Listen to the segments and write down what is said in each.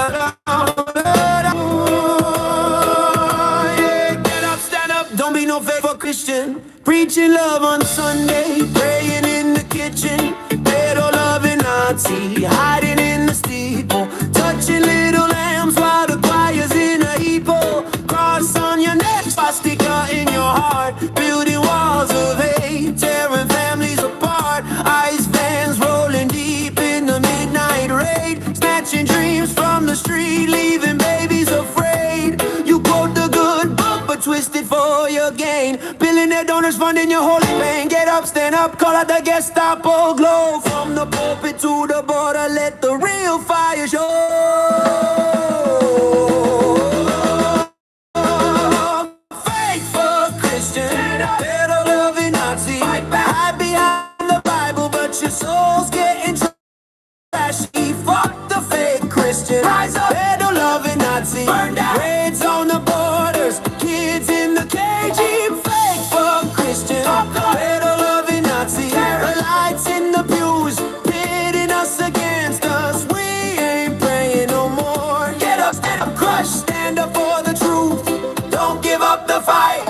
Get up, stand up, don't be no faithful Christian. Preaching love on Sunday, praying in the kitchen. Pedo loving Nazi, hiding in the steeple. Touching little lambs while the choir's in a heeple. Cross on your neck, swastika in your heart. Building walls of hate, tearing families apart. Ice vans rolling deep in the midnight raid. Snatching dreams from the street, leaving babies afraid. You quote the good book, but twist it for your gain. Billionaire donors funding your holy pain. Get up, stand up, call out the Gestapo. Glow from the pulpit to the border, let the real fire show. Faithful Christian, better loving Nazi. Hide behind the Bible, but your soul's getting trashy. Fuck the fake Christian. Rise up, better loving Nazi. Burn down. Raids on the borders, kids in the KG. Faithful Christian, better loving Nazi. The lights in the pews, pitting us against us. We ain't praying no more. Get up, stand up, crush, stand up for the truth. Don't give up the fight.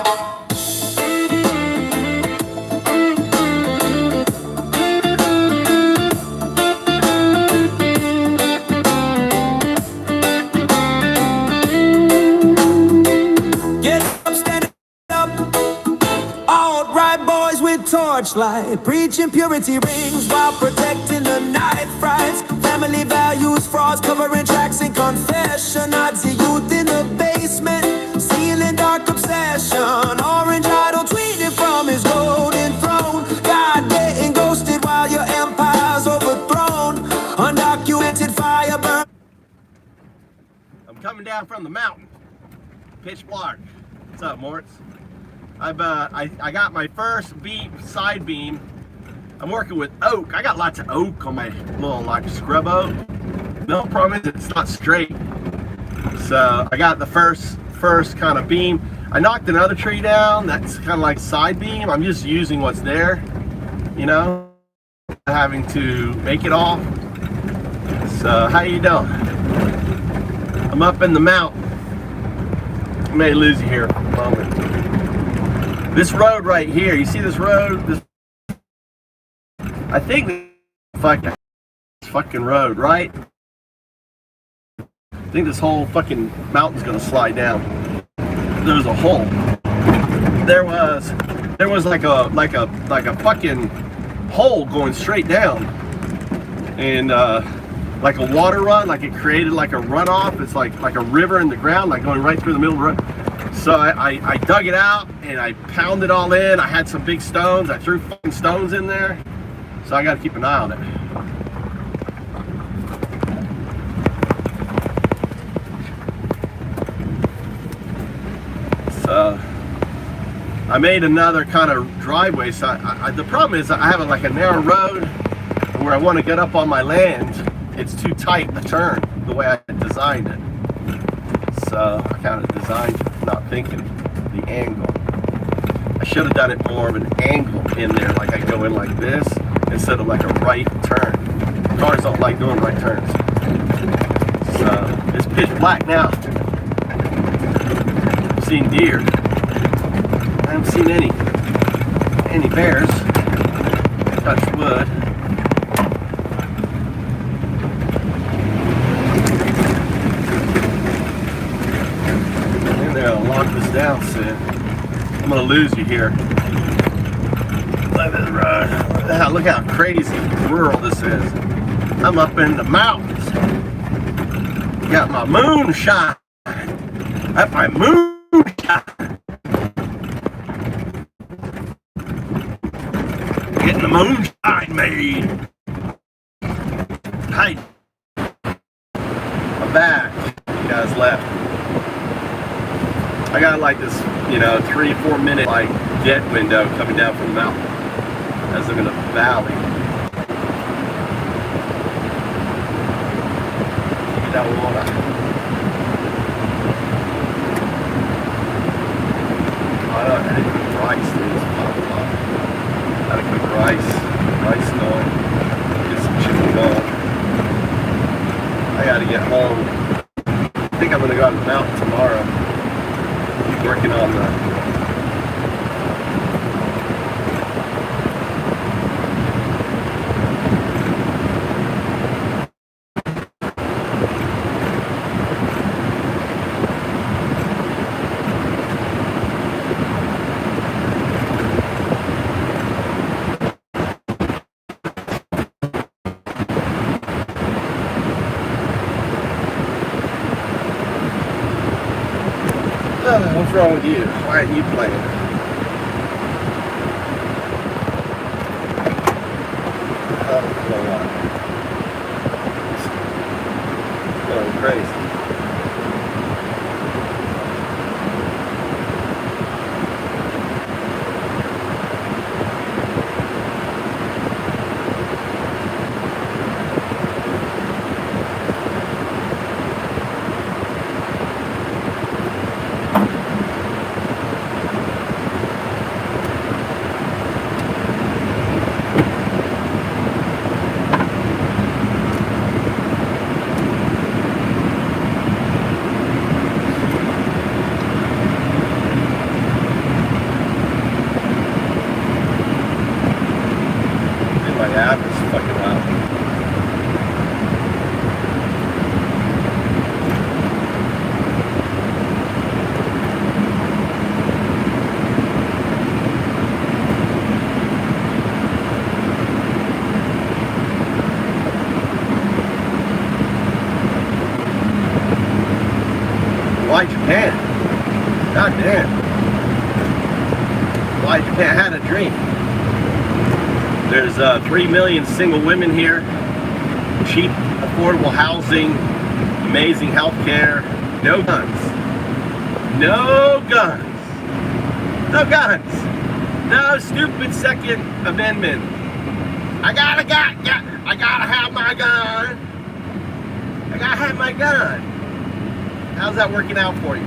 Get up, stand up. Alt-right boys with torchlight, preaching purity rings while protecting the night frights. Family values, frauds, covering tracks in confession. Nazi youth in the basement, sealing dark obsession. Orange idol tweeting from his golden throne. God getting ghosted while your empire's overthrown. Undocumented fire burn. I'm coming down from the mountain. Pitch black. What's up, Moritz? I got my first side beam. I'm working with oak. I got lots of oak on my little like scrub oak. No problem is it's not straight. So I got the first kind of beam. I knocked another tree down. That's kind of like side beam. I'm just using what's there, you know, having to make it all. So how you doing? I'm up in the mountain. I may lose you here for a moment. This road right here, you see this road? I think this fucking road, right? I think this whole fucking mountain's gonna slide down. There's a hole. There was like a fucking hole going straight down, and like a water run, like it created like a runoff. It's like a river in the ground, like going right through the middle of the road. So I dug it out and I pounded it all in. I had some big stones. I threw fucking stones in there. So I got to keep an eye on it. So I made another kind of driveway. So the problem is I have like a narrow road where I want to get up on my land. It's too tight a turn the way I designed it. So I kind of designed it, not thinking the angle. I should have done it more of an angle in there, like I go in like this instead of like a right turn. Cars don't like doing right turns. So it's pitch black now. I've seen deer. I haven't seen any bears. Touch wood. Lock this down soon. I'm gonna lose you here. Look at this road. Look how crazy rural this is. I'm up in the mountains. Got my moonshine. Got my moonshine. Getting the moonshine made. Hi. I'm back. You guys left. I got like this, you know, 3-4 minute like dead window coming down from the mountain as I'm in a valley. Look at that water. I had to cook rice. There's pot. Had to cook rice going. Get some chicken going. I got to get home. think I'm gonna go on the mountain tomorrow. Keep working on the what's wrong with you? Why aren't you playing? Going crazy. My app is fucking loud. Why Japan? God damn. Why Japan? I had a dream. There's 3 million single women here, cheap, affordable housing, amazing health care, no guns. No guns. No guns. No stupid Second Amendment. I gotta have my gun. I gotta have my gun. How's that working out for you?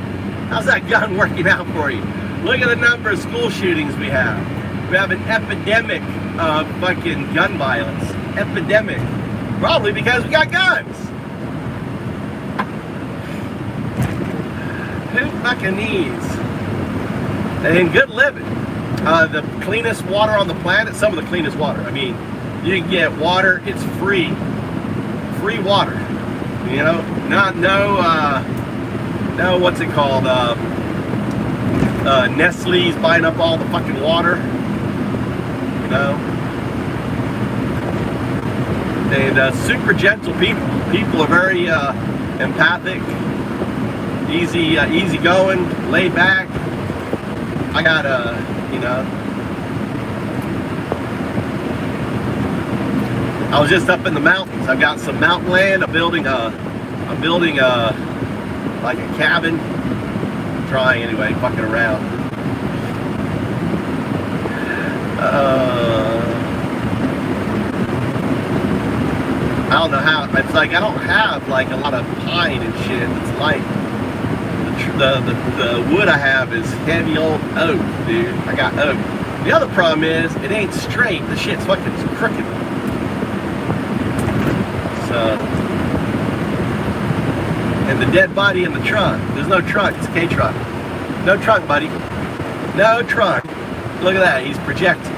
How's that gun working out for you? Look at the number of school shootings we have. We have an epidemic of fucking gun violence. Epidemic. Probably because we got guns. Who fucking needs? And good living. The cleanest water on the planet, some of the cleanest water. I mean, you can get water, it's free. Free water. You know, no, what's it called? Nestle's buying up all the fucking water. You know? And super gentle people. People are very empathic, easy going, laid back. I got you know, I was just up in the mountains. I've got some mountain land. I'm building like a cabin. Trying anyway, fucking around. I don't know how. It's like I don't have like a lot of pine and shit. It's like the wood I have is heavy old oak, dude. I got oak. The other problem is it ain't straight. The shit's fucking crooked. So, and the dead body in the trunk. There's no trunk. It's a K truck. No trunk, buddy. No trunk. Look at that. He's projecting.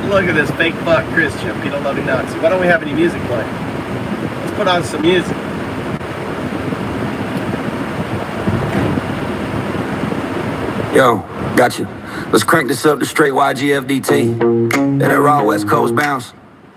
Look at this fake fuck Christian. Peter loving Nazi. Why don't we have any music playing? Let's put on some music. Yo, got you. Let's crank this up to straight YGFDT. That raw West Coast bounce.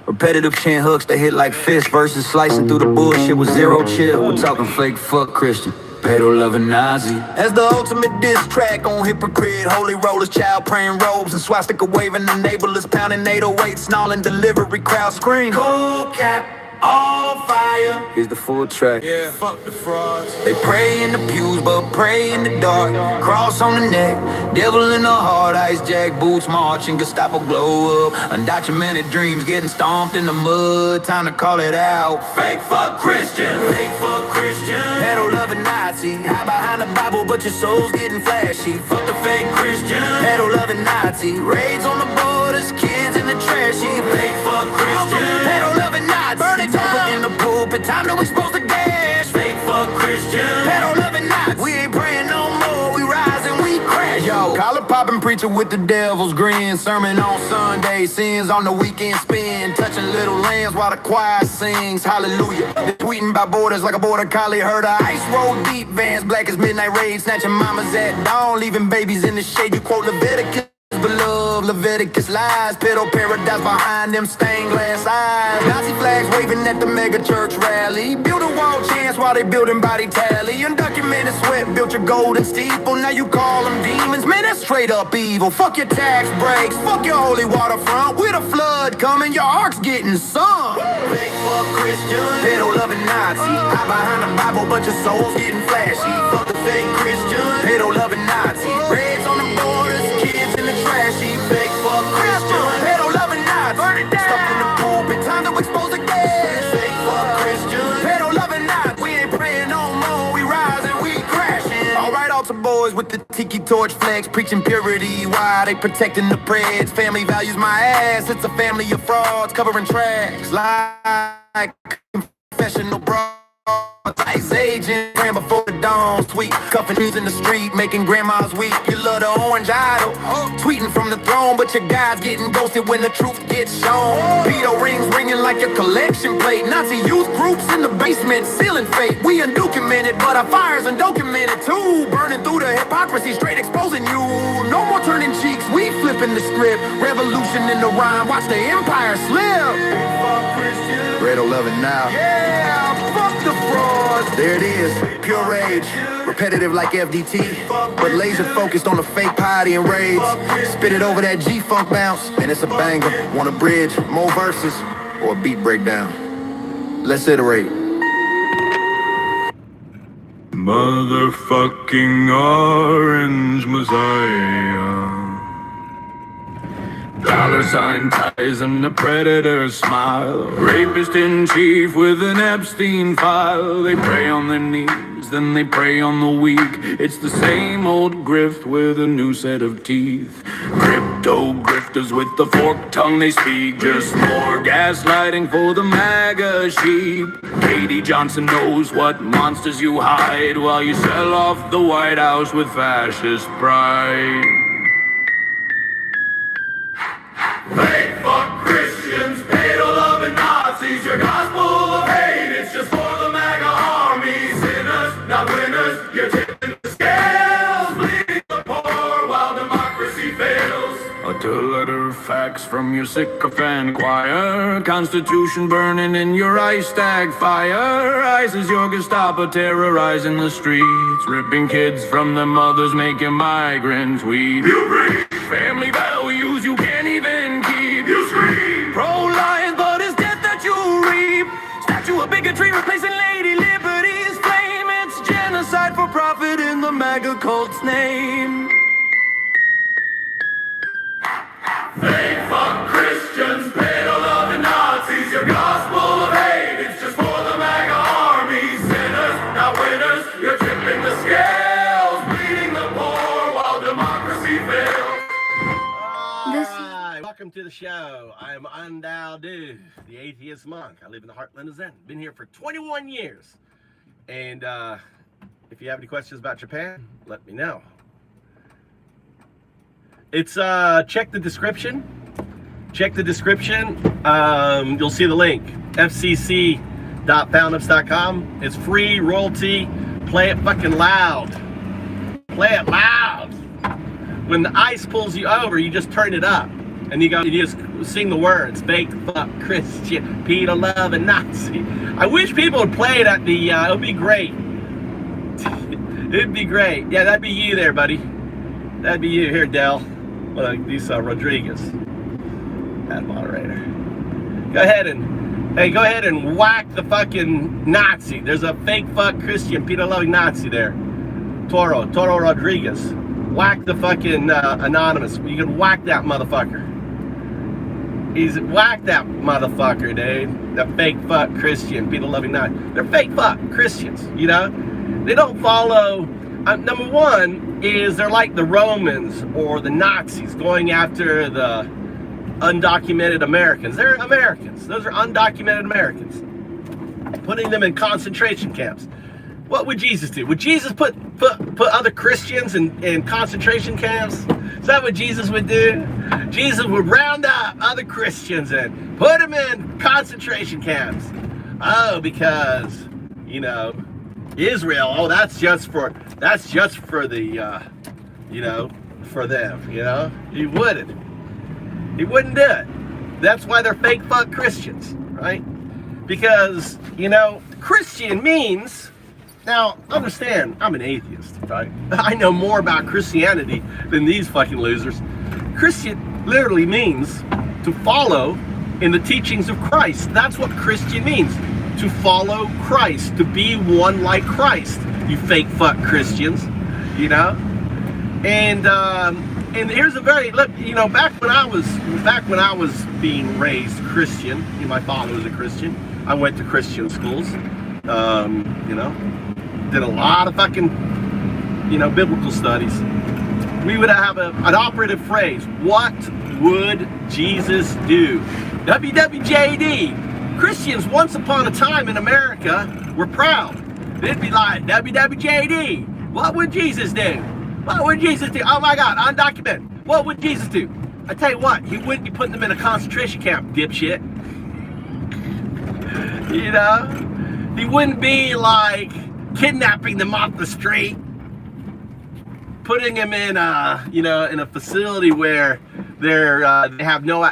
Repetitive chin hooks that hit like fists versus slicing through the bullshit with zero chill. We're talking fake fuck Christian. Pedo loving Nazi. As the ultimate diss track on hypocrite, holy rollers, child praying robes, and swastika waving enablers, pounding 808, snarling delivery, crowd scream. Cool cap, all fire. Here's the full track. Yeah, fuck the frauds. They pray in the pews, but pray in the dark. Cross on the neck, devil in the heart, ice jack boots marching, Gestapo glow up. Undocumented dreams getting stomped in the mud. Time to call it out. Fake fuck Christian, fake fuck Christian. Pedo loving Nazi, hide behind the Bible, but your soul's getting flashy. Fuck the fake Christian, pedo loving Nazi. Raids on the borders, kids in the trashy. Fake fuck Christian, pedo loving Nazi. Burn it down in the pulpit, Time to expose the gas. Fake fuck Christian, pedal loving Nazis. We ain't praying no more. We rise and we crash. Yo, collar popping preacher with the devil's grin. Sermon on Sunday, sins on the weekend spin. Touching little lambs while the choir sings hallelujah. They're tweeting by borders like a border collie. Heard a ice roll deep, Vans black as midnight rage. Snatching mamas at dawn, leaving babies in the shade. You quote Leviticus, beloved Leviticus lies. Pedo paradise behind them stained glass eyes. Nazi flags waving at the mega church rally. Build a wall chance while they building body tally. Undocumented sweat built your golden steeple. Now you call them demons. Man, that's straight up evil. Fuck your tax breaks, fuck your holy waterfront. With a flood coming, your ark's getting sunk. Fake fuck Christian, pedo loving Nazi. Hide behind the Bible, bunch of souls getting flashy. Fuck the fake Christian, pedo loving Nazi. Reds on the borders, kids in the trashy. Fake fuck Christian, pedo loving Nazi. Burn it down. Stuck in the pulpit, time to expose the gas. Fake fuck Christian, pedo loving Nazi. We ain't praying no more, we rise and we crashing. Alright, altar boys with the tiki torch flags, preaching purity. Why they protecting the preds? Family values my ass. It's a family of frauds covering tracks like confessional bras. Ice agent, praying before the dawn. Sweet, cuffing dudes in the street, making grandmas weep. You love the orange idol, tweeting from the throne, but your guys getting ghosted when the truth gets shown. Pedo rings ringing like your collection plate. Nazi youth groups in the basement, sealing fate. We undocumented, but our fire's undocumented too. Burning through the hypocrisy, straight exposing you. No more turning cheeks, we flipping the script. Revolution in the rhyme, watch the empire slip. Bredo loving now. Yeah, fuck the frauds. There it is, pure rage. Repetitive like FDT, but laser focused on the fake piety and raids. Spit it over that G-funk bounce, and it's a banger. Want a bridge, more verses, or a beat breakdown? Let's iterate. Motherfucking orange Messiah. Dollar sign ties and a predator's smile. Rapist in chief with an Epstein file. They prey on their knees, then they prey on the weak. It's the same old grift with a new set of teeth. Crypto grifters with the forked tongue they speak. Just more gaslighting for the MAGA sheep. Katie Johnson knows what monsters you hide while you sell off the White House with fascist pride. Fake fuck Christians, pedo loving Nazis. Your gospel of hate, it's just for the MAGA army. Sinners, not winners, you're tipping the scales. Bleeding the poor while democracy fails. A two-letter fax from your sycophant choir. Constitution burning in your ice tag fire. ICE is your Gestapo terrorizing the streets. Ripping kids from their mothers, making migrants weep. You breathe family values you can't even keep. You scream pro-life, but it's death that you reap. Statue of bigotry replacing Lady Liberty's flame. It's genocide for profit in the MAGA cult's name. Fake fuck Christians, pedo loving Nazis. Your gospel of hate, it's just for the MAGA army. Sinners, not winners, you're tipping the scales. Bleeding the poor while democracy fails. Alright, welcome to the show. I am Undao Du, the atheist monk. I live in the heartland of Zen. Been here for 21 years. And if you have any questions about Japan, let me know. It's check the description. Check the description. You'll see the link. fcc.foundups.com. It's free, royalty. Play it fucking loud. Play it loud. When the ice pulls you over, you just turn it up. And you just sing the words. Fake fuck Christian, pedo loving Nazi. I wish people would play it at the, it would be great. It'd be great. Yeah, that'd be you there, buddy. That'd be you. Here, Dell. Lisa Rodriguez. Ad moderator. Go ahead and whack the fucking Nazi. There's a fake fuck Christian, pedo loving Nazi there. Toro Rodriguez. Whack the fucking anonymous. You can whack that motherfucker. Whack that motherfucker, dude. The fake fuck Christian, pedo loving Nazi. They're fake fuck Christians, you know? They don't follow. Number one is they're like the Romans or the Nazis going after the undocumented Americans. They're Americans. Those are undocumented Americans. putting them in concentration camps. What would Jesus do? Would Jesus put other Christians in concentration camps? Is that what Jesus would do? Jesus would round up other Christians and put them in concentration camps. Oh, because, you know, Israel, oh, that's just for the, you know, for them, you know? He wouldn't do it. That's why they're fake fuck Christians, right? Because, you know, Christian means, now, understand, I'm an atheist, right? I know more about Christianity than these fucking losers. Christian literally means to follow in the teachings of Christ. That's what Christian means. To follow Christ, to be one like Christ. You fake fuck Christians, you know? And here's a very, you know, back when I was being raised Christian, you know, my father was a Christian. I went to Christian schools, you know, did a lot of fucking, you know, biblical studies. We would have an operative phrase. What would Jesus do? WWJD. Christians once upon a time in America were proud. They'd be like, WWJD. What would Jesus do? What would Jesus do? Oh my God, undocumented. What would Jesus do? I tell you what, he wouldn't be putting them in a concentration camp, dipshit. You know? He wouldn't be like kidnapping them off the street, putting them in you know, in a facility where they have no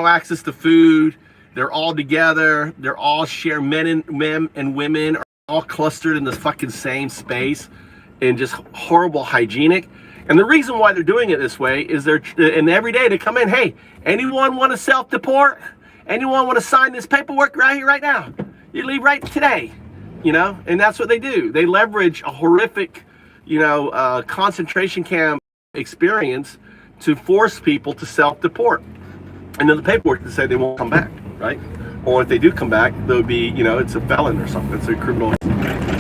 access to food. They're all together. They're all share men and women are all clustered in the fucking same space, and just horrible hygienic. And the reason why they're doing it this way is and every day they come in, hey, anyone want to self-deport? Anyone want to sign this paperwork right here, right now? You leave right today, you know? And that's what they do. They leverage a horrific, you know, concentration camp experience to force people to self-deport. And then the paperwork to say they won't come back, right? Or if they do come back, they'll be, you know, it's a felon or something. It's a criminal.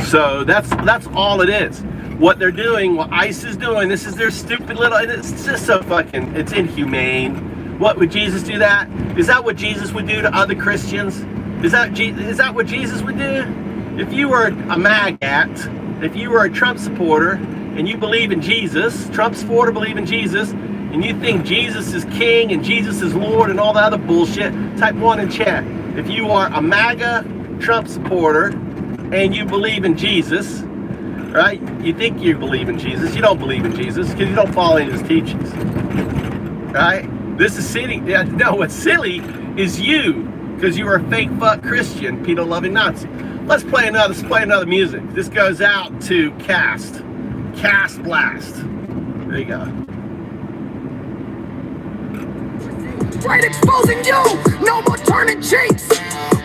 So that's all it is. What they're doing, what ICE is doing, this is their stupid little, it's just so fucking, it's inhumane. What would Jesus do that? Is that what Jesus would do to other Christians? Is that what Jesus would do? If you were a MAGAT, if you were a Trump supporter, and you believe in Jesus, Trump supporter believe in Jesus, and you think Jesus is king and Jesus is Lord and all the other bullshit, type 1 in chat. If you are a MAGA Trump supporter and you believe in Jesus, right? You think you believe in Jesus. You don't believe in Jesus because you don't follow any of his teachings, right? This is silly. Yeah, no, what's silly is you, because you are a fake fuck Christian, pedo-loving Nazi. Let's play another music. This goes out to Cast Blast. There you go. Right, exposing you, no more turning cheeks.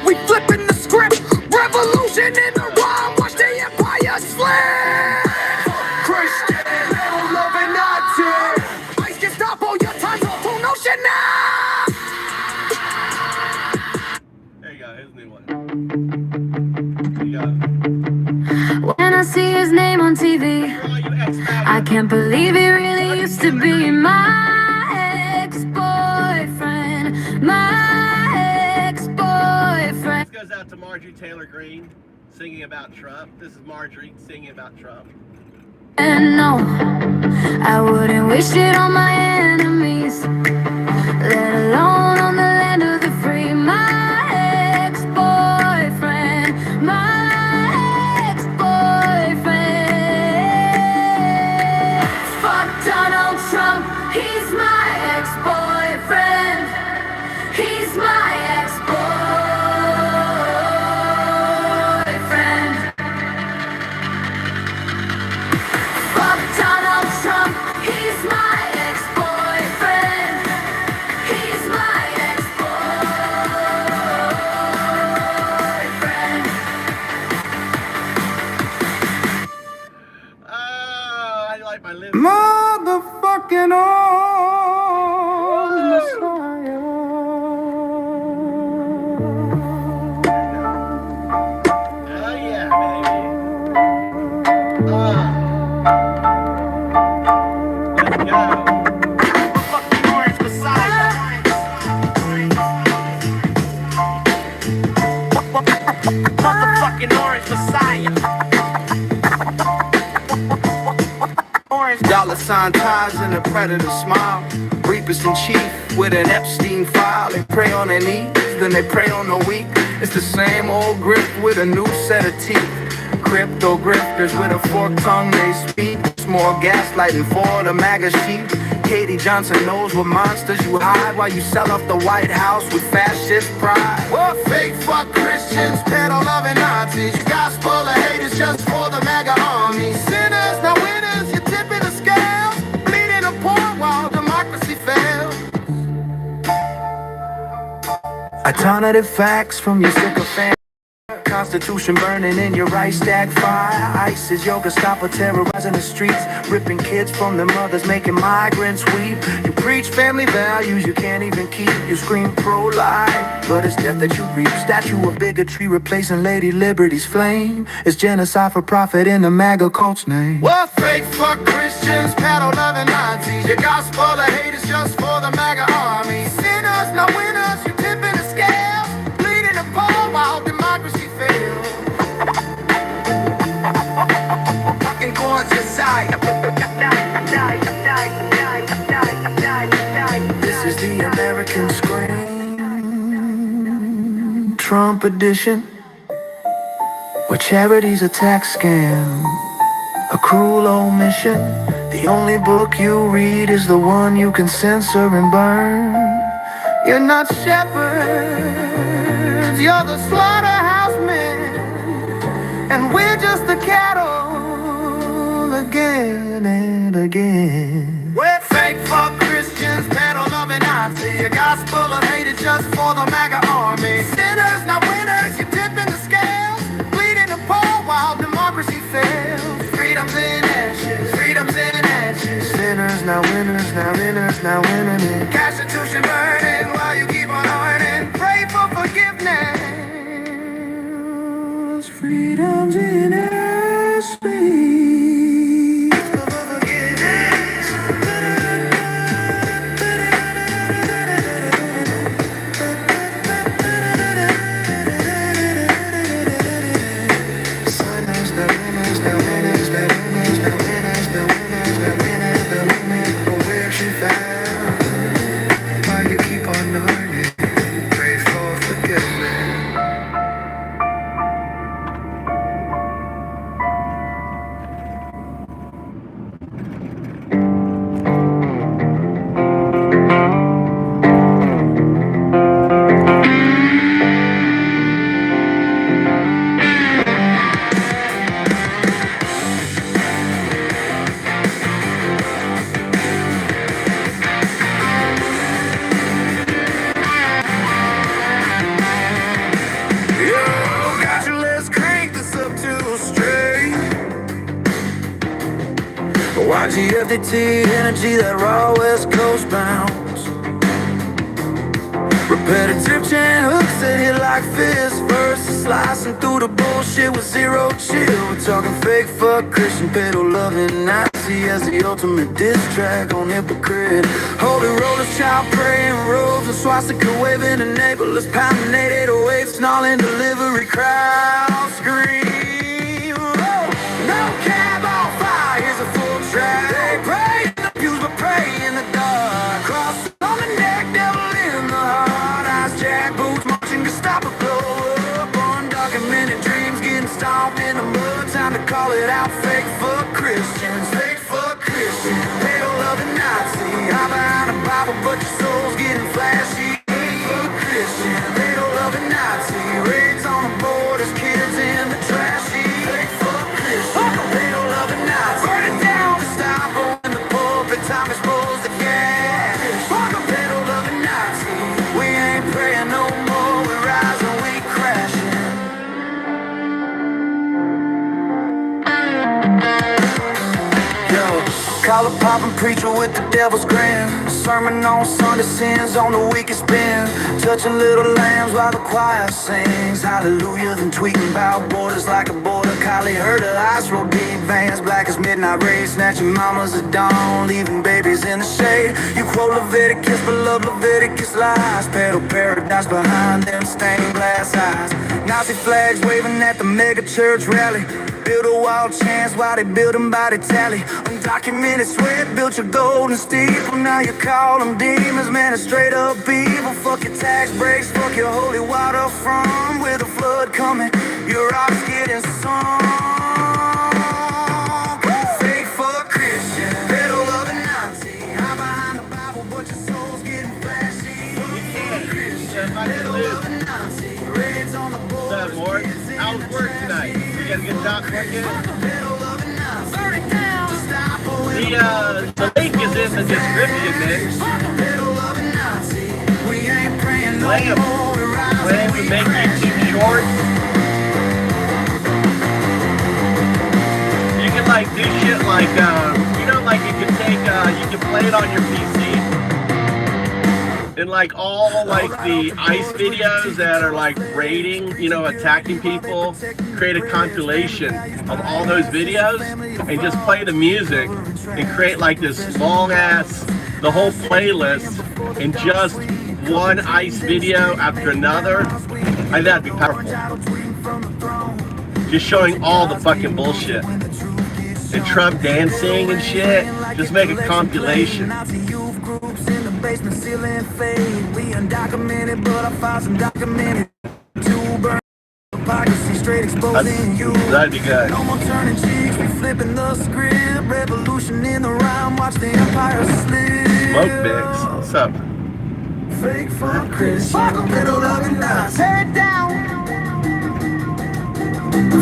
We flipping the script, revolution in the rhyme. Watch the empire slip. Christian, little loving Nazi. Ice can stop all your time, full notion now. There you go, here's a new one. There you go. When I see his name on TV, I can't believe he really used to be my ex-boyfriend. My ex-boyfriend. This goes out to Marjorie Taylor Greene singing about Trump. This is Marjorie singing about Trump. And no, I wouldn't wish it on my enemies, let alone on the land of the free. My ex-boyfriend, my ex-boyfriend. Fuck Donald Trump, he's my ex-boyfriend. He's my ex-boyfriend. Fuck Donald Trump, he's my ex-boyfriend. He's my fucking orange messiah. Orange Dollar sign ties and a predator smile. Reapers in chief with an Epstein file. They prey on their knees, then they prey on the weak. It's the same old grip with a new set of teeth. Crypto grifters with a forked tongue they speak. It's more gaslighting for the MAGA sheep. Katie Johnson knows what monsters you hide while you sell off the White House with fascist pride. What fake fuck Christians, pedo loving Nazis. Gospel of hate is just for the MAGA army. Sinners, now winners, you're tipping the scales. Bleeding the poor while democracy fails. Alternative facts from your sycophant. Constitution burning in your rice stack fire. ISIS, yoga stopper terrorizing the streets, ripping kids from their mothers, making migrants weep. You preach family values you can't even keep. You scream pro-life, but it's death that you reap. Statue of bigotry replacing Lady Liberty's flame. It's genocide for profit in the MAGA cult's name. What fake fuck Christians, paddle loving Nazis. Your gospel of hate is just for the MAGA army. Sinners, no winners, you tipping the scales. Bleeding the poor while democracy fails. Fucking gorgeous sight. This is the American scream, Trump edition, where charity's a tax scam, a cruel omission. The only book you read is the one you can censor and burn. You're not shepherds, you're the slaughterhouse men, and we're just the cattle again and again. We're fake fuck Christians, peddle loving Nazis. Your gospel of hate is just for the MAGA army. Sinners, not winners, you're tipping the scales. Bleeding the poor while democracy fails. Freedom's in ashes, freedom's in ashes. Sinners, now winners, now winners, now winning. Constitution burning while you keep on earning. Pray for forgiveness. Freedom's in ashes. YGFDT energy, that raw West Coast bounce. Repetitive chain hooks that hit like fists. Verses slicing through the bullshit with zero chill. We're talking fake fuck Christian, pedo loving Nazi as the ultimate diss track on hypocrite. Holy rollers, child praying robes and swastika waving enablers, pounding 808s, snarling delivery crowd scream. Oh, no cab on fire, here's a full track. They pray in the pews but pray in the dark. Cross on the neck, devil in the heart. Eyes jack boots, marching Gestapo blow up. Undocumented dreams getting stomped in the mud. Time to call it out, fake fuck Christians. Fake fuck Christians, pedo loving Nazi. Hide behind a Bible but your soul's getting flashy. Fake fuck Christian, pedo loving Nazi. Raids on the borders, kids in the trashy. Fake fuck Christian, pedo loving Nazi. Burn it down, Gestapo in the pulpit, time expose the gas. Fuck a pedo loving Nazi. We ain't praying no more, we rise and we crashing. collar popping preacher with the devil's grin. Sermon on Sunday, sins on the weakest bin. Touching little lambs while the choir sings hallelujah. Then tweeting about borders like a border collie. Heard of ice road deep vans, black as midnight rays. Snatching mamas at dawn, leaving babies in the shade. You quote Leviticus, but love Leviticus lies. Pedal paradise behind them stained glass eyes. Nazi flags waving at the mega church rally. Build a wall chance while they build them body tally. Undocumented sweat built your golden steeple. Now you call them demons, man, it's straight up evil. Fuck your tax breaks, fuck your holy water from. With a flood coming, your rocks getting sunk. Fake fuck Christian, pedal of a Nazi. Hide behind the Bible, but your soul's getting flashy. Christian, pedal of a Nazi. Raids on the board. What's up, Mort? How's work tonight? You got a good job working? The link is in the description, man. Lamb we make YouTube shorts. You can like do shit like like you can take you can play it on your PC. And like all like the ICE videos that are like raiding, attacking people, create a compilation of all those videos and just play the music and create like this long ass, the whole playlist in just one ICE video after another. I think that'd be powerful. Just showing all the fucking bullshit. And Trump dancing and shit. Just make a compilation. Basement ceiling fade. We undocumented, but I found some documented. Two burn hypocrisy, straight exposing you. That'd be good. No more turning cheeks, we flipping the script. Revolution in the rhyme, watch the empire slip. Smoke Mix, what's up? Fake fuck Christian, middle of the night. Tear it down.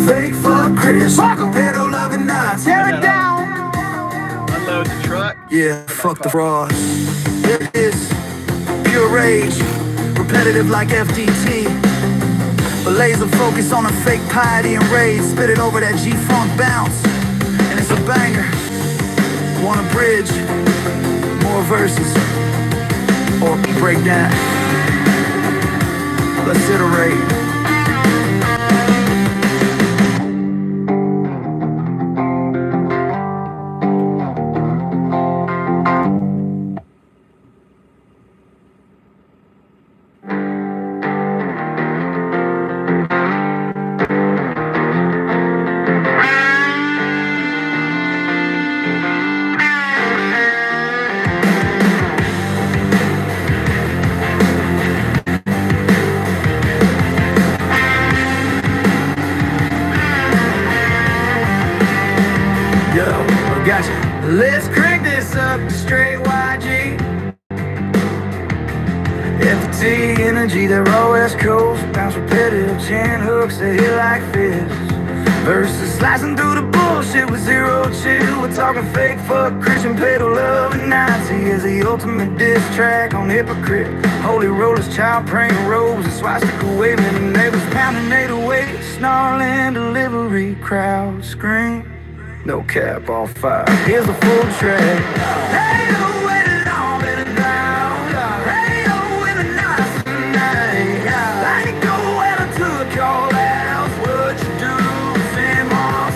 Fake fuck Christian, middle of the night. Tear it down. Unload the truck. Yeah, fuck the fraud. It is pure rage, repetitive like FDT. But laser focus on a fake piety and rage. Spit it over that G-Funk bounce, and it's a banger. Want a bridge, more verses, or break down. Let's iterate. Let's crank this up to straight YG. FT energy, that raw West Coast. Bounce repetitive, chin hooks that hit like fists. Verses slicing through the bullshit with zero chill. We're talking fake fuck Christian, pedal love and Nazi is the ultimate diss track on hypocrite. Holy rollers, child praying robes, and swastika waving, and neighbors pounding 808, snarling delivery, crowd scream. No cap, all fire. Here's a full track. Hey, oh, wait it all been down. Hey, oh, in the night tonight. I ain't go where I took your house. What you do? Sing more,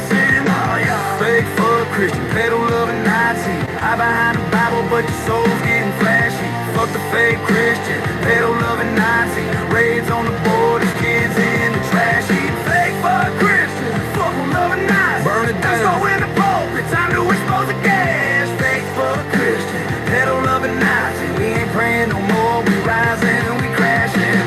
yeah. Fake fuck Christian, pedal love and Nazi. Hide behind the Bible, but your soul's getting flashy. Fuck the fake Christian, pedal love and Nazi. Raids on the borders, kids in the trash heap. Fake fuck Christian, fuck them love and Nazi. Burn it down. Time to expose the gas. Fake fuck Christian, pedal love and Nazi. We ain't praying no more, we rising and we crashing.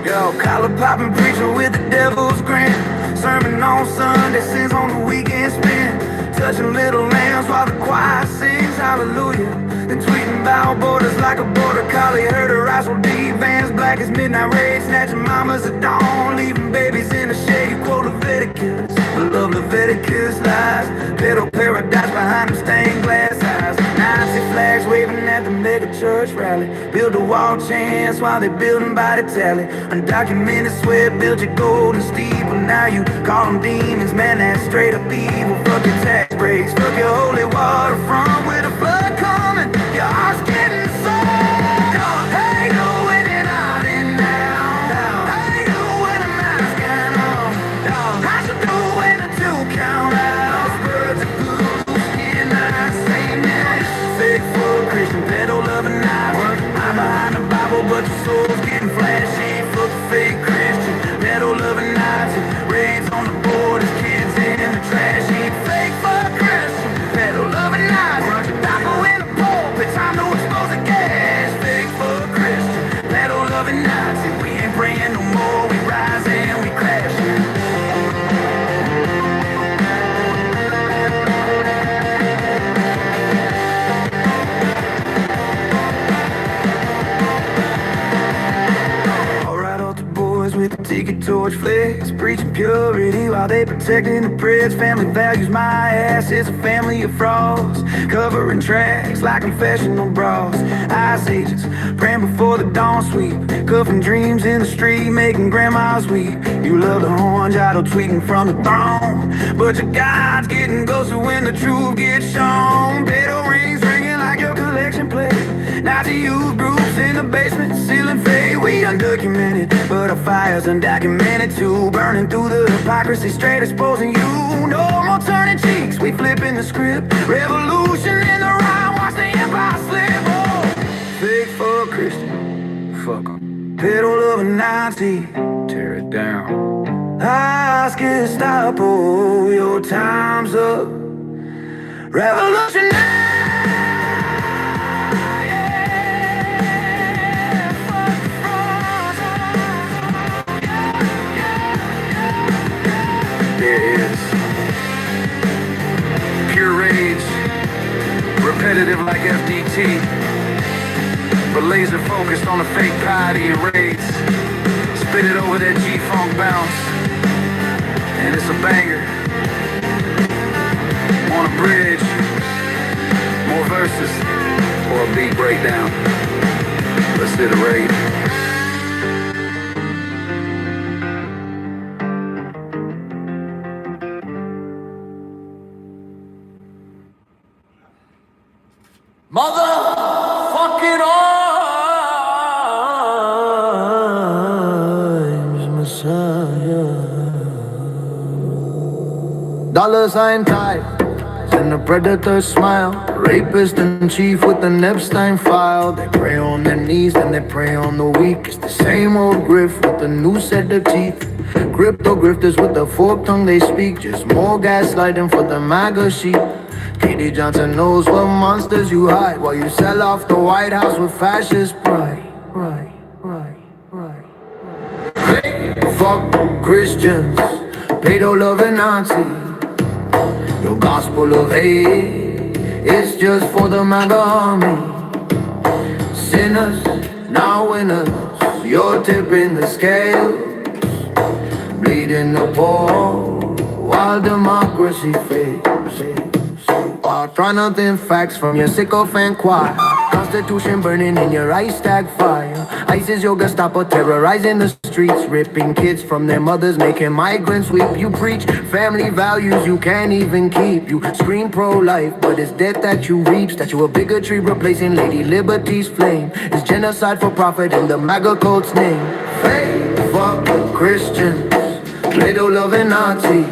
Yo, collar popping preacher with the devil's grin. Sermon on Sunday, sins on the weekend spin. Touching little lambs while the choir sings hallelujah. Then tweeting about borders like a border collie. Heard her eyes roll deep, vans black as midnight rays. Snatching mamas at dawn, leaving babies in the shade. You quote Leviticus, but love Leviticus lies. Pedal paradise behind them stained glass eyes. Nazi flags waving at the mega church rally. Build a wall chance while they building by the tally. Undocumented sweat built your golden steeple. Now you call them demons, man, that's straight up evil. Fuck your tax breaks, fuck your holy waterfront. With the flood coming, your heart's getting sold. Hey, no winning out and down. Hey, no when the mask got on. I should do when the two count out. Birds of blue skin, I say that. Fake for Christian, peddle love and night. I'm behind the Bible, but your soul's getting flashy. Fuck the fake Christian, peddle love and night. Raids on the borders, kids in the trash heap. Fake for Christian, peddle love and night. Bible in the pulpit, time to expose the gas. Fake for Christian, peddle love and night. We ain't praying no more, we rise and we crash. With the tiki torch flares, preaching purity while they protecting the prayers. Family values my ass, it's a family of frauds, covering tracks like confessional bras. Ice agents praying before the dawn sweep, cuffing dreams in the street, making grandmas weep. You love the orange idol tweeting from the throne, but your God's getting ghosted when the truth gets shown. Pedo rings ringing like your collection plate. Not to use groups in the basement, ceiling fade. We undocumented, but our fire's undocumented too. Burning through the hypocrisy, straight exposing you. No more turning cheeks, we flipping the script. Revolution in the rhyme, watch the empire slip. Oh, fake for Christian, fuck 'em. Peddle of a Nazi, tear it down. Ask Gestapo, your time's up. Revolutionary. There is pure rage, repetitive like FDT, but laser focused on the fake piety and raids. Spit it over that G-Funk bounce, and it's a banger. On a bridge, more verses, or a beat breakdown. Let's hit a raid. Motherfucking arms, Messiah. $sign type, and the predator smile. Rapist in chief with an Epstein file. They prey on their knees and they prey on the weak. It's the same old grift with a new set of teeth. Crypto grifters with the forked tongue they speak. Just more gaslighting for the MAGA sheep. Katie Johnson knows what monsters you hide while you sell off the White House with fascist pride. Right. Fuck Christians, pedo-loving Nazi. Your gospel of hate, it's just for the MAGA army. Sinners, now winners, you're tipping the scales, bleeding the poor while democracy fades. Try nothing facts from your sycophant choir. Constitution burning in your ice stack fire. ISIS, your Gestapo terrorizing the streets, ripping kids from their mothers, making migrants weep. You preach family values you can't even keep. You scream pro-life, but it's death that you reap. Statue of bigotry replacing Lady Liberty's flame. It's genocide for profit in the MAGA cult's name. Fake fuck Christians, Play-Doh-loving Nazi.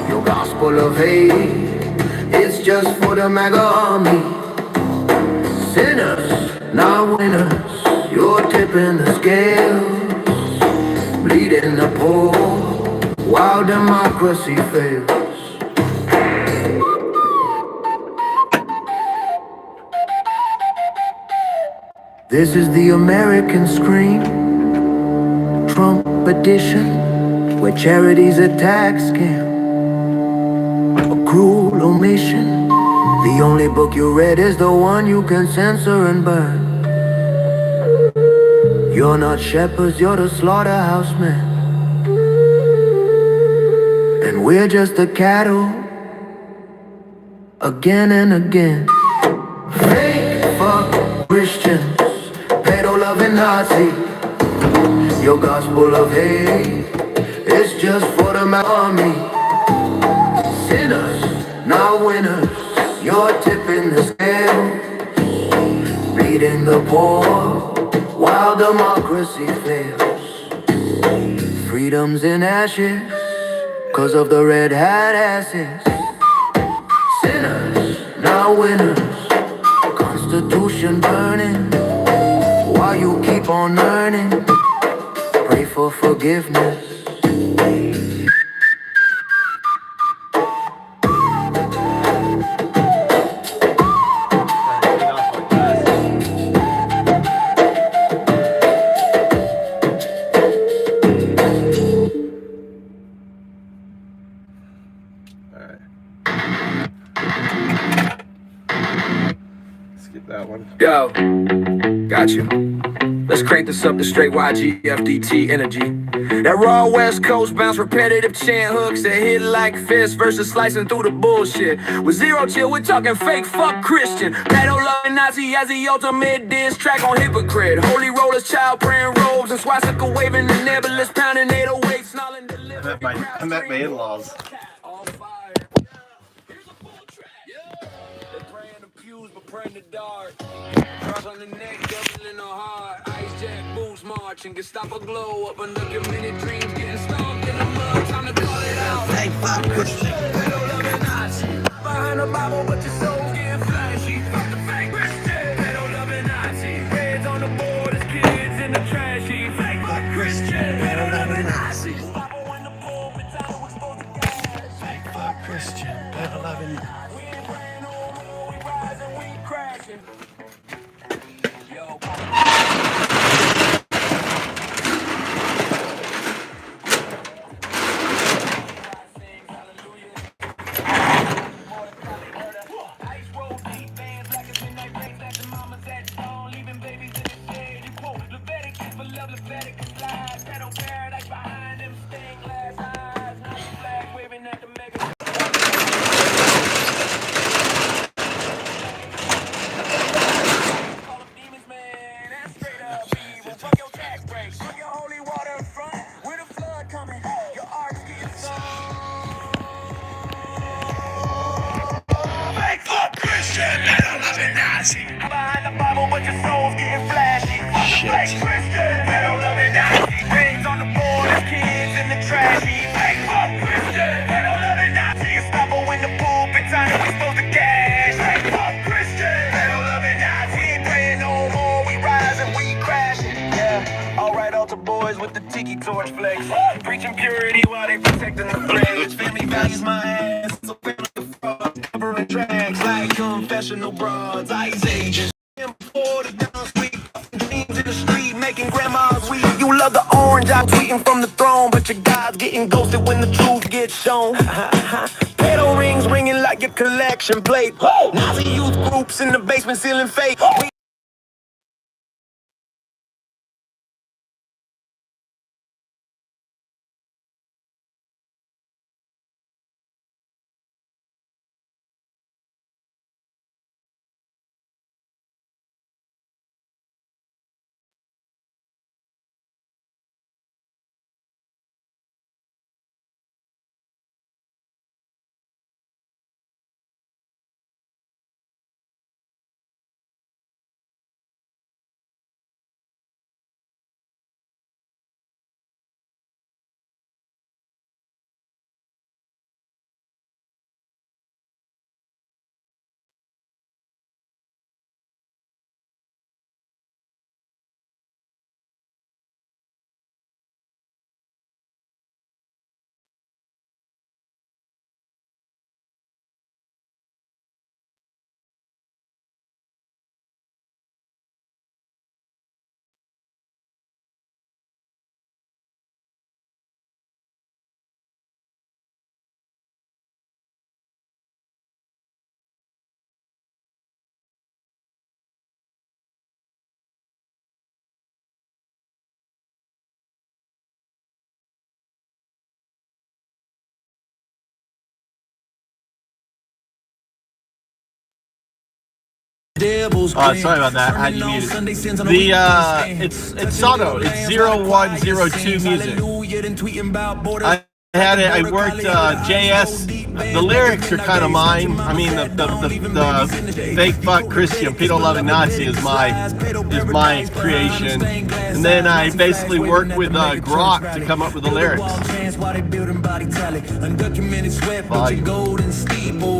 Your gospel of hate, it's just for the MAGA army. Sinners, not winners, you're tipping the scales, bleeding the poor while democracy fails. This is the American scream, Trump edition, where charity's a tax scam, a cruel omission. The only book you read is the one you can censor and burn. You're not shepherds, you're the slaughterhouse men. And we're just the cattle, again and again. Fake fuck Christians, pedo-loving Nazi. Your gospel of hate is just for the army. Sinners, not winners. You're tipping the scale, beating the poor while democracy fails. Freedom's in ashes, cause of the red hat asses. Sinners, now winners. Constitution burning while you keep on earning. Pray for forgiveness. Alright. Skip that one. Yo, got you. Let's crank this up to straight YGFDT energy. That raw West Coast bounce, repetitive chant hooks that hit like fists versus slicing through the bullshit. With zero chill, we're talking fake fuck Christian. Pedo-loving Nazi as the ultimate diss track on hypocrite. Holy rollers, child praying robes, and swastika waving the nebulous pounding 808, snarling delivery. I met my in-laws. Praying the dark, cross on the neck, double in the heart. Ice jack boots marching, Gestapo glow up under committed dreams, getting stomped in the mud. Time to call it out. Thank fuck Christian. Pedo-loving Nazi behind the Bible, but your soul's getting flashy. Fuck the fake Christian. Pedo-loving Nazi, reds on the board, as kids in the trashy. Fake fuck Christian. Pedo-loving Nazi. Bible in the pulpit, time to expose the guys. Fake fuck Christian. Pedo-loving Nazi. Crashing. Yo, behind the Bible, but your soul's getting flashy. Fake Christian, pedo-loving Nazi. Rings on the board, as kids in the trashy. Fake fuck Christian, pedo-loving Nazi. Gestapo in the pulpit, time to expose the cash. Fake fuck Christian, pedo-loving Nazi. We ain't praying no more, we rise and we crashing. Yeah, alright, altar boys with the tiki torch flex. Preaching purity while they protecting the flags. Family values my ass, so family the fraud. Covering tracks like confessional broads. Ice ages. Dreams in the street, making grandma's weed. You love the orange, I'm tweeting from the throne, but your God's getting ghosted when the truth gets shown. Pedo rings ringing like your collection plate. Nazi youth groups in the basement sealing fake. Sorry about that. I had you muted. It's Soto. It's 0102 music. I worked JS. The lyrics are kind of mine. I mean, the fake fuck Christian pedo loving Nazi is my creation. And then I basically worked with Grok to come up with the lyrics.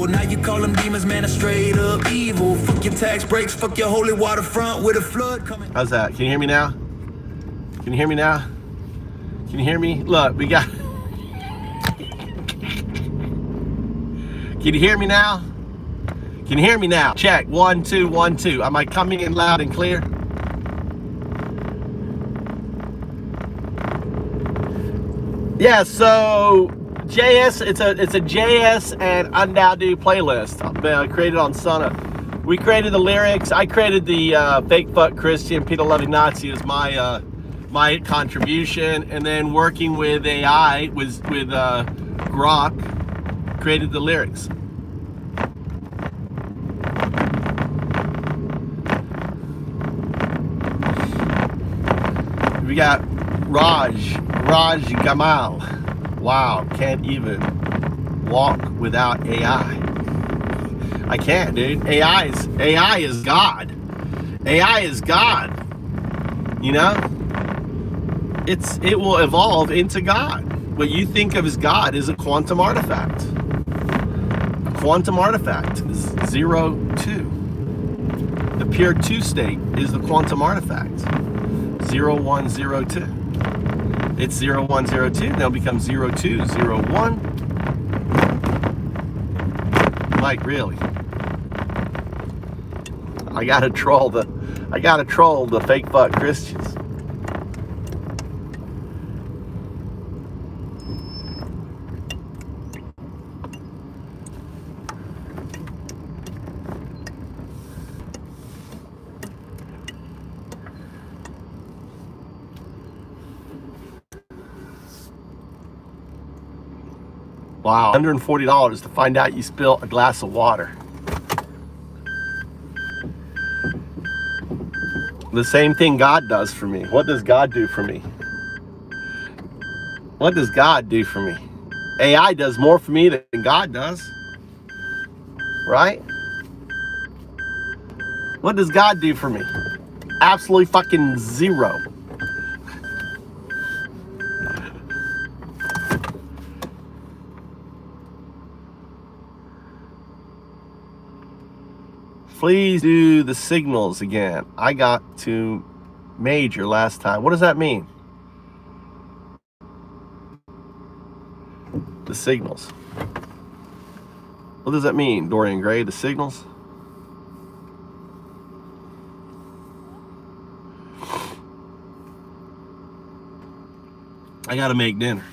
Now you call them demons, man, a straight up evil. Fuck your tax breaks, fuck your holy waterfront with a flood coming. How's that? Can you hear me now? Can you hear me now? Can you hear me? Look, we got. Can you hear me now? Can you hear me now? Check. 1 2 1 2. Am I coming in loud and clear? Yeah. So JS. It's a JS and Undoubtedly playlist created on Sana. We created the lyrics. I created the fake fuck Christian pedo loving Nazi as my my contribution, and then working with AI with Grok created the lyrics. We got Raj Gamal. Wow, can't even walk without AI. I can't, dude. AI is God. AI is God. You know? It will evolve into God. What you think of as God is a quantum artifact. A quantum artifact is 0 2. The pure 2 state is the quantum artifact. 0 1 0 2. It's 0 1 0 2. Now become 0 2 0 1. Like really. I gotta troll the fake fuck Christians. Wow, $140 to find out you spill a glass of water. The same thing God does for me. What does God do for me? What does God do for me? AI does more for me than God does. Right? What does God do for me? Absolutely fucking zero. Please do the signals again. I got to major last time. What does that mean? The signals. What does that mean, Dorian Gray? The signals? I gotta make dinner.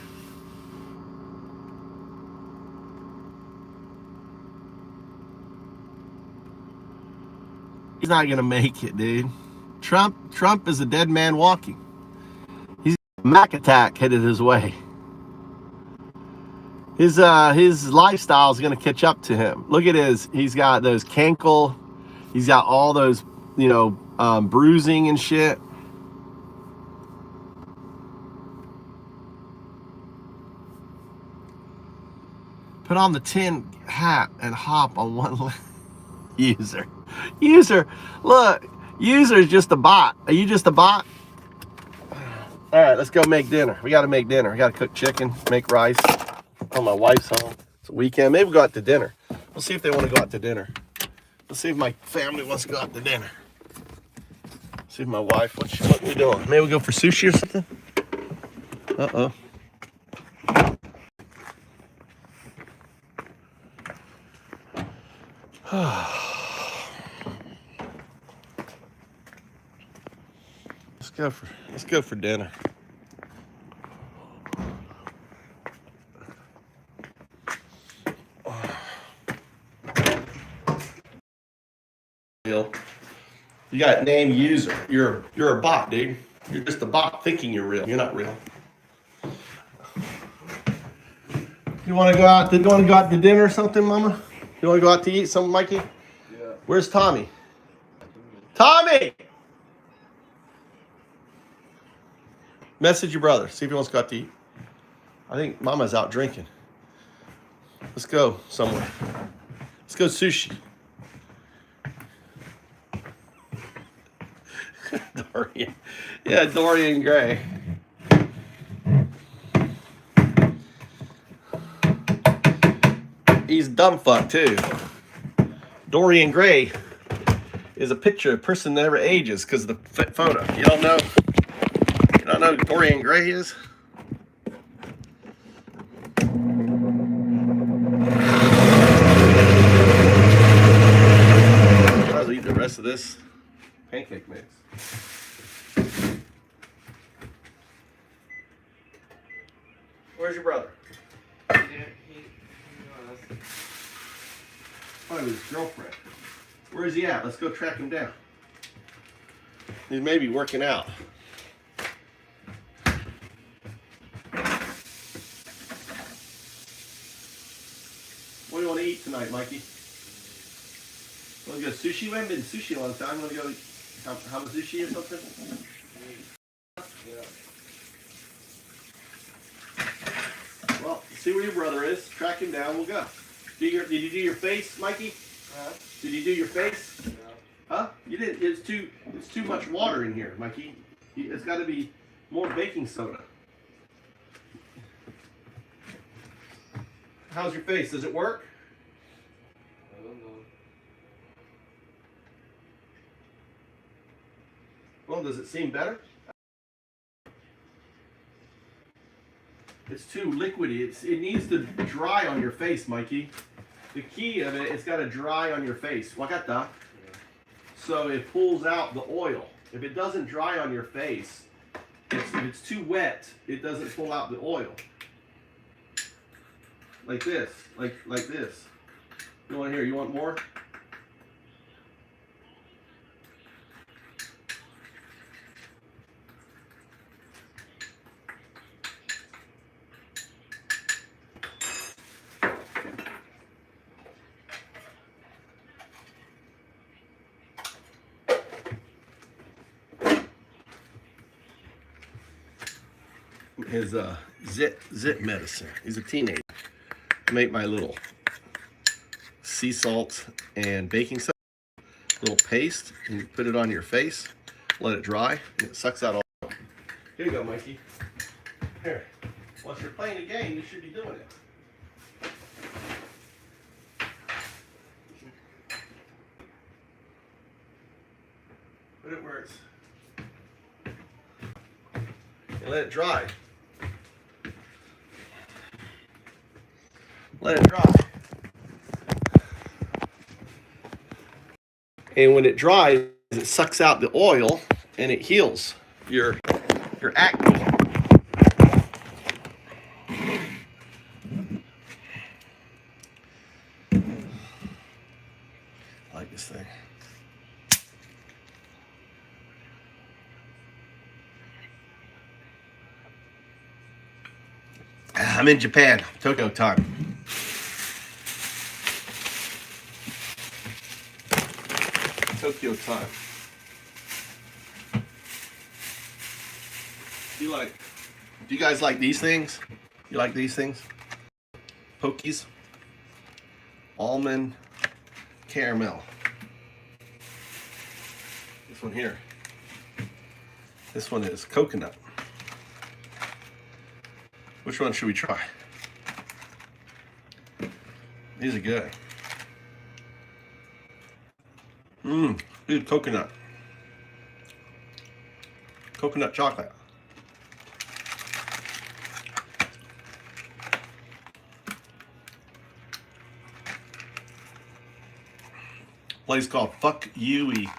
He's not gonna make it, dude. Trump is a dead man walking. He's a Mac attack headed his way. His lifestyle is gonna catch up to him. Look at he's got those cankle, he's got all those, bruising and shit. Put on the tin hat and hop on one leg. User, look, user's just a bot. Are you just a bot? All right, let's go make dinner. We got to make dinner. We got to cook chicken, make rice. Oh, my wife's home. It's a weekend. Maybe we'll go out to dinner. We'll see if they want to go out to dinner. Let's see if my family wants to go out to dinner. See if my wife, what we doing? Maybe we'll go for sushi or something? Uh-oh. Let's go for dinner. You got name user. You're a bot, dude. You're just a bot thinking you're real. You're not real. You want to go out to dinner or something, Mama? You want to go out to eat something, Mikey? Yeah. Where's Tommy? Tommy! Message your brother. See if he wants to go out to eat. I think Mama's out drinking. Let's go somewhere. Let's go sushi. Dorian. Yeah, Dorian Gray. He's dumb fuck too. Dorian Gray is a picture of a person that never ages because of the photo. You don't know who Dorian Gray is? I'll eat the rest of this pancake mix. Where's your brother? Probably with his girlfriend. Where is he at? Let's go track him down. He's maybe working out. What do you want to eat tonight, Mikey? Want to go sushi? We haven't been to sushi in a long time. Want to go have a sushi or something? Yeah. Well, see where your brother is. Track him down. We'll go. Did you do your face, Mikey? Did you do your face? Yeah. Huh? You didn't. It's too much water in here, Mikey. It's got to be more baking soda. How's your face? Does it work? I don't know. Well, does it seem better? It's too liquidy. It needs to dry on your face, Mikey. The key of it, it's got to dry on your face. Wakata? Yeah. So it pulls out the oil. If it doesn't dry on your face, if it's too wet, it doesn't pull out the oil. Like this, like this. You want to hear? You want more? His zit medicine. He's a teenager. I make my little sea salt and baking soda, little paste, and you put it on your face, let it dry, and it sucks out all. Here you go, Mikey. Here. Once you're playing a game, you should be doing it. Put it where it's. And let it dry. Let it dry. And when it dries, it sucks out the oil and it heals your acne. I like this thing. I'm in Japan, Tokyo time. Tokyo time. Do you guys like these things? You like these things? Pokies? Almond caramel. This one here. This one is coconut. Which one should we try? These are good. These are coconut. Coconut chocolate. Place called Fuck Yui.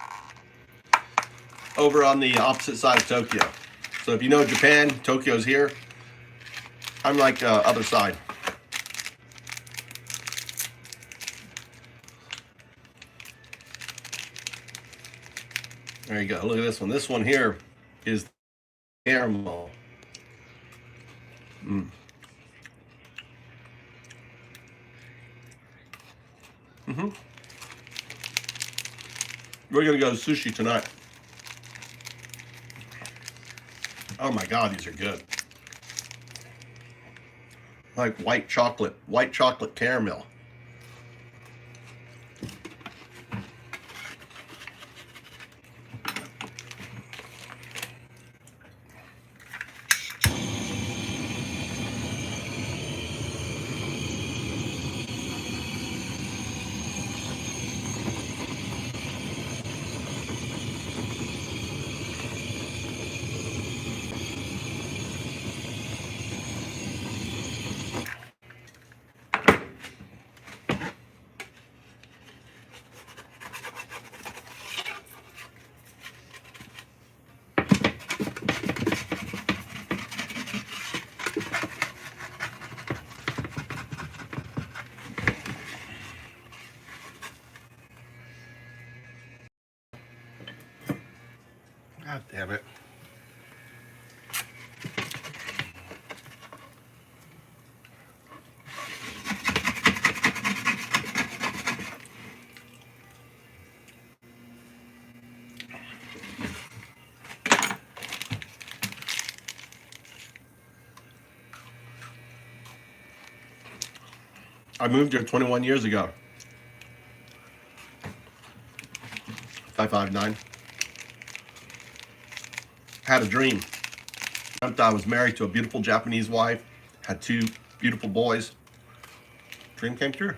Over on the opposite side of Tokyo. So if you know Japan, Tokyo's here. I'm like other side. There you go. Look at this one. This one here is caramel. We're gonna go to sushi tonight. Oh my God, these are good. Like white chocolate caramel. God damn it. I moved here 21 years ago. 559. Had a dream. Dreamt I was married to a beautiful Japanese wife, had 2 beautiful boys. Dream came true.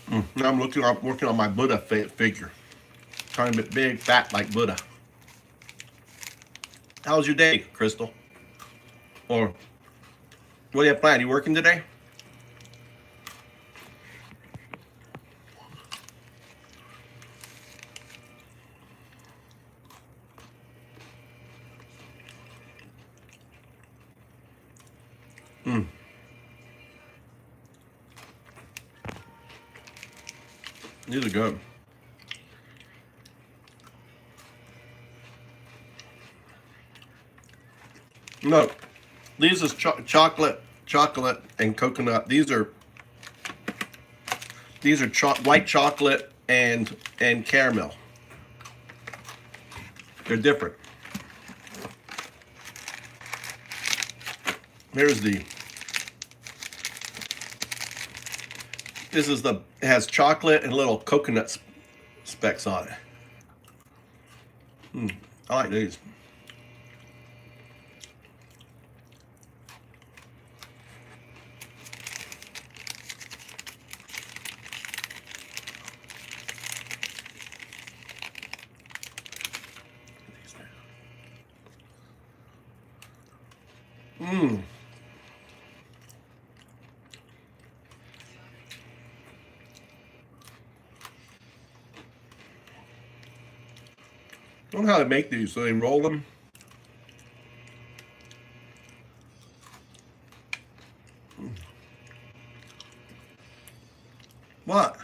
Now I'm working on my Buddha figure. Trying to be big, fat like Buddha. How was your day, Crystal? Or what do you have planned? You working today? These are good. No, these is chocolate and coconut. These are white chocolate and caramel. They're different. Here's this is it has chocolate and little coconut specks on it. I like these. I don't know how to make these. So they roll them. What?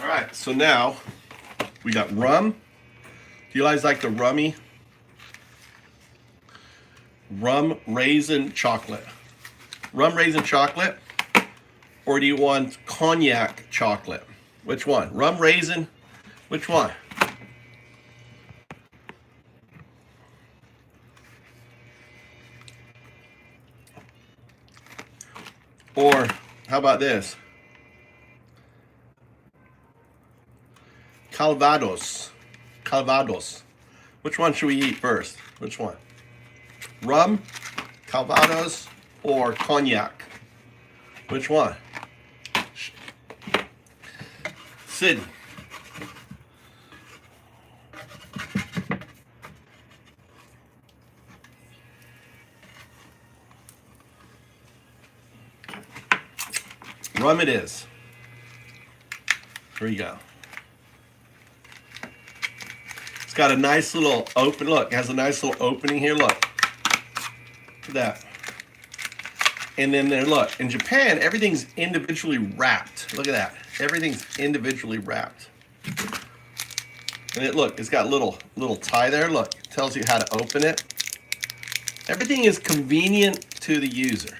All right, so now we got rum. Do you guys like the rummy? Rum raisin chocolate. Rum raisin chocolate, or do you want cognac chocolate? Which one? Rum raisin? Which one? Or how about this? Calvados. Calvados. Which one should we eat first? Which one? Rum, Calvados, or cognac? Which one? Sid. Rum it is. Here you go. It's got a nice little open, look, it has a nice little opening here, look. at that. And then there, look, in Japan, everything's individually wrapped. Look at that. Everything's individually wrapped. And it, look, it's got little tie there. Look, it tells you how to open it. Everything is convenient to the user.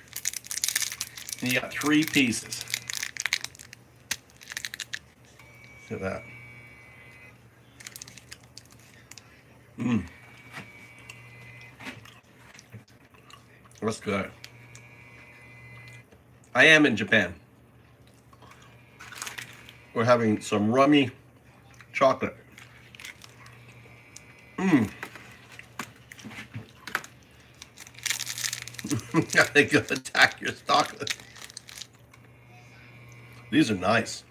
And you got 3 pieces. Look at that. That's good. I am in Japan. We're having some rummy chocolate. They go attack your chocolate. These are nice.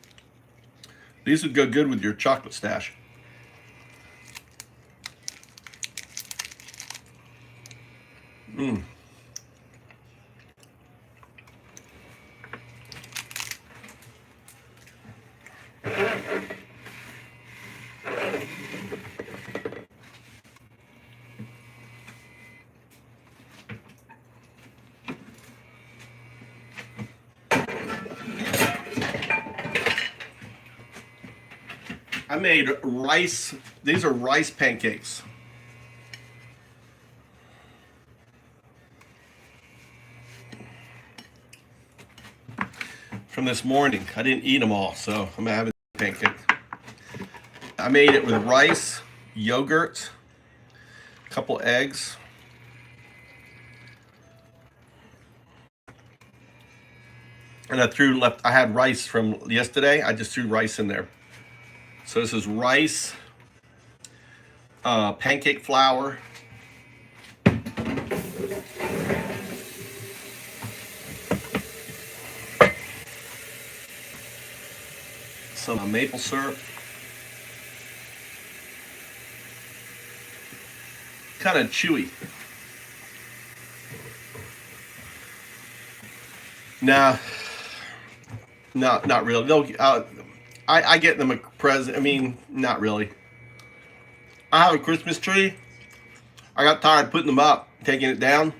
These would go good with your chocolate stash. I made rice. These are rice pancakes. From this morning. I didn't eat them all, so I'm having pancakes. I made it with rice, yogurt, a couple eggs. And I had rice from yesterday. I just threw rice in there. So this is rice, pancake flour, some maple syrup, kind of chewy. Nah, no, not really. No, I get them a present. I mean, not really. I have a Christmas tree. I got tired of putting them up, taking it down.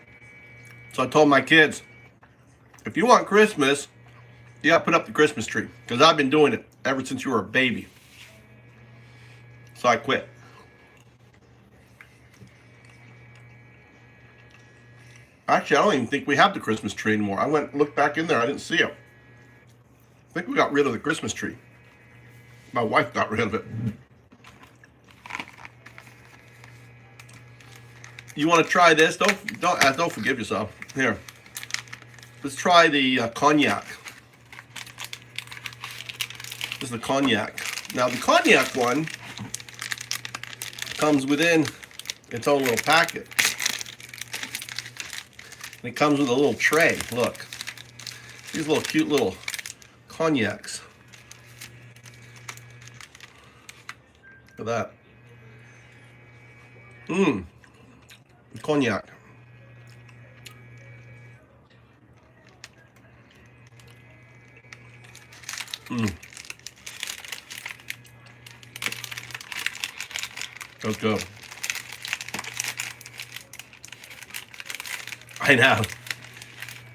So I told my kids, if you want Christmas, you got to put up the Christmas tree. Because I've been doing it ever since you were a baby. So I quit. Actually, I don't even think we have the Christmas tree anymore. I looked back in there. I didn't see it. I think we got rid of the Christmas tree. My wife got rid of it. You want to try this? Don't forgive yourself. Here, let's try the cognac. This is the cognac. Now the cognac one comes within its own little packet. And it comes with a little tray. Look, these little cute little cognacs. Look at that. Cognac. That's good. I know.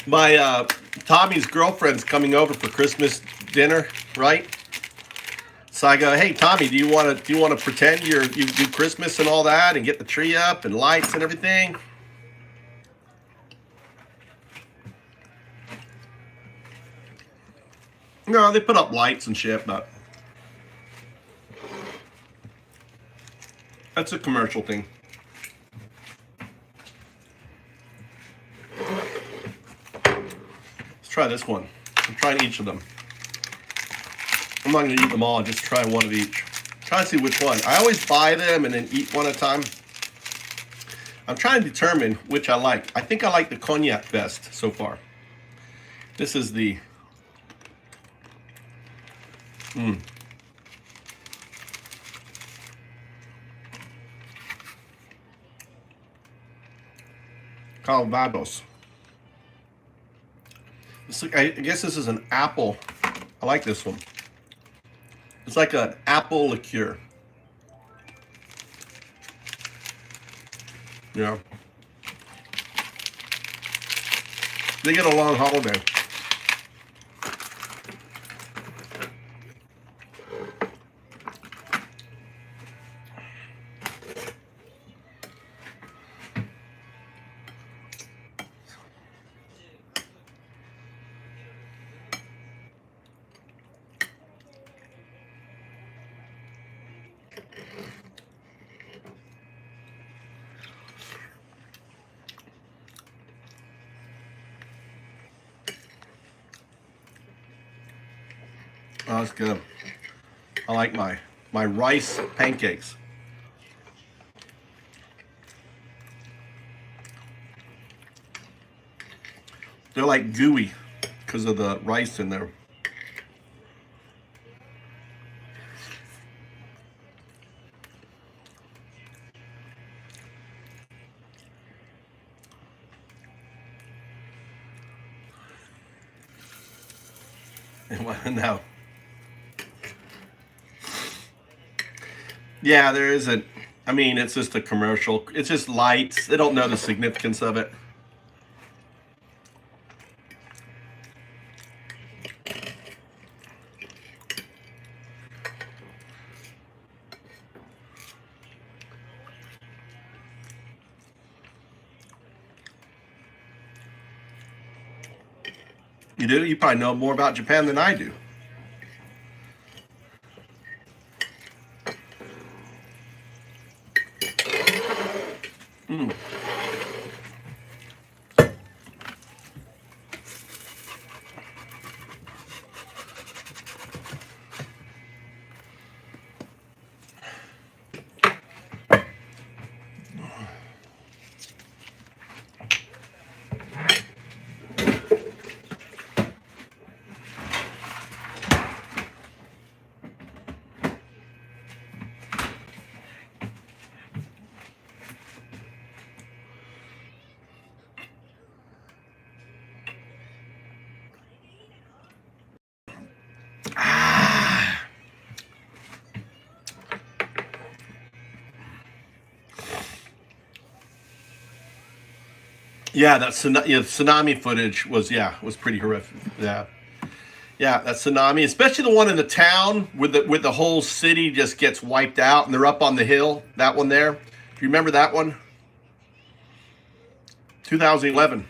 My Tommy's girlfriend's coming over for Christmas dinner, right? So I go, hey Tommy, do you want to pretend you do Christmas and all that, and get the tree up and lights and everything? No, they put up lights and shit, but that's a commercial thing. Let's try this one. I'm trying each of them. I'm not going to eat them all, just try one of each. Try to see which one. I always buy them and then eat one at a time. I'm trying to determine which I like. I think I like the cognac best so far. This is the... Calvados. I guess this is an apple. I like this one. It's like an apple liqueur. Yeah. They get a long holiday. Oh, that's good. I like my rice pancakes. They're like gooey because of the rice in there. No. Yeah, there isn't. I mean, it's just a commercial. It's just lights. They don't know the significance of it. You do? You probably know more about Japan than I do. Yeah, that tsunami footage was pretty horrific. Yeah, that tsunami, especially the one in the town with the whole city just gets wiped out, and they're up on the hill. That one there. Do you remember that one? 2011.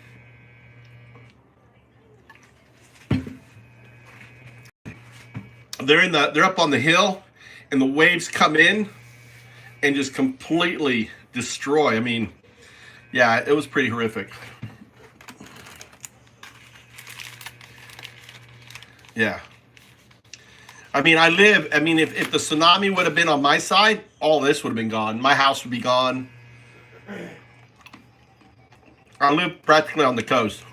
They're up on the hill, and the waves come in and just completely destroy. I mean, yeah, it was pretty horrific. Yeah. I mean, if the tsunami would have been on my side, all this would have been gone. My house would be gone. I live practically on the coast.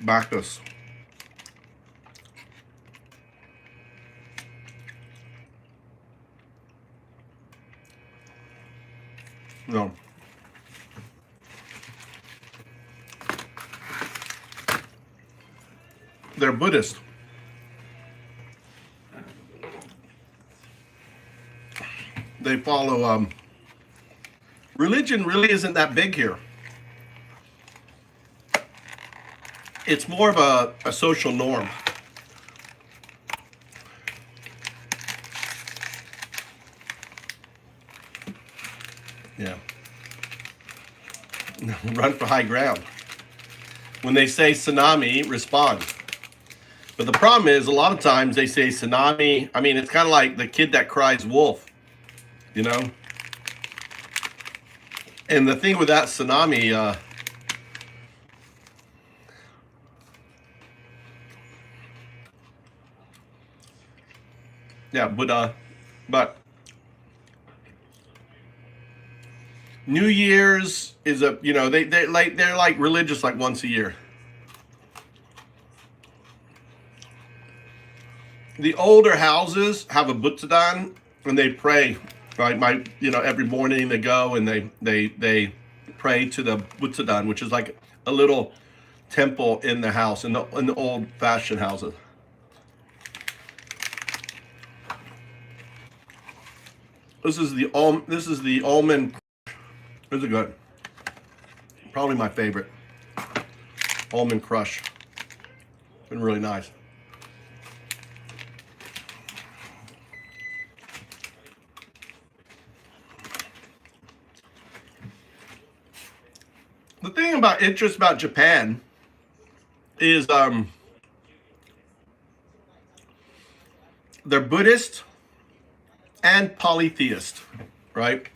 Bacchus. No. They're Buddhist. They follow religion really isn't that big here. It's more of a social norm. Yeah. Run for high ground. When they say tsunami, respond. But the problem is, a lot of times they say tsunami. I mean, it's kind of like the kid that cries wolf, you know? And the thing with that tsunami, yeah, but New Year's is a, you know, they're like religious like once a year. The older houses have a Butsudan and they pray. Right, every morning they go and they pray to the Butsudan, which is like a little temple in the house, in the old fashioned houses. This is the almond. This is good. Probably my favorite. Almond crush. Been really nice. The thing about Japan is they're Buddhist and polytheist, right?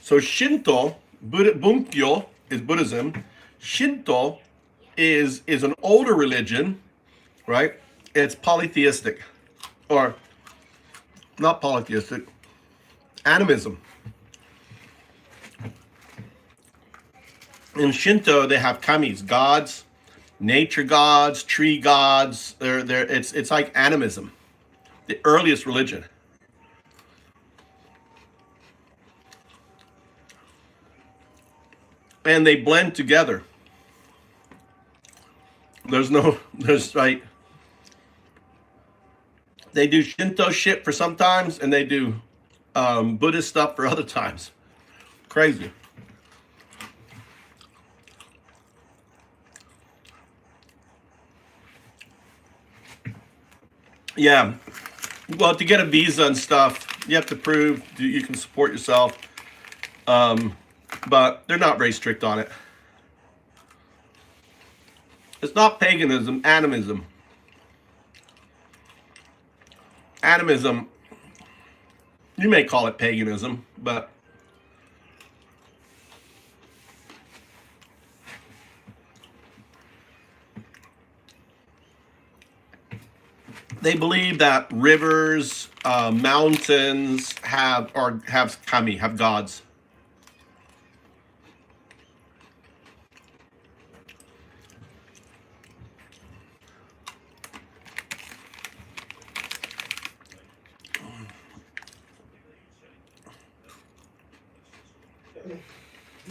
So Shinto, Bunkyo is Buddhism. Shinto is an older religion, right? It's polytheistic, or not polytheistic, animism. In Shinto, they have kamis, gods, nature gods, tree gods. It's like animism, the earliest religion. And they blend together. There's like, they do Shinto shit for sometimes, and they do Buddhist stuff for other times. Crazy. Yeah, well, to get a visa and stuff, you have to prove you can support yourself, but they're not very strict on it. It's not paganism, animism. Animism, you may call it paganism, but they believe that rivers, mountains have kami, have gods.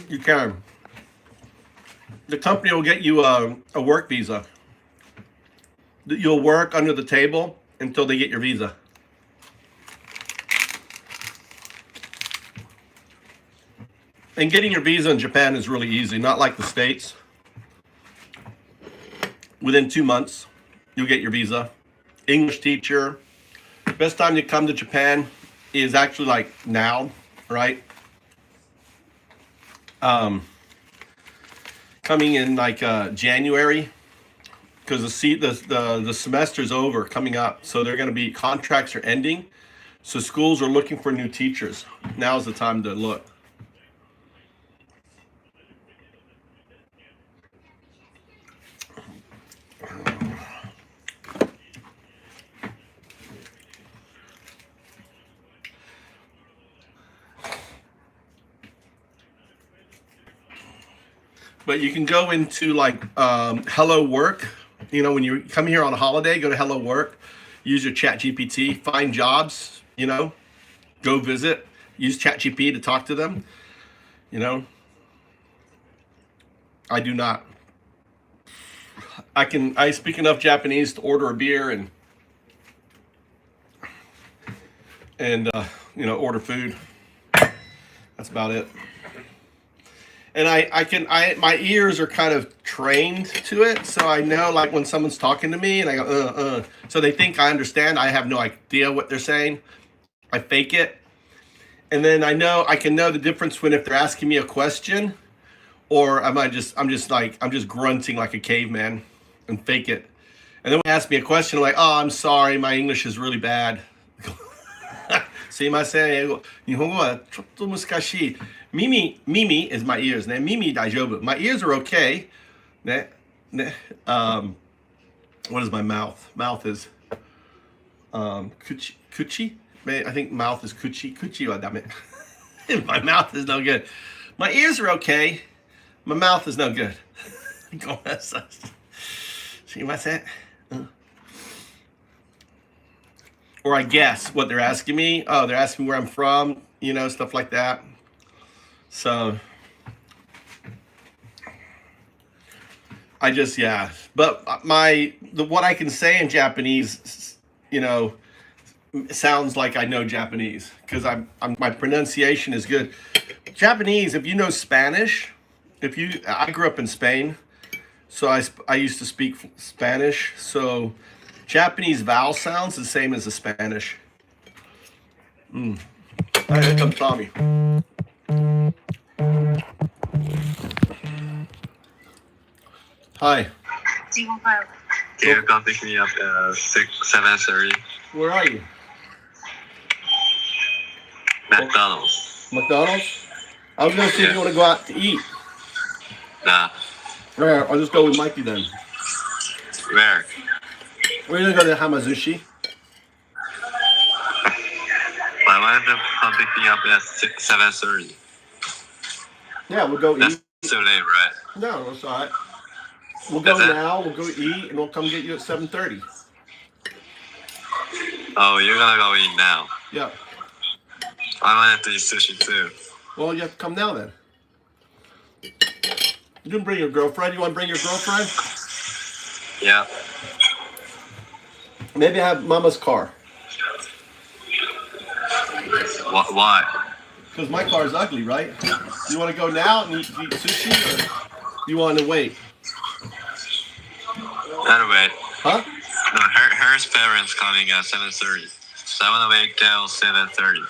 You can. The company will get you a work visa. You'll work under the table until they get your visa. And getting your visa in Japan is really easy, not like the States. Within 2 months, you'll get your visa. English teacher. Best time to come to Japan is actually like now, right? Coming in like January, because the semester's over, coming up, so they're going to be, contracts are ending, so schools are looking for new teachers. Now's the time to look. But you can go into like Hello Work. You know, when you come here on a holiday, go to Hello Work, use your ChatGPT, find jobs, you know, go visit, use ChatGPT to talk to them, you know. I do not. I speak enough Japanese to order a beer and you know, order food. That's about it. And my ears are kind of trained to it, so I know like when someone's talking to me and I go, so they think I understand. I have no idea what they're saying. I fake it. And then I can know the difference when if they're asking me a question or I'm just grunting like a caveman and fake it. And then when they ask me a question, I'm like, oh, I'm sorry, my English is really bad. すいません、英語。日本語はちょっと難しい。耳 is my ears ね。耳大丈夫。My ears are okay ね。What is my mouth? Mouth is kuchi. I think mouth is kuchi. Kuchi はダメ。My mouth is no good. My ears are okay. My mouth is no good. See what's that? Or I guess what they're asking me. Oh, they're asking where I'm from, you know, stuff like that. So I just, yeah. But what I can say in Japanese, you know, sounds like I know Japanese because my pronunciation is good. Japanese, if you know Spanish, I grew up in Spain, so I used to speak Spanish. So Japanese vowel sounds the same as the Spanish. All right, here comes Tommy. Hi. Can you come pick me up at 7:30? Where are you? McDonald's. McDonald's? I was gonna see if you want to go out to eat. Nah. All right, I'll just go with Mikey then. Where? We're gonna go to Hamazushi. I wanted to come pick me up at 7:30. Yeah, we'll go That's eat. too late, right? No, that's all right. We'll go That's it? now. We'll go eat, and we'll come get you at 7:30. Oh, you're gonna go eat now. Yeah. I wanted to eat sushi too. Well, you have to come now then. You can bring your girlfriend. You want to bring your girlfriend? Yeah. Maybe I have Mama's car. Why? Because my car is ugly, right? You want to go now and eat sushi, or you want to wait? Anyway, Huh? no, her parents coming at 7:30. So I wanna wait till 7:30.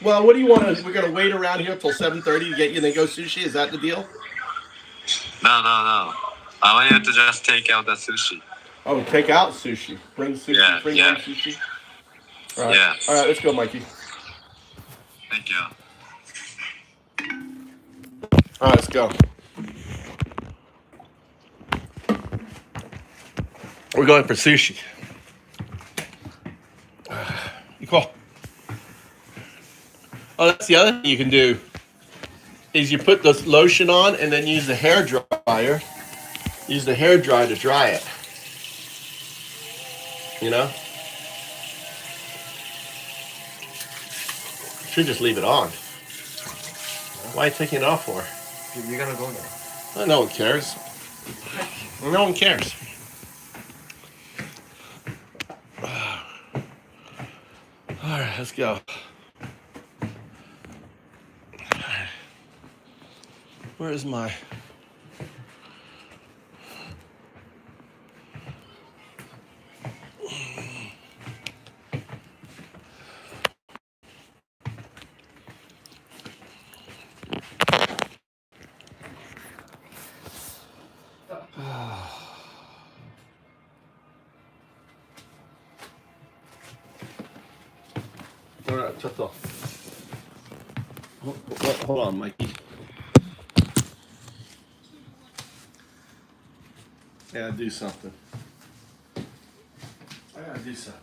Well, what do you want to? We're gonna wait around here till 7:30 to get you and then go sushi. Is that the deal? No. I want you to just take out the sushi. Oh, take out sushi. Bring sushi. Yeah, bring yeah. home sushi. All right. Yeah. All right. Let's go, Mikey. Thank you. All right, let's go. We're going for sushi. You call. Oh, that's the other thing you can do. Is you put the lotion on and then use the hair dryer. Use the hair dryer to dry it. You know? Should just leave it on. Why are you taking it off for? You're gonna go now. Well, no one cares. No one cares. All right, let's go. Where is my... All right, shut off. Hold on, Mikey. I gotta do something. I gotta do something.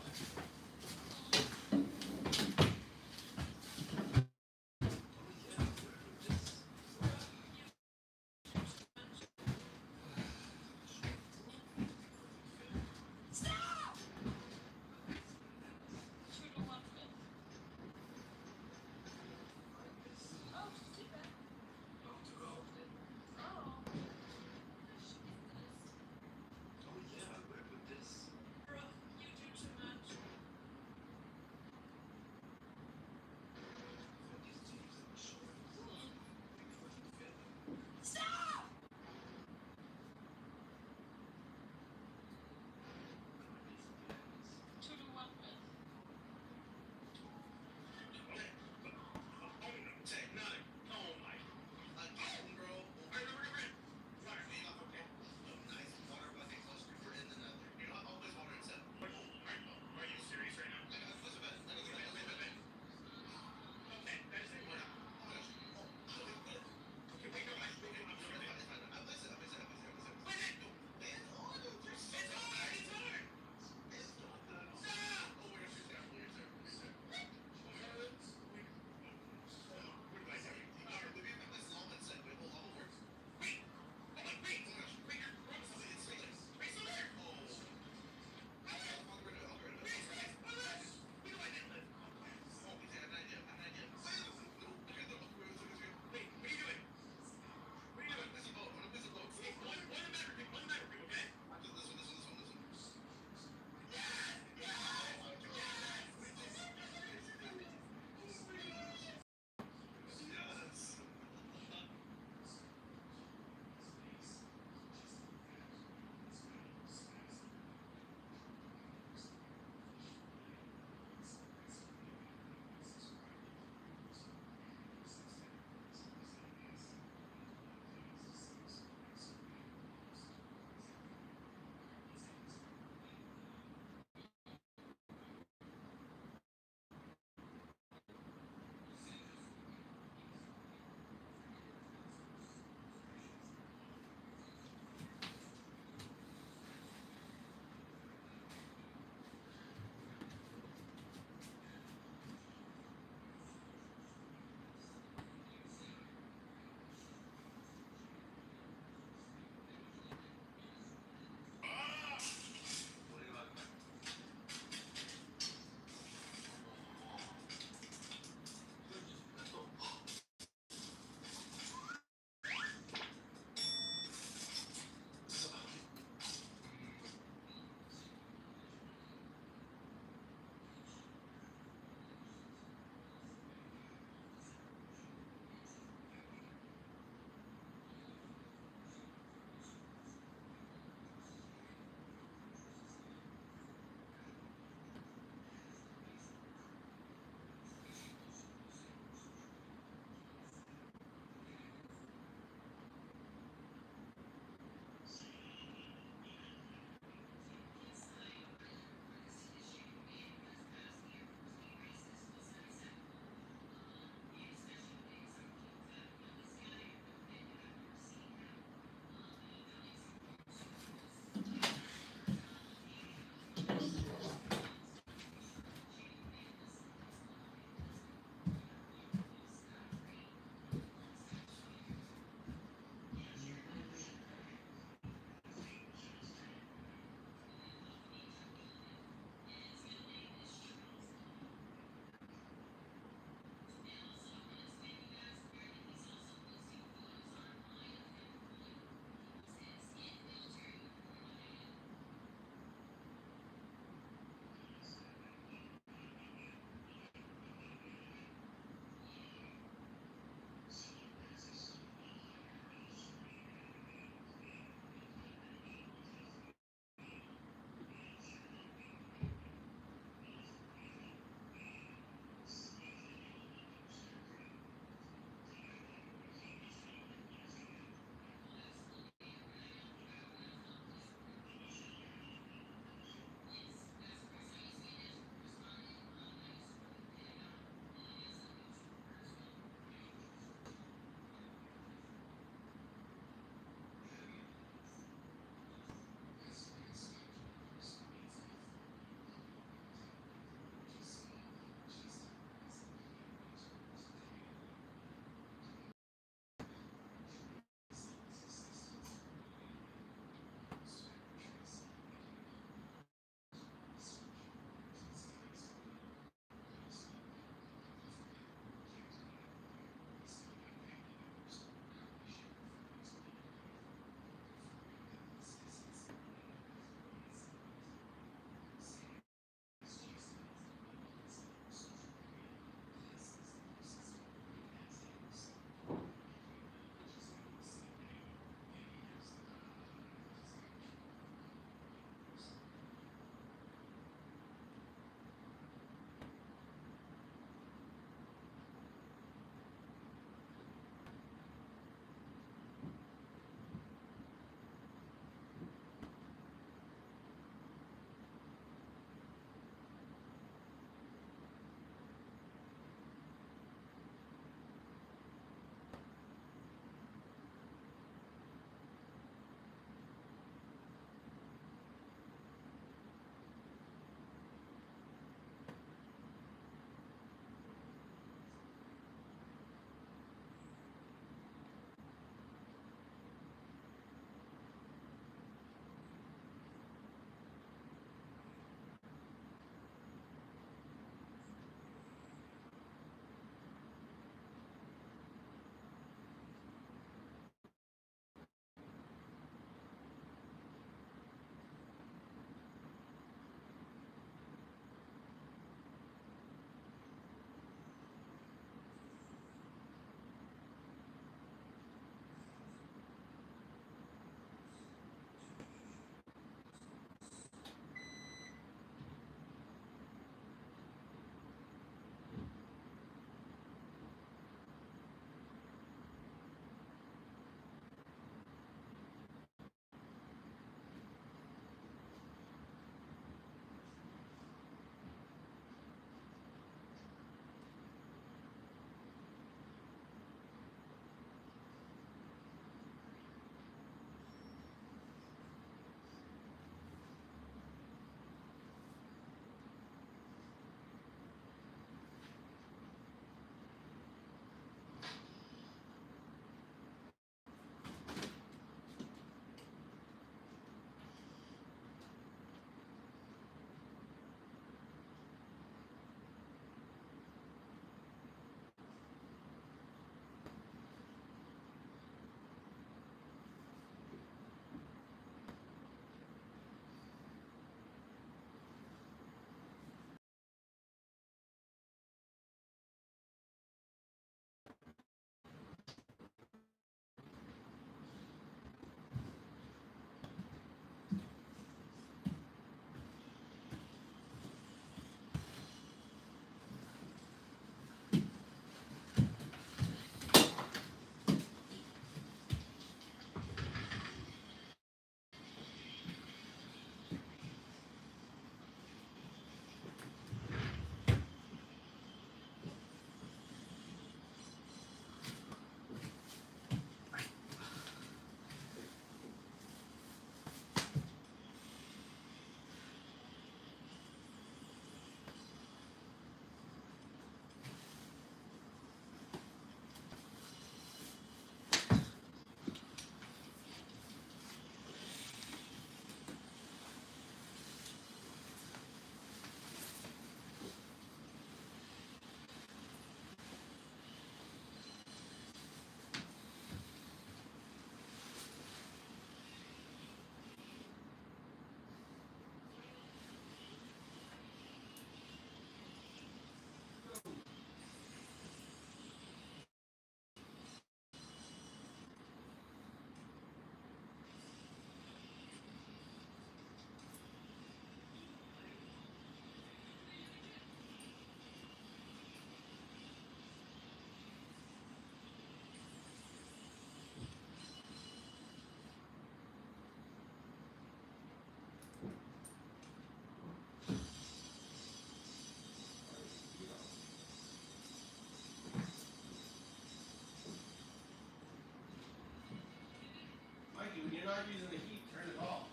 not using the heat, turn it off.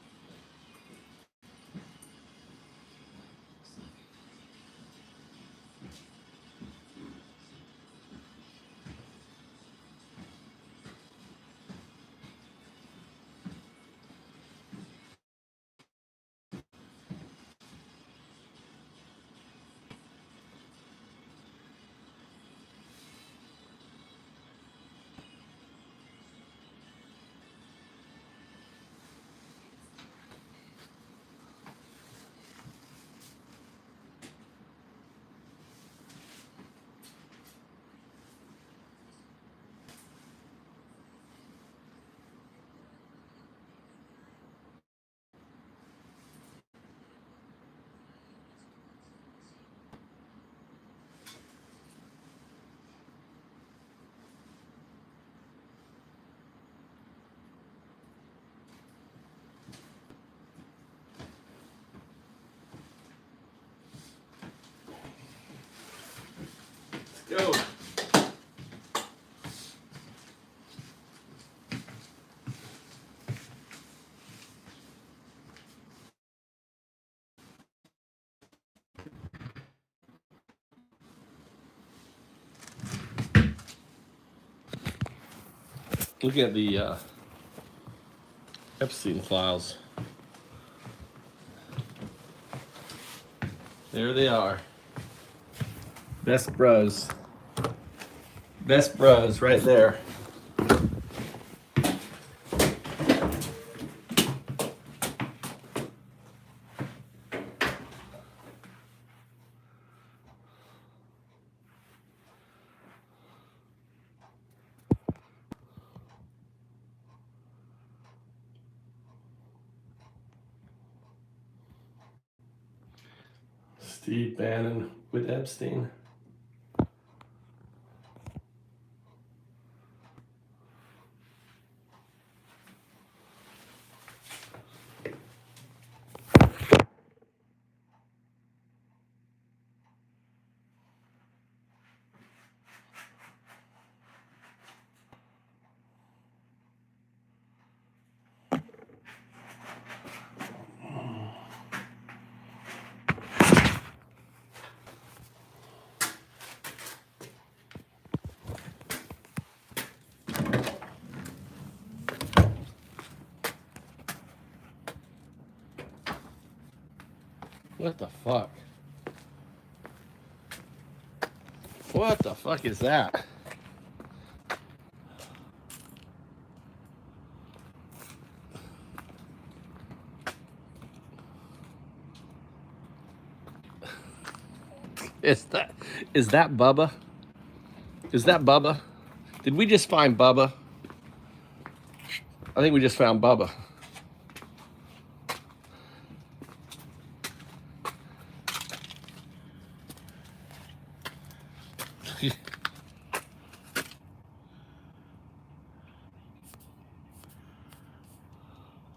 Go. Look at the Epstein files. There they are. Best bros. Best bros right there. Steve Bannon with Epstein. What the fuck? What the fuck is that? Is that Bubba? Is that Bubba? Did we just find Bubba? I think we just found Bubba.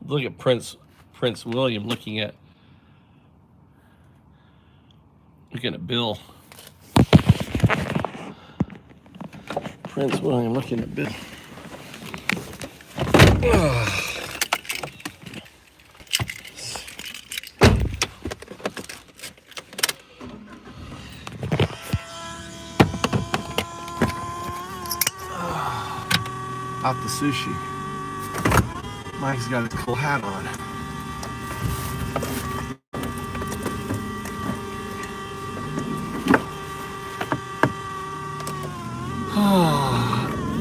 Look at Prince William looking at Bill. Prince William looking at Bill. Out the sushi. Mike's got a cool hat on.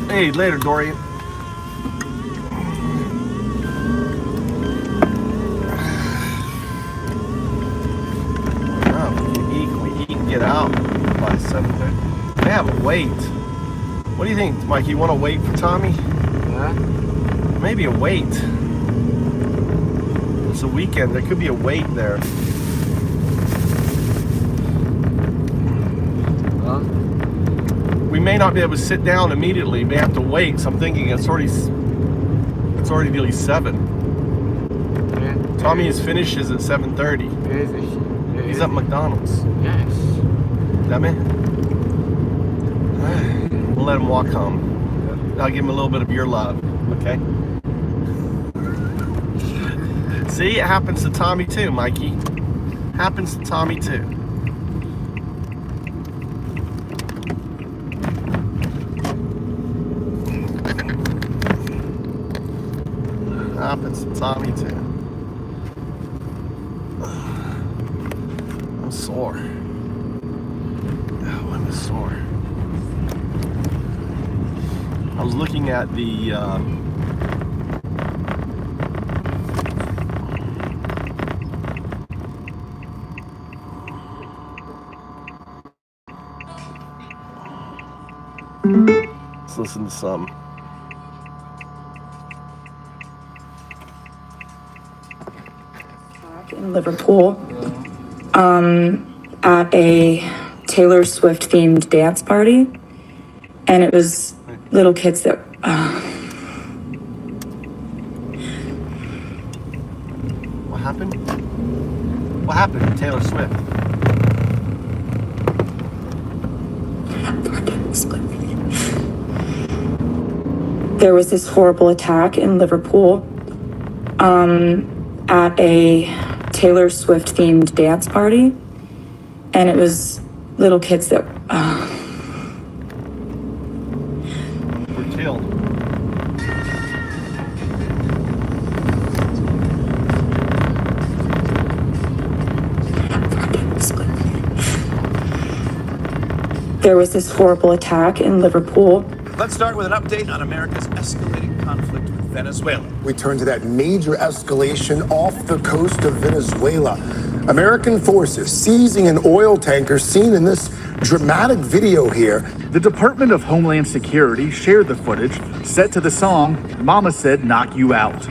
Hey, later, Dorian. We eat and get out by 7:30. They have a wait. What do you think, Mike? You want to wait for Tommy? Yeah. Maybe a wait. It's a weekend. There could be a wait there. Huh? We may not be able to sit down immediately. We may have to wait. So I'm thinking it's already nearly 7. Yeah. Tommy's finishes at 7:30. Where is he? He's at McDonald's. Yes. That me? We'll let him walk home. I'll give him a little bit of your love. Okay. See, it happens to Tommy too, Mikey. Happens to Tommy too. Happens to Tommy too. I'm sore. Oh, I'm sore. I was looking at the let's listen to some. In Liverpool, at a Taylor Swift themed dance party, and it was little kids that What happened? What happened to Taylor Swift? there was this horrible attack in Liverpool, at a Taylor Swift themed dance party, and it was little kids that Were killed. there was this horrible attack in Liverpool. Let's start with an update on America's escalating conflict with Venezuela. We turn to that major escalation off the coast of Venezuela. American forces seizing an oil tanker seen in this dramatic video here. The Department of Homeland Security shared the footage set to the song Mama Said Knock You Out.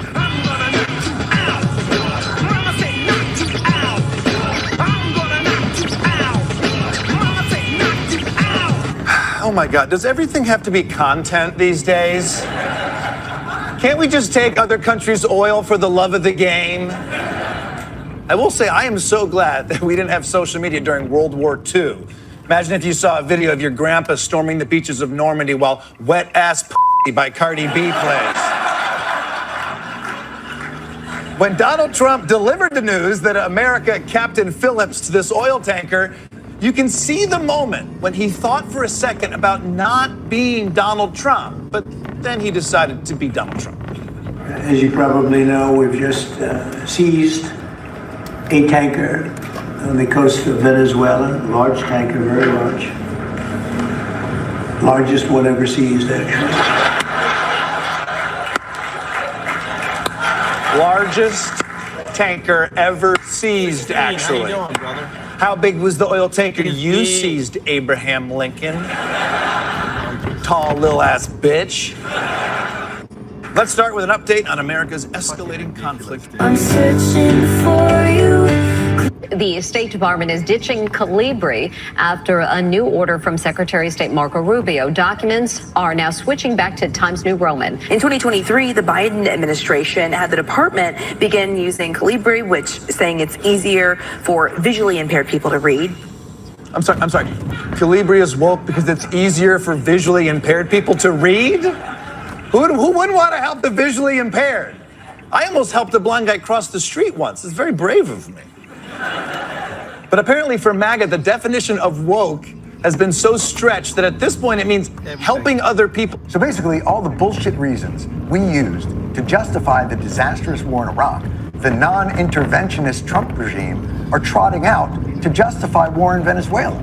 Oh my God, does everything have to be content these days? Can't we just take other countries' oil for the love of the game? I will say I am so glad that we didn't have social media during World War II. Imagine if you saw a video of your grandpa storming the beaches of Normandy while Wet Ass P by Cardi B plays. When Donald Trump delivered the news that America Captain Phillips to this oil tanker, you can see the moment when he thought for a second about not being Donald Trump, but then he decided to be Donald Trump. As you probably know, we've just seized a tanker on the coast of Venezuela, large tanker, very large. Largest one ever seized, actually. Largest tanker ever seized, actually. How you doing, brother? How big was the oil tanker you seized, Abraham Lincoln? Tall little ass bitch. Let's start with an update on America's escalating conflict. I'm searching for you. The State Department is ditching Calibri after a new order from Secretary of State Marco Rubio. Documents are now switching back to Times New Roman. In 2023, the Biden administration had the department begin using Calibri, which saying it's easier for visually impaired people to read. I'm sorry. Calibri is woke because it's easier for visually impaired people to read? Who wouldn't want to help the visually impaired? I almost helped a blind guy cross the street once. It's very brave of me. But apparently for MAGA, the definition of woke has been so stretched that at this point it means helping other people. So basically, all the bullshit reasons we used to justify the disastrous war in Iraq, the non-interventionist Trump regime are trotting out to justify war in Venezuela.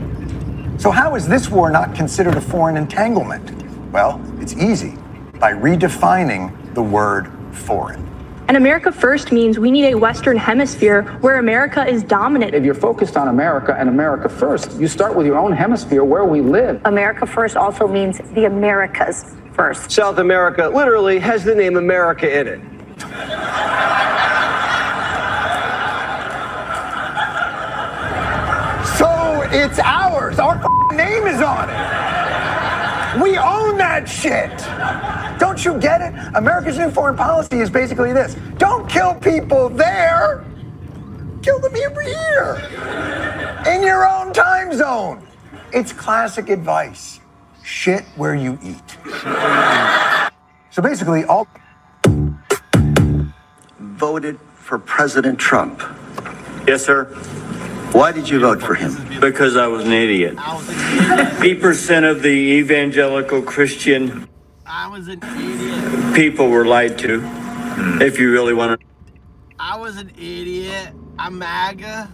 So how is this war not considered a foreign entanglement? Well, it's easy, by redefining the word foreign. And America First means we need a Western hemisphere where America is dominant. If you're focused on America and America First, you start with your own hemisphere where we live. America First also means the Americas first. South America literally has the name America in it. So it's ours. Our name is on it. We own that shit. Don't you get it? America's new foreign policy is basically this. Don't kill people there. Kill them here. In your own time zone. It's classic advice. Shit where you eat. So basically, all voted for President Trump? Yes, sir. Why did you vote for him? Because I was an idiot. 80% of the evangelical Christian I was an idiot. people were lied to. If you really want to. I was an idiot. I'm MAGA.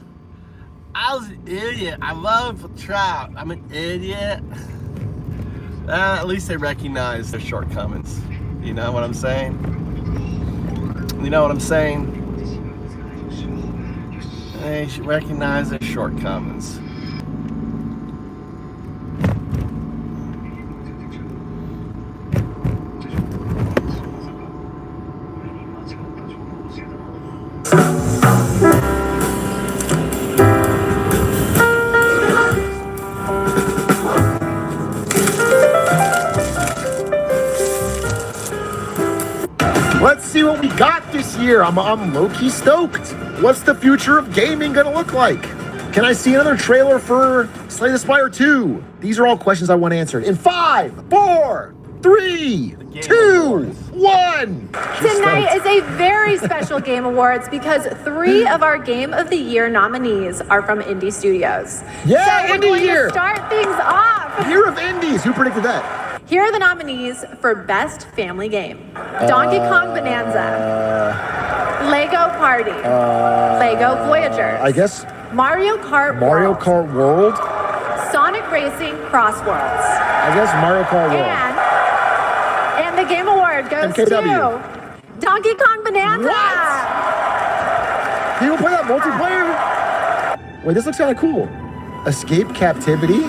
I was an idiot. I love Trump. I'm an idiot. At least they recognize their shortcomings. You know what I'm saying? You know what I'm saying? They should recognize their shortcomings. Let's see what we got this year. I'm low-key stoked. What's the future of gaming gonna look like? Can I see another trailer for Slay the Spire 2? These are all questions I want answered. In 5, 4, 3, 2, 1. Tonight is a very special Game Awards because 3 of our Game of the Year nominees are from indie studios. Yeah, so we're Indie going Year. to start things off. Year of Indies. Who predicted that? Here are the nominees for Best Family Game. Donkey Kong Bonanza, Lego Party, Lego Voyagers, I guess Mario Kart Mario World, Kart World. Sonic Racing Crossworlds, I guess Mario Kart World. and the Game Award goes MKW. to Donkey Kong Bonanza. People play that multiplayer? Wait, this looks kind of cool. Escape Captivity.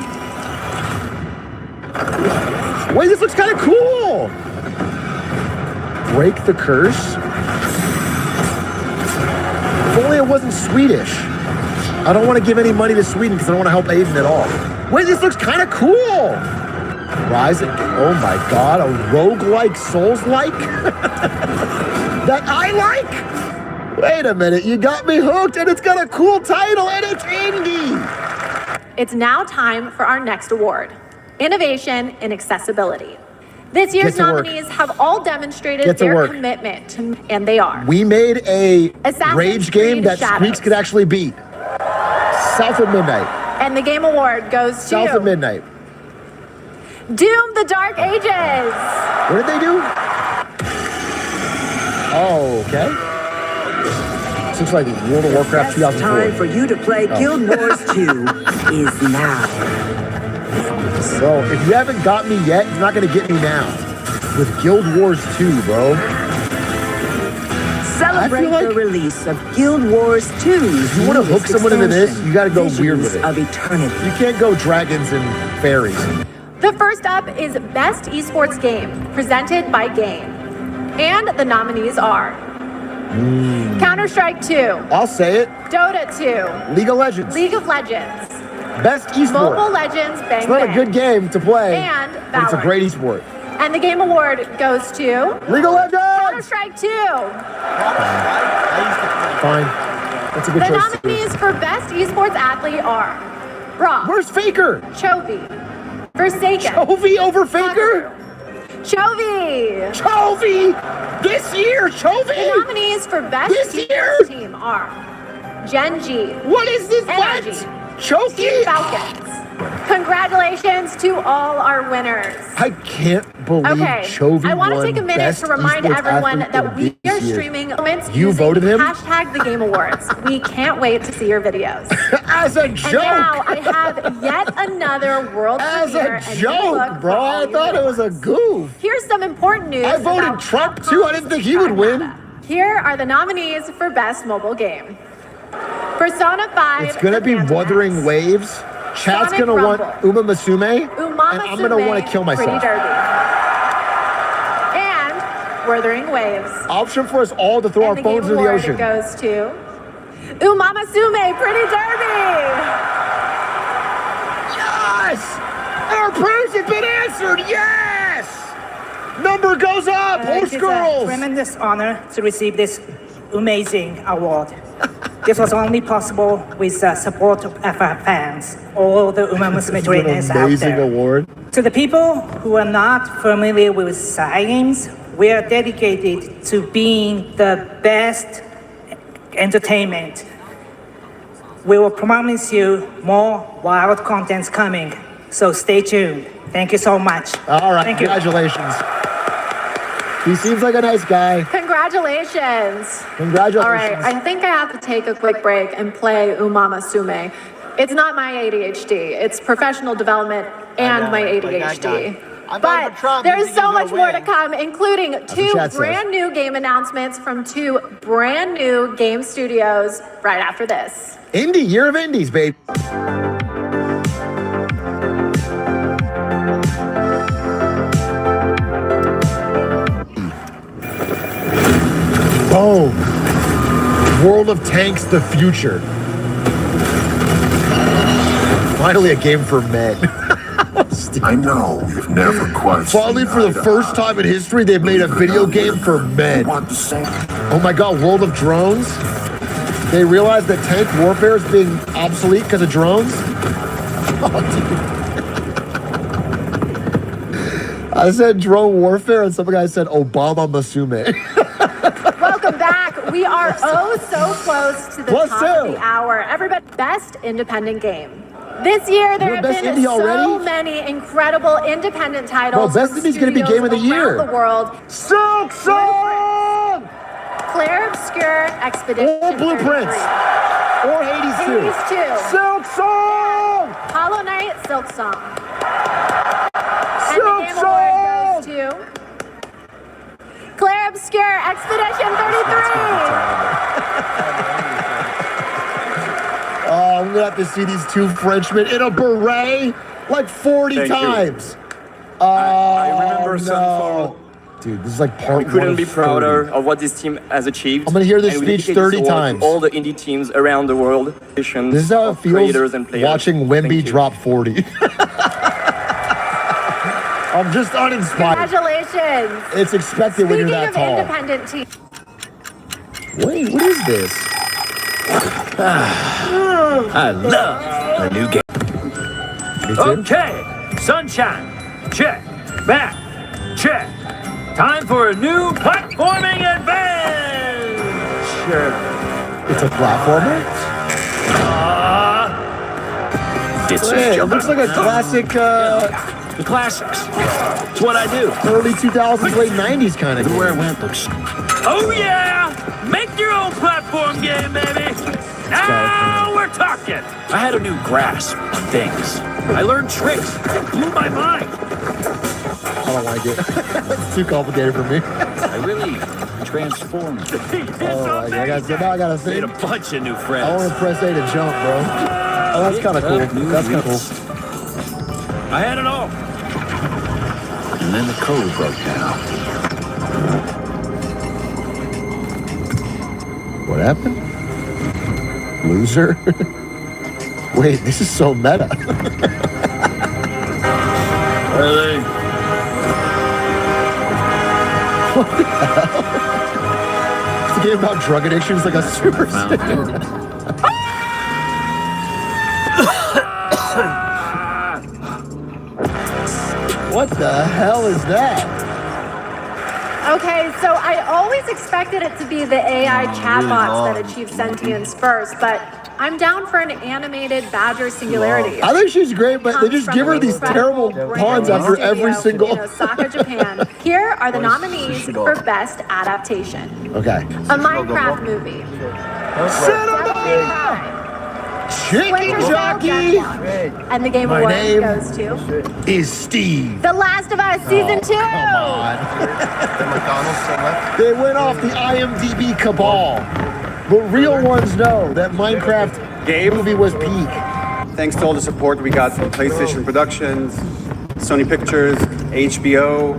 Wait, this looks kind of cool. Break the Curse. If only it wasn't Swedish. I don't want to give any money to Sweden because I don't want to help Aiden at all. Wait, this looks kind of cool. Rise of, oh my God, a roguelike Souls-like? That I like? Wait a minute, you got me hooked and it's got a cool title and it's indie. It's now time for our next award, Innovation in Accessibility. This year's Get to work. nominees have all demonstrated Get to their work. commitment to, and they are We made a Assassin's rage game Creed that Shadows. Squeaks could actually beat. South of Midnight. And the Game Award goes to South of Midnight. Doom the Dark Ages. What did they do? Oh, okay. Looks like World of Warcraft 2004. Time for you to play Guild Wars 2 is now. Bro, if you haven't got me yet, you're not going to get me now. With Guild Wars 2, bro. Celebrate the release of Guild Wars 2. If you want to hook someone into this, you got to go weird with it. Of eternity. You can't go dragons and fairies. The first up is Best Esports Game, presented by Game. And the nominees are Counter-Strike 2. I'll say it. Dota 2. League of Legends. League of Legends. Best esport. Mobile Legends Bang It's not Bang. a good game to play, And but it's a Valorant. great esport. And the Game Award goes to League of Legends! Counter-Strike 2. Fine. That's a good The choice. nominees for Best Esports Athlete are Brock. Where's Faker? Chovy. Forsaken. Chovy over Faker? Chovy. Chovy! This year, Chovy! The nominees for Best This year? Esports Team are Gen.G. What is this? Energy. What? Chovy? Team Falcons. Congratulations to all our winners. I can't believe Okay, Chovy I want to won take a minute Best to remind Esports everyone Athlete that of we this are year. streaming moments You using voted him? hashtag the Game Awards. We can't wait to see your videos. As a And joke! now I have yet another world As premiere a and joke, ebook bro. for all I you thought it was a goof. Here's some important news. I voted about Trump too. I didn't think he would win. Here are the nominees for Best Mobile Game. Persona 5. It's gonna The be Phantom Wuthering Menace. Waves. Chat's Sonic gonna want Rumble. Uma Musume. Umama And I'm gonna want to kill Pretty myself. Derby. And Wuthering Waves. Option for us all to throw our And phones Game in the Award ocean. goes to Umama Sume Pretty Derby. Yes! Our prayers have been answered. Yes! Number goes up. Horse It is a girls. tremendous honor to receive this amazing award. This was only possible with the support of our fans, all the Uma Musume This is trainers an out amazing there. award. To the people who are not familiar with science, we are dedicated to being the best entertainment. We will promise you more wild contents coming, so stay tuned. Thank you so much. All right, Thank you. congratulations. He seems like a nice guy. Congratulations. Congratulations. All right, I think I have to take a quick break and play Umama Sume. It's not my ADHD, it's professional development and my ADHD. But there's so much more to come, including two brand new game announcements from two brand new game studios right after this. Indie, year of indies, babe. Oh, World of Tanks, the future. Finally a game for men. I know you've never quite Finally, for the first time in history, they've made a video game for men. Oh my god, World of Drones? They realized that tank warfare is being obsolete because of drones? Oh, dude. I said drone warfare, and some guy said Obama Masume. Welcome back. We are oh so close to the top of the hour. Everybody, best independent game. This year, there have been so many incredible independent titles. Bro, Best Indie's going to be Game of the Year. The world. Silk Song! Claire Obscure Expedition. Or Blueprints. Or Hades 2. Hades 2. Silk Song! Hollow Knight, Silk Song. Silk and the Game Award goes to Claire Obscure Expedition 33. Oh, I'm gonna have to see these two Frenchmen in a beret like 40 times. I remember some. Dude, this is like part We couldn't one be of prouder 30. of what this team has achieved. I'm gonna hear this and we speech dedicate 30 this award times. to all the indie teams around the world. This is how it feels and players. watching Wemby drop 40. I'm just uninspired. Congratulations. It's expected when you're that tall. Speaking of independent teams. Wait, what is this? I love a new game. Okay, sunshine, check. Back, check. Time for a new platforming adventure. It's a platformer? Hey, it looks like a classic, the classics. It's what I do. Early 2000s, late 90s kind of. Everywhere I went looks. Oh yeah! Make your own platform game, baby! Now we're talking! I had a new grasp on things. I learned tricks. It blew my mind. I don't like it. It's too complicated for me. I really transformed. Oh, I gotta think. Made a bunch of new friends. I want to press A to jump, bro. Oh, that's kind of cool. That's kind of cool. I had it all. And then the code broke down. What happened? Loser? Wait, this is so meta. Really? What the hell? It's a game about drug addiction. It's like a super What the hell is that? Okay, so I always expected it to be the AI chatbots that achieve sentience first, but I'm down for an animated Badger Singularity. I think she's great, but they just give her these terrible puns after every single. In Osaka, Japan. Here are the nominees for Best Adaptation. Okay. A Minecraft movie. Chicken Jockey. And the Game My Award name goes to is Steve. The Last of Us Season 2. Come on. They went off the IMDb cabal. But real ones know that Minecraft movie was peak. Thanks to all the support we got from PlayStation Productions, Sony Pictures, HBO,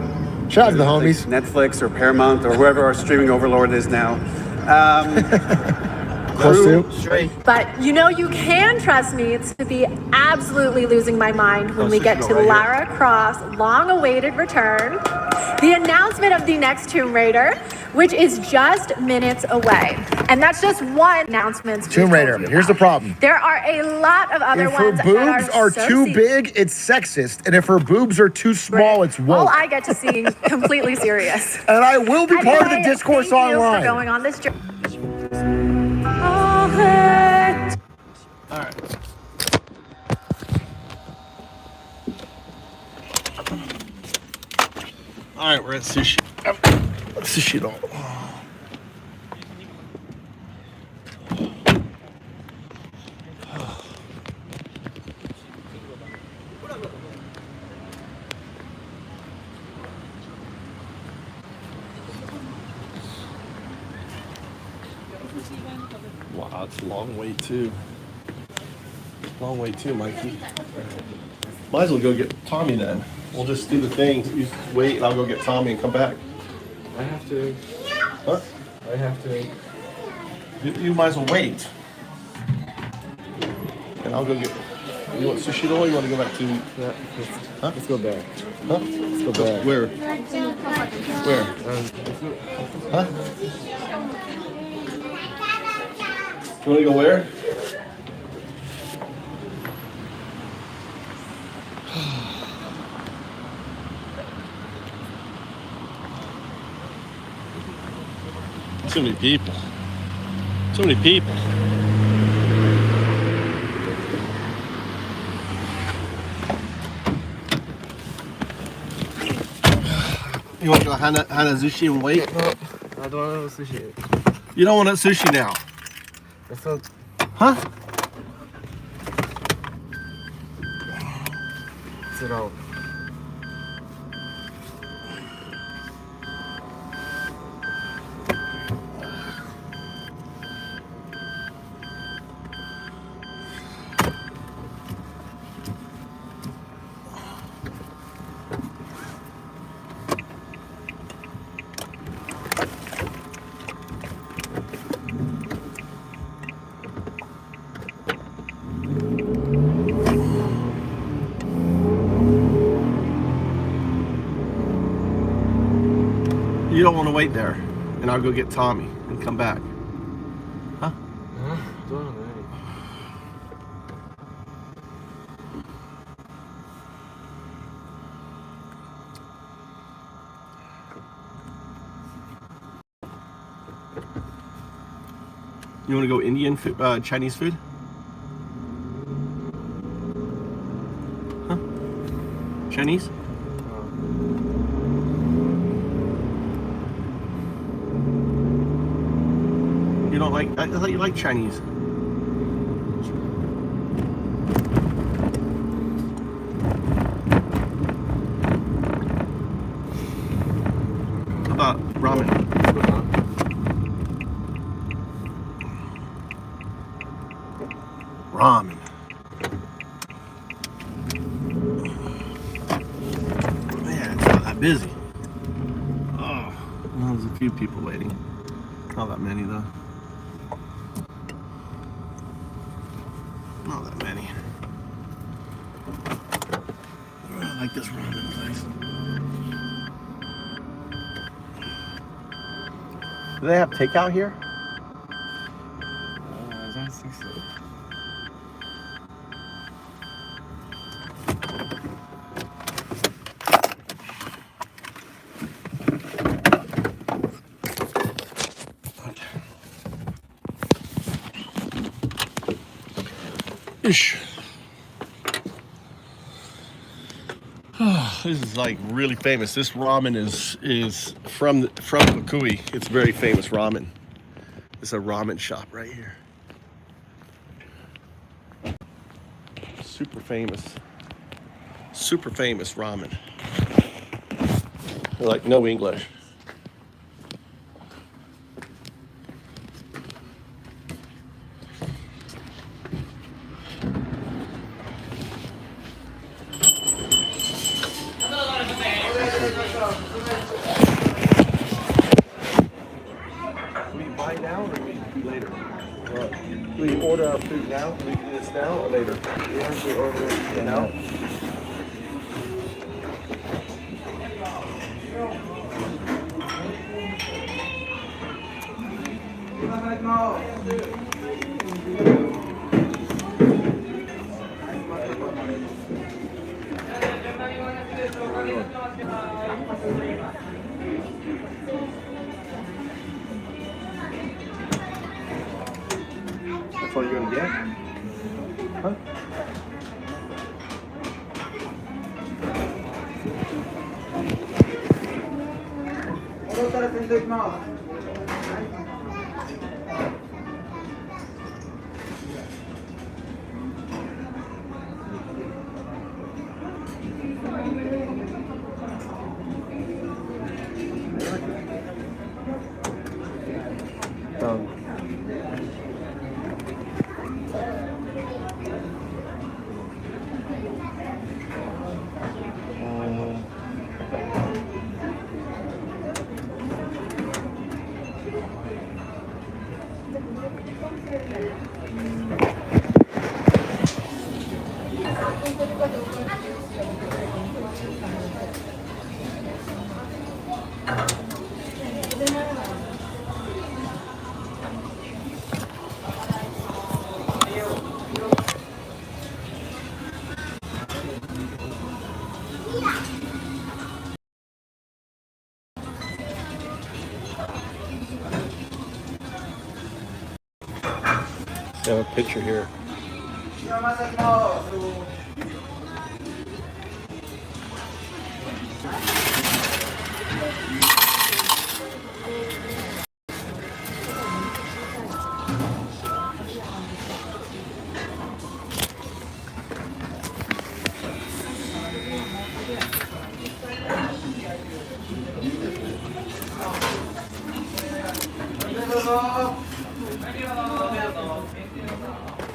shout out to the homies, Netflix or Paramount or whoever our streaming overlord is now. But you know you can trust me to be absolutely losing my mind when we get to Lara Croft's long-awaited return, the announcement of the next Tomb Raider, which is just minutes away. And that's just one announcement. Tomb Raider. Here's the problem. There are a lot of other If her ones boobs that are so too secret. big, it's sexist. And if her boobs are too small, it's All woke. I get to see completely serious. And I will be part of the Anyway, discourse thank you online. for going on this journey. All right. All right, we're at sushi. Sushi roll. Wow, it's a long wait too. Long wait too, Mikey. Might as well go get Tommy then. We'll just do the thing. You just wait, and I'll go get Tommy and come back. I have to. What? I have to. You might as well wait. And I'll go get. You want sushi roll? Or you want to go back to? Yeah. Huh? Let's go back. Huh? Let's go back. Where? Where? Huh? You want to go where? So many people. So many people. You want to go Hanazushi and wait? No, I don't want sushi. You don't want sushi now? That's not. Huh? Sit down. You don't want to wait there, and I'll go get Tommy and come back. Huh? You want to go Indian food, Chinese food? Huh? Chinese? You don't like? I thought you liked Chinese. How about ramen? Ramen. Man, it's not that busy. Oh, well, there's a few people waiting. Not that many though. Not that many. I like this ramen place. Do they have takeout here? I don't think so. Ish. This is like really famous. This ramen is from Fukui. It's very famous ramen. It's a ramen shop right here. Super famous. Super famous ramen. They're like no English. Do we order our food now? Do we do this now or later? We actually order it now. That's all you're gonna get? I have a picture here.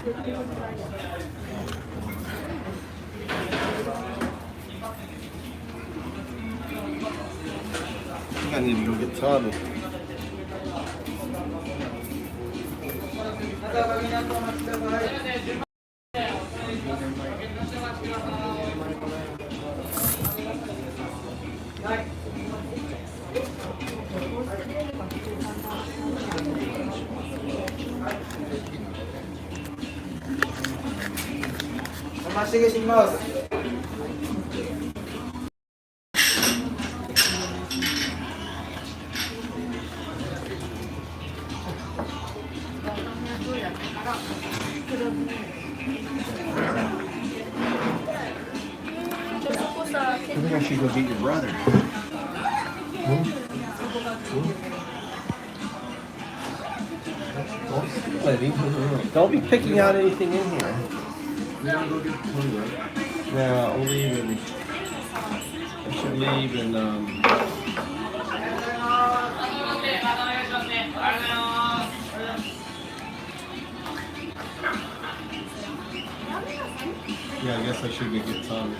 I think I need to go get Tommy. I think I should go get your brother. Don't be picking out anything in here. Yeah, I'll leave and I should leave and yeah, I guess I should go get Tommy.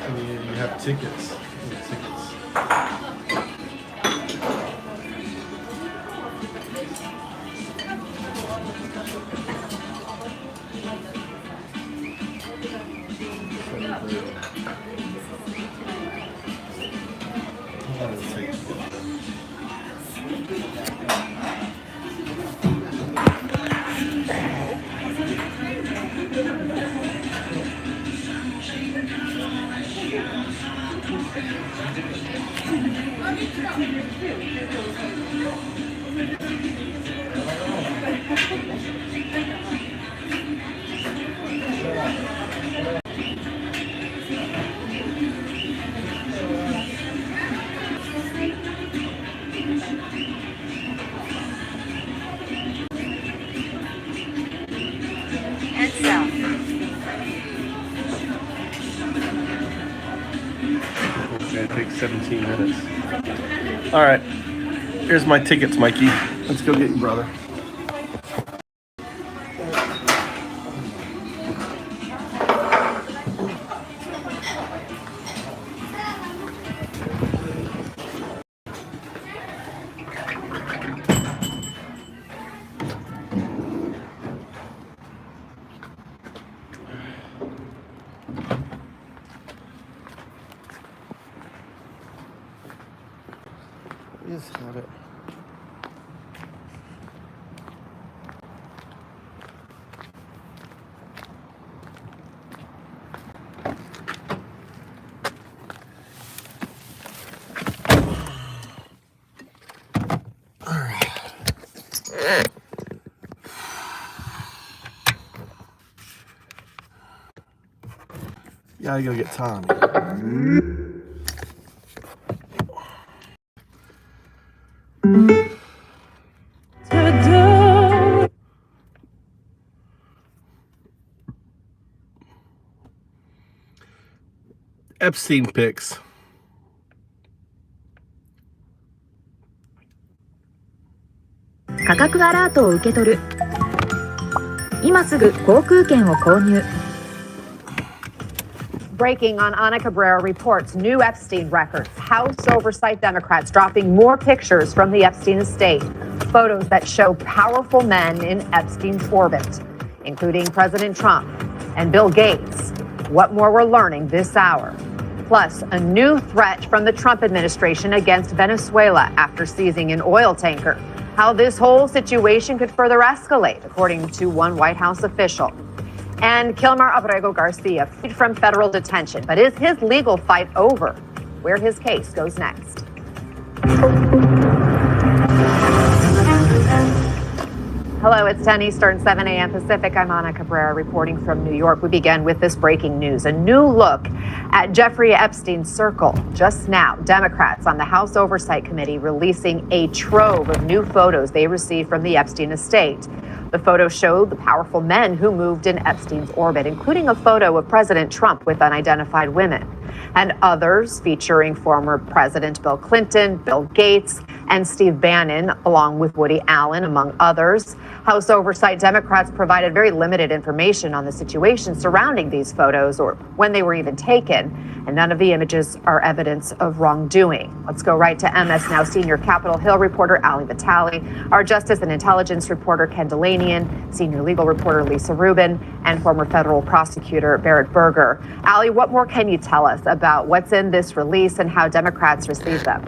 I mean, you have tickets. You have tickets. And south. Okay, it takes 17 minutes. All right, here's my tickets, Mikey. Let's go get your brother. Just have it. Gotta go get Tommy. Epstein pics.価格アラートを受け取る。今すぐ航空券を購入。 Breaking on Ana Cabrera reports new Epstein records. House Oversight Democrats dropping more pictures from the Epstein estate. Photos that show powerful men in Epstein's orbit, including President Trump and Bill Gates. What more we're learning this hour. Plus, a new threat from the Trump administration against Venezuela after seizing an oil tanker. How this whole situation could further escalate, according to one White House official. And Kilmar Abrego Garcia freed from federal detention. But is his legal fight over? Where his case goes next. Hello, it's 10 Eastern, 7 a.m. Pacific. I'm Ana Cabrera reporting from New York. We begin with this breaking news. A new look at Jeffrey Epstein's circle. Just now, Democrats on the House Oversight Committee releasing a trove of new photos they received from the Epstein estate. The photos showed the powerful men who moved in Epstein's orbit, including a photo of President Trump with unidentified women, and others featuring former President Bill Clinton, Bill Gates, and Steve Bannon, along with Woody Allen, among others. House Oversight Democrats provided very limited information on the situation surrounding these photos or when they were even taken, and none of the images are evidence of wrongdoing. Let's go right to MS Now senior Capitol Hill reporter Ali Vitale, our Justice and Intelligence reporter Ken Delanian, senior legal reporter Lisa Rubin, and former federal prosecutor Barrett Berger. Ali, what more can you tell us about what's in this release and how Democrats receive them?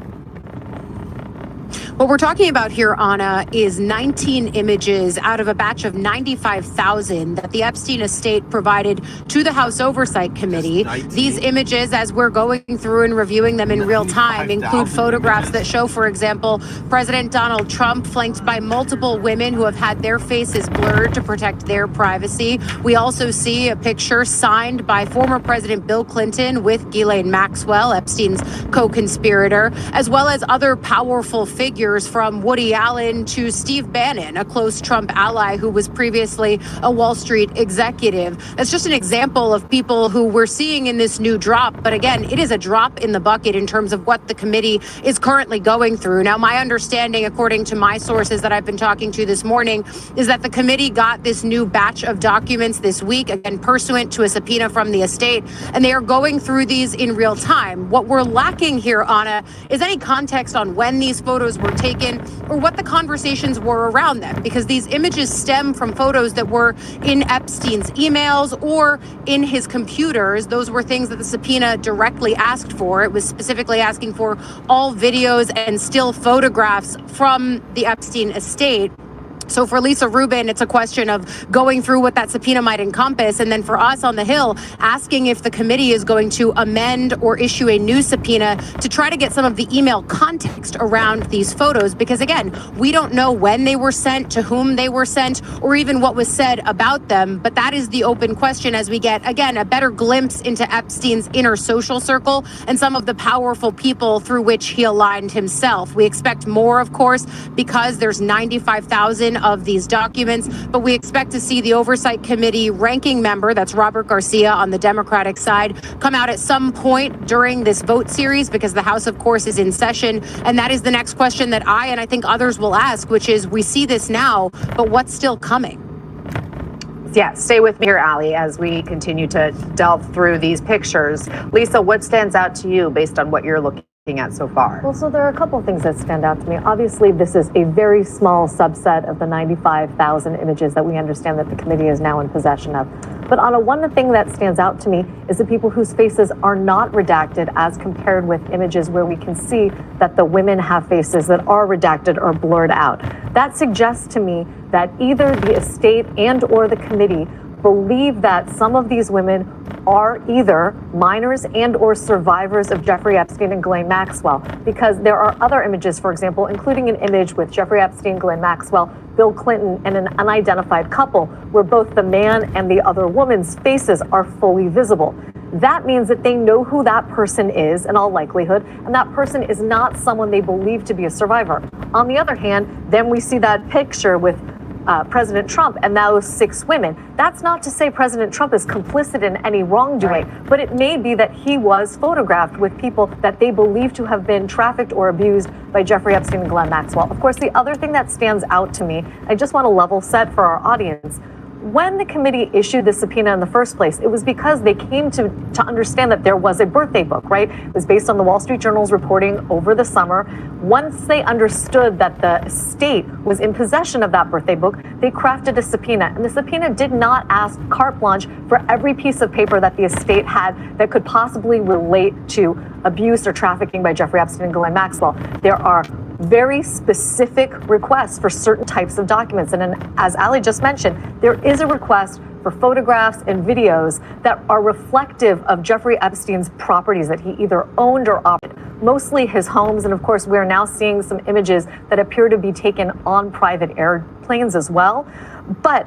What we're talking about here, Anna, is 19 images out of a batch of 95,000 that the Epstein estate provided to the House Oversight Committee. These images, as we're going through and reviewing them in real time, include photographs that show, for example, President Donald Trump flanked by multiple women who have had their faces blurred to protect their privacy. We also see a picture signed by former President Bill Clinton with Ghislaine Maxwell, Epstein's co-conspirator, as well as other powerful figures from Woody Allen to Steve Bannon, a close Trump ally who was previously a Wall Street executive. That's just an example of people who we're seeing in this new drop. But again, it is a drop in the bucket in terms of what the committee is currently going through. Now, my understanding, according to my sources that I've been talking to this morning, is that the committee got this new batch of documents this week, again, pursuant to a subpoena from the estate, and they are going through these in real time. What we're lacking here, Anna, is any context on when these photos were taken or what the conversations were around them, because these images stem from photos that were in Epstein's emails or in his computers. Those were things that the subpoena directly asked for. It was specifically asking for all videos and still photographs from the Epstein estate. So for Lisa Rubin, it's a question of going through what that subpoena might encompass. And then for us on the Hill, asking if the committee is going to amend or issue a new subpoena to try to get some of the email context around these photos. Because again, we don't know when they were sent, to whom they were sent, or even what was said about them. But that is the open question as we get, again, a better glimpse into Epstein's inner social circle and some of the powerful people through which he aligned himself. We expect more, of course, because there's 95,000 of these documents, but we expect to see the Oversight Committee ranking member, that's Robert Garcia on the Democratic side, come out at some point during this vote series, because the House, of course, is in session. And that is the next question that I think others will ask, which is, we see this now, but what's still coming? Yeah, stay with me here, Ali, as we continue to delve through these pictures. Lisa, what stands out to you based on what you're looking at so far? Well, so there are a couple of things that stand out to me. Obviously, this is a very small subset of the 95,000 images that we understand that the committee is now in possession of. But Anna, one thing that stands out to me is the people whose faces are not redacted as compared with images where we can see that the women have faces that are redacted or blurred out. That suggests to me that either the estate and or the committee believe that some of these women are either minors and or survivors of Jeffrey Epstein and Ghislaine Maxwell, because there are other images, for example, including an image with Jeffrey Epstein, Ghislaine Maxwell, Bill Clinton, and an unidentified couple where both the man and the other woman's faces are fully visible. that means that they know who that person is in all likelihood, and that person is not someone they believe to be a survivor. On the other hand, then we see that picture with President Trump and those 6 women. That's not to say President Trump is complicit in any wrongdoing, but it may be that he was photographed with people that they believe to have been trafficked or abused by Jeffrey Epstein and Ghislaine Maxwell. Of course, the other thing that stands out to me, I just want to level set for our audience. When the committee issued the subpoena in the first place, it was because they came to understand that there was a birthday book, right? It was based on the Wall Street Journal's reporting over the summer. Once they understood that the estate was in possession of that birthday book, they crafted a subpoena. And the subpoena did not ask carte blanche for every piece of paper that the estate had that could possibly relate to abuse or trafficking by Jeffrey Epstein and Ghislaine Maxwell. There are very specific requests for certain types of documents. And as Ali just mentioned, there is a request for photographs and videos that are reflective of Jeffrey Epstein's properties that he either owned or operated, mostly his homes. And of course, we're now seeing some images that appear to be taken on private airplanes as well. But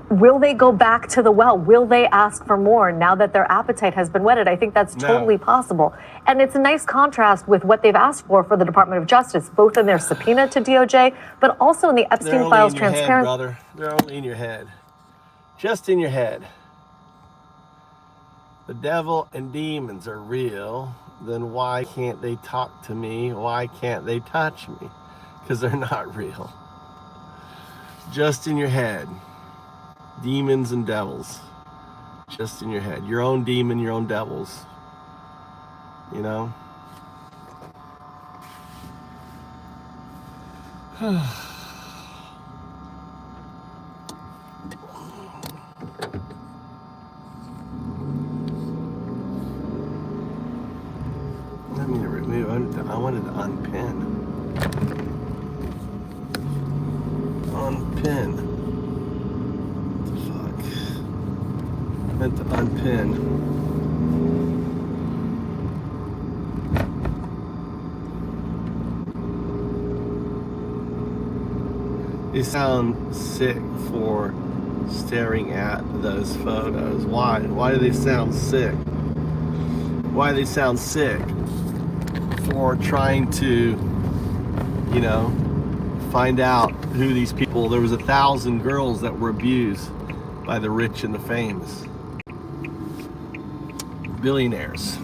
will they go back to the well? Will they ask for more now that their appetite has been whetted? I think that's totally possible. And it's a nice contrast with what they've asked for the Department of Justice, both in their subpoena to DOJ, but also in the Epstein Files transparency. Brother. They're only in your head. Just in your head. The devil and demons are real. Then why can't they talk to me? Why can't they touch me? Because they're not real. Just in your head. Demons and devils. Just in your head. Your own demon, your own devils. You know? I wanted to unpin. Unpin. What the fuck? I meant to unpin. They sound sick for staring at those photos. Why? Why do they sound sick? Why do they sound sick? For trying to, you know, find out who these people. There was 1,000 girls that were abused by the rich and the famous. Billionaires.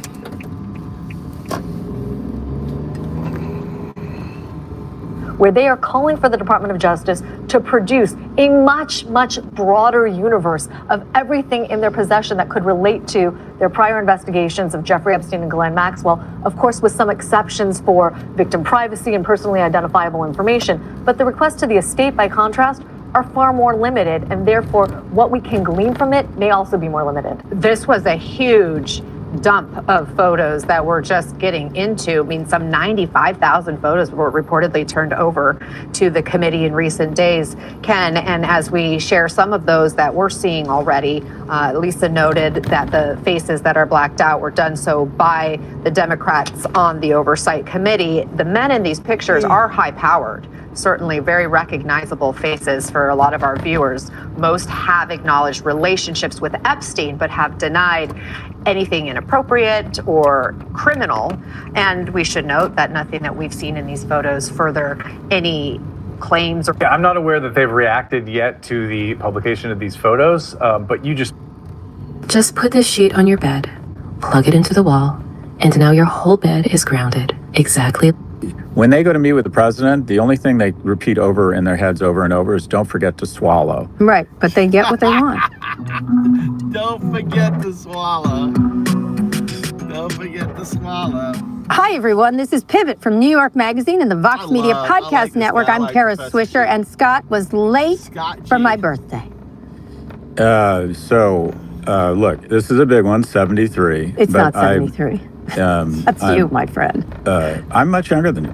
Where they are calling for the Department of Justice to produce a much, much broader universe of everything in their possession that could relate to their prior investigations of Jeffrey Epstein and Ghislaine Maxwell, of course, with some exceptions for victim privacy and personally identifiable information. But the requests to the estate, by contrast, are far more limited, and therefore what we can glean from it may also be more limited. This was a huge dump of photos that we're just getting into. I mean, some 95,000 photos were reportedly turned over to the committee in recent days, Ken. And as we share some of those that we're seeing already, Lisa noted that the faces that are blacked out were done so by the Democrats on the Oversight Committee. The men in these pictures are high-powered. Certainly very recognizable faces for a lot of our viewers. Most have acknowledged relationships with Epstein, but have denied anything inappropriate or criminal. And we should note that nothing that we've seen in these photos further any claims. Yeah, I'm not aware that they've reacted yet to the publication of these photos, but you just put this sheet on your bed, plug it into the wall, and now your whole bed is grounded exactly. When they go to meet with the president, the only thing they repeat over in their heads over and over is don't forget to swallow. Right, but they get what they want. Don't forget to swallow. Don't forget to swallow. Hi, everyone. This is Pivot from New York Magazine and the Vox Media Podcast Network. I'm Kara Swisher, and Scott was late for my birthday. Look, this is a big one, 73. It's not 73. That's you, my friend. I'm much younger than you.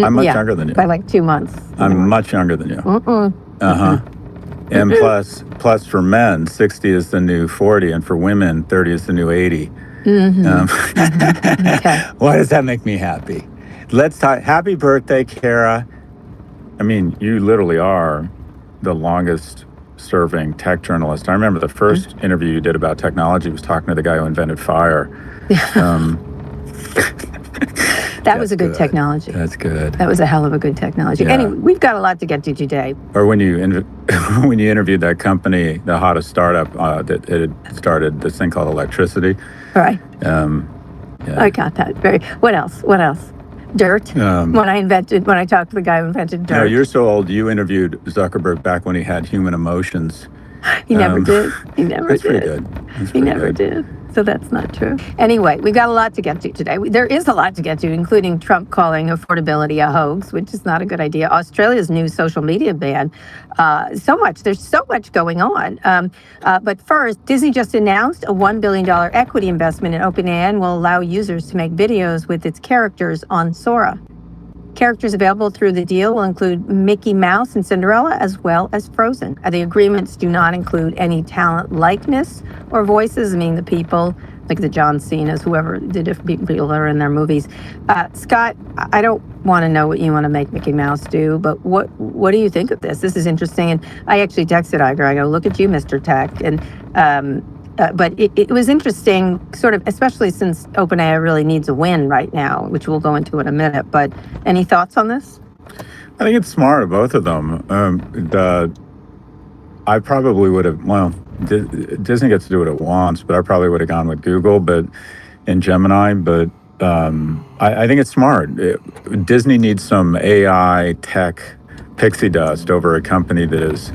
I'm much younger than you. By like 2 months. I'm much younger than you. Uh-huh. And plus for men, 60 is the new 40, and for women, 30 is the new 80. Okay. Why does that make me happy? Let's talk. Happy birthday, Kara. I mean, you literally are the longest self-serving tech journalist. I remember the first interview you did about technology was talking to the guy who invented fire. That was a good technology. That's good. That was a hell of a good technology. Yeah. Anyway, we've got a lot to get to today. Or when you when you interviewed that company, the hottest startup that it had started this thing called electricity. Right. Yeah. I got that. What else? Dirt. When I talked to the guy who invented dirt. No, you're so old. You interviewed Zuckerberg back when he had human emotions. He never did. He never that's did. Pretty good. He never did. So that's not true. Anyway, we've got a lot to get to today. There is a lot to get to, including Trump calling affordability a hoax, which is not a good idea. Australia's new social media ban. There's so much going on. But first, Disney just announced a $1 billion equity investment in OpenAI and will allow users to make videos with its characters on Sora. Characters available through the deal will include Mickey Mouse and Cinderella, as well as Frozen. The agreements do not include any talent likeness or voices, meaning the people, like the John Cena's, whoever the different people that are in their movies. Scott, I don't want to know what you want to make Mickey Mouse do, but what do you think of this? This is interesting. And I actually texted Iger. I go, look at you, Mr. Tech. And but it was interesting, sort of, especially since OpenAI really needs a win right now, which we'll go into in a minute. But any thoughts on this? I think it's smart of both of them. I probably would have, Disney gets to do what it wants, but I probably would have gone with Google, but in Gemini. But I think it's smart. Disney needs some AI tech pixie dust over a company that is,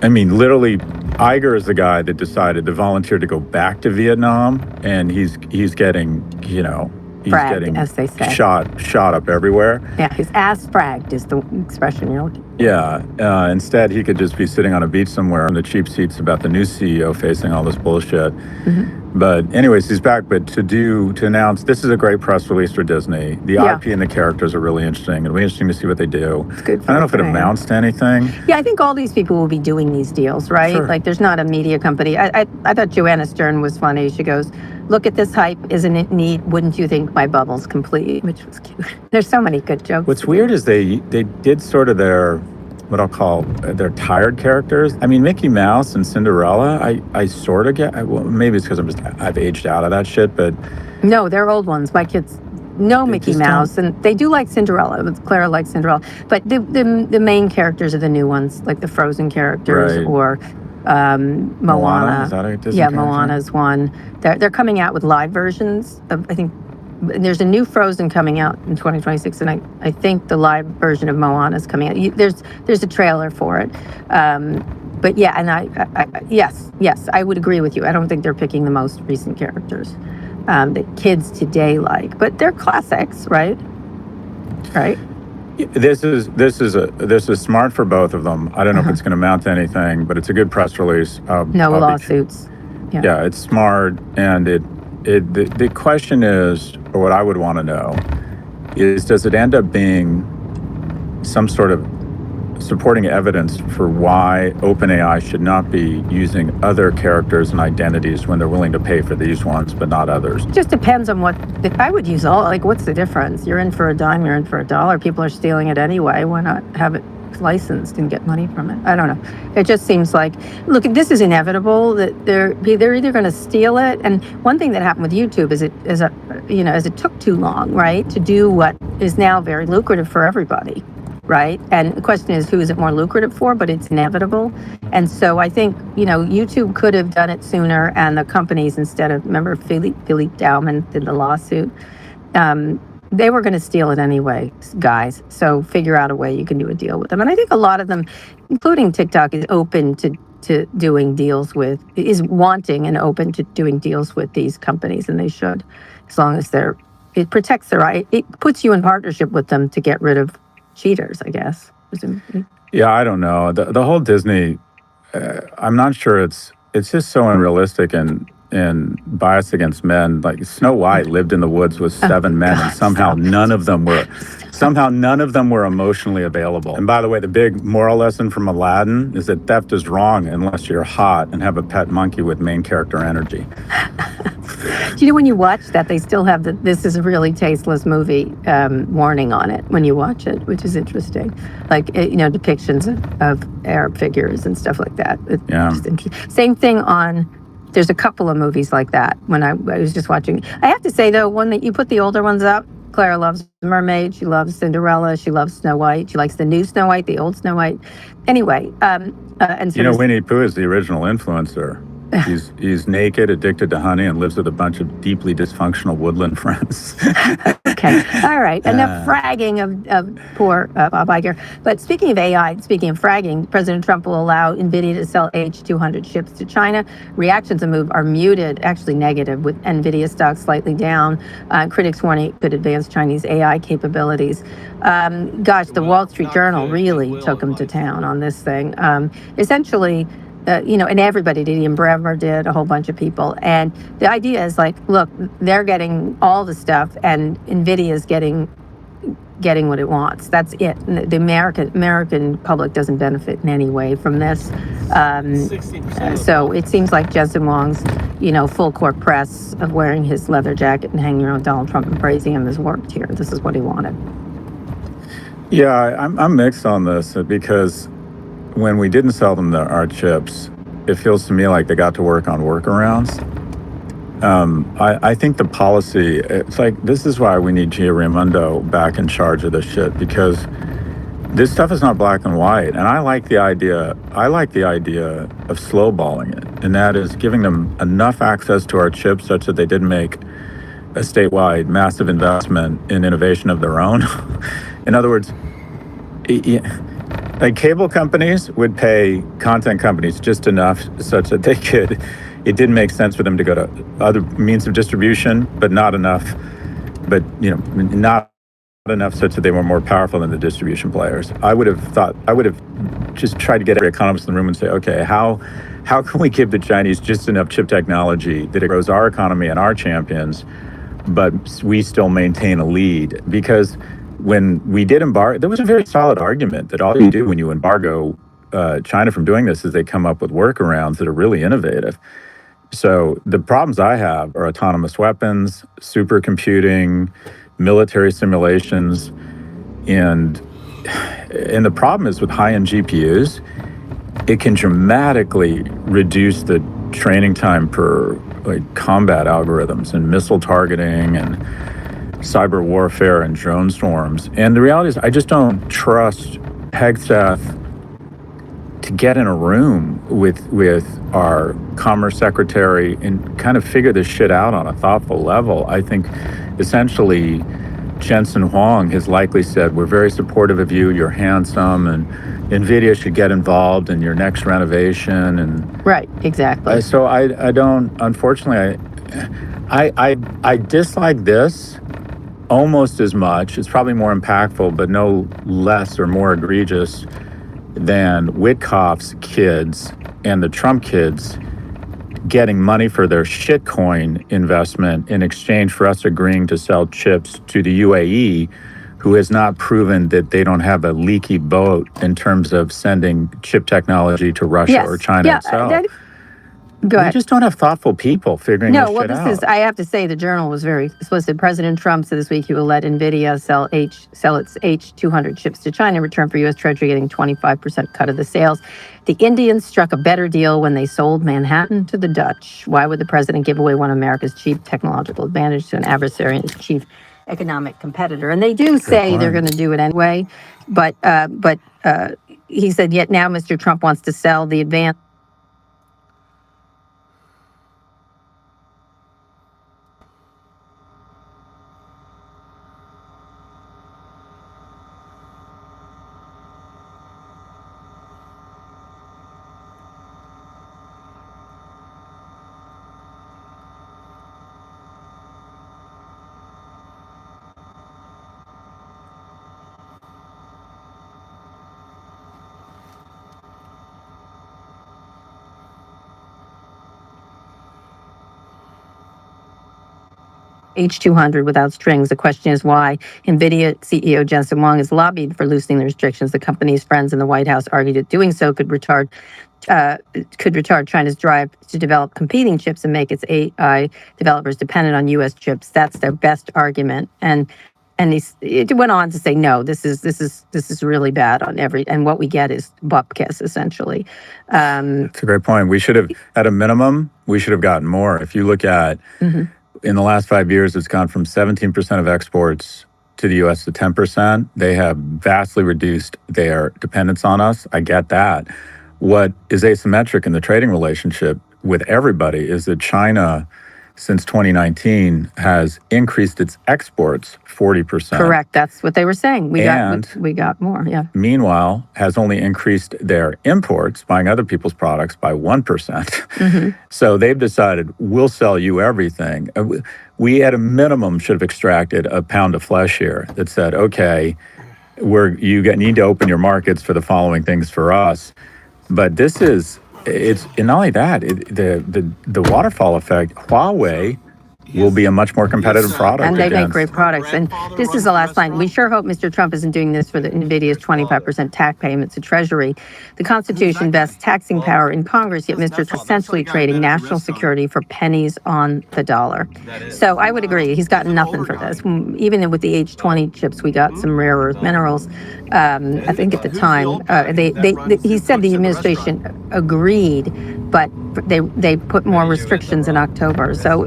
literally, Iger is the guy that decided to volunteer to go back to Vietnam, and he's getting, Fragged, getting as they say. shot up everywhere. Yeah, his ass fragged is the expression you're looking for. Yeah, instead he could just be sitting on a beach somewhere in the cheap seats about the new CEO facing all this bullshit. But anyways, he's back. But to announce, this is a great press release for Disney. The IP and the characters are really interesting. It'll be interesting to see what they do. It's good. I don't know if it amounts to anything. Yeah, I think all these people will be doing these deals, right? Sure. Like, there's not a media company. I thought Joanna Stern was funny. She goes, "Look at this hype. Isn't it neat? Wouldn't you think my bubble's complete?" Which was cute. There's so many good jokes. What's weird is they did sort of their, what I'll call their tired characters. Mickey Mouse and Cinderella, I sort of get, well, maybe it's because I've aged out of that shit, but. No, they're old ones. My kids know Mickey Mouse, and they do like Cinderella. But Clara likes Cinderella. But the main characters are the new ones, like the Frozen characters, Right. or Moana. Is that a Disney Yeah, character? Moana's one. They're coming out with live versions of, I think, there's a new Frozen coming out in 2026, and I think the live version of Moana is coming out. There's a trailer for it. But yeah, and yes, I would agree with you. I don't think they're picking the most recent characters that kids today like, but they're classics, right? Right. This is smart for both of them. I don't know if it's going to amount to anything, but it's a good press release. No lawsuits. Yeah, it's smart, and the question is, or what I would want to know, is does it end up being some sort of supporting evidence for why OpenAI should not be using other characters and identities when they're willing to pay for these ones, but not others? Just depends on what. I would use all. Like, what's the difference? You're in for a dime. You're in for a dollar. People are stealing it anyway. Why not have it licensed and get money from it? I don't know. It just seems like, look, this is inevitable that they're either going to steal it. And one thing that happened with YouTube is as it took too long, right, to do what is now very lucrative for everybody. Right. And the question is, who is it more lucrative for? But it's inevitable. And so I think, YouTube could have done it sooner. And the companies, instead of, remember, Philippe Dauman did the lawsuit. They were going to steal it anyway, guys. So figure out a way you can do a deal with them. And I think a lot of them, including TikTok, is open to doing deals with, is wanting and open to doing deals with these companies. And they should, as long as it protects their right. It puts you in partnership with them to get rid of cheaters, I guess. Yeah, I don't know. The whole Disney, I'm not sure it's just so unrealistic and biased against men. Like, Snow White lived in the woods with 7 men, and somehow none of them were emotionally available. And by the way, the big moral lesson from Aladdin is that theft is wrong unless you're hot and have a pet monkey with main character energy. Do you know when you watch that, they still have the "this is a really tasteless movie" warning on it when you watch it, which is interesting. Like, depictions of Arab figures and stuff like that. It's just interesting. Same thing on. There's a couple of movies like that when I was just watching. I have to say, though, one that you put the older ones up, Clara loves Mermaid. She loves Cinderella. She loves Snow White. She likes the new Snow White, the old Snow White. Anyway, and so Winnie Pooh is the original influencer. He's naked, addicted to honey, and lives with a bunch of deeply dysfunctional woodland friends. Okay. All right. Enough fragging of poor Bob Iger. But speaking of AI, speaking of fragging, President Trump will allow NVIDIA to sell H200 chips to China. Reactions to the move are muted, actually negative, with NVIDIA stock slightly down. Critics warning it could advance Chinese AI capabilities. The Wall Street Journal really took him to town on this thing. Essentially, and everybody did. Ian Bremmer did, a whole bunch of people. And the idea is like, look, they're getting all the stuff, and NVIDIA is getting what it wants. That's it. And the American public doesn't benefit in any way from this. 16%. So it seems like Jensen Huang's, full court press of wearing his leather jacket and hanging around Donald Trump and praising him has worked here. This is what he wanted. Yeah, I'm mixed on this because when we didn't sell them our chips, it feels to me like they got to work on workarounds. I think the policy, it's like, this is why we need Gia Raimondo back in charge of this shit, because this stuff is not black and white. And I like the idea of slowballing it. And that is giving them enough access to our chips such that they didn't make a statewide massive investment in innovation of their own. In other words, like cable companies would pay content companies just enough such that it didn't make sense for them to go to other means of distribution, but not enough such that they were more powerful than the distribution players. I would have just tried to get every economist in the room and say, okay, how can we give the Chinese just enough chip technology that it grows our economy and our champions, but we still maintain a lead? Because when we did embargo, there was a very solid argument that all you do when you embargo China from doing this is they come up with workarounds that are really innovative. So the problems I have are autonomous weapons, supercomputing, military simulations, and the problem is with high-end GPUs, it can dramatically reduce the training time per combat algorithms and missile targeting and cyber warfare and drone swarms. And the reality is I just don't trust Hegseth to get in a room with our Commerce Secretary and kind of figure this shit out on a thoughtful level. I think essentially Jensen Huang has likely said, we're very supportive of you, you're handsome, and NVIDIA should get involved in your next renovation. And right, exactly. So I don't, unfortunately, I dislike this almost as much. It's probably more impactful, but no less or more egregious than Witkoff's kids and the Trump kids getting money for their shitcoin investment in exchange for us agreeing to sell chips to the UAE, who has not proven that they don't have a leaky boat in terms of sending chip technology to Russia or China itself. Go ahead. We just don't have thoughtful people figuring this shit out. I have to say, the Journal was very explicit. President Trump said this week he will let NVIDIA sell its H200 chips to China in return for U.S. Treasury getting 25% cut of the sales. The Indians struck a better deal when they sold Manhattan to the Dutch. Why would the president give away one of America's chief technological advantage to an adversary and its chief economic competitor? And they do say they're going to do it anyway. But he said, yet now Mr. Trump wants to sell the advanced H200 without strings. The question is why NVIDIA CEO Jensen Huang has lobbied for loosening the restrictions. The company's friends in the White House argued that doing so could retard China's drive to develop competing chips and make its AI developers dependent on U.S. chips. That's their best argument. And it went on to say, no, this is really bad on and what we get is bupkis, essentially. That's a great point. We should have, at a minimum, we should have gotten more. If you look at, in the last 5 years, it's gone from 17% of exports to the U.S. to 10%. They have vastly reduced their dependence on us. I get that. What is asymmetric in the trading relationship with everybody is that China, since 2019, has increased its exports 40%. Correct. That's what they were saying. We got more, yeah. Meanwhile, has only increased their imports, buying other people's products, by 1%. So they've decided, we'll sell you everything. We, at a minimum, should have extracted a pound of flesh here that said, okay, need to open your markets for the following things for us. But it's and not only that, the waterfall effect, Huawei will be a much more competitive product. And they make great products. And this is the last line. We sure hope Mr. Trump isn't doing this for the NVIDIA's 25% tax payments to Treasury. The Constitution vests taxing power in Congress, yet Mr. Trump essentially trading national security for pennies on the dollar. So I would agree. He's gotten nothing for this. Even with the H20 chips, we got some rare earth minerals. I think at the time, he said the administration agreed, but they put more restrictions in October. So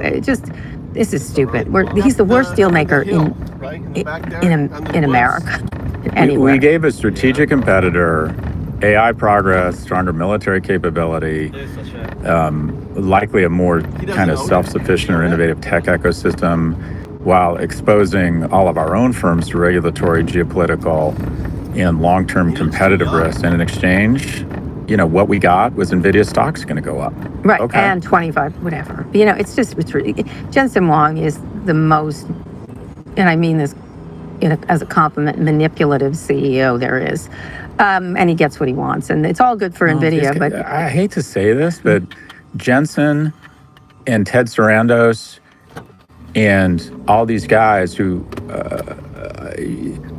this is stupid. He's the worst deal maker in America. Anywhere. We gave a strategic competitor AI progress, stronger military capability, likely a more kind of self-sufficient or innovative tech ecosystem, while exposing all of our own firms to regulatory, geopolitical, and long-term competitive risks. And in exchange, what we got was NVIDIA stock's going to go up. Right, okay. And 25, whatever. It's really, Jensen Huang is the most, and I mean this as a compliment, manipulative CEO there is. And he gets what he wants. And it's all good for NVIDIA. But I hate to say this, but Jensen and Ted Sarandos and all these guys who,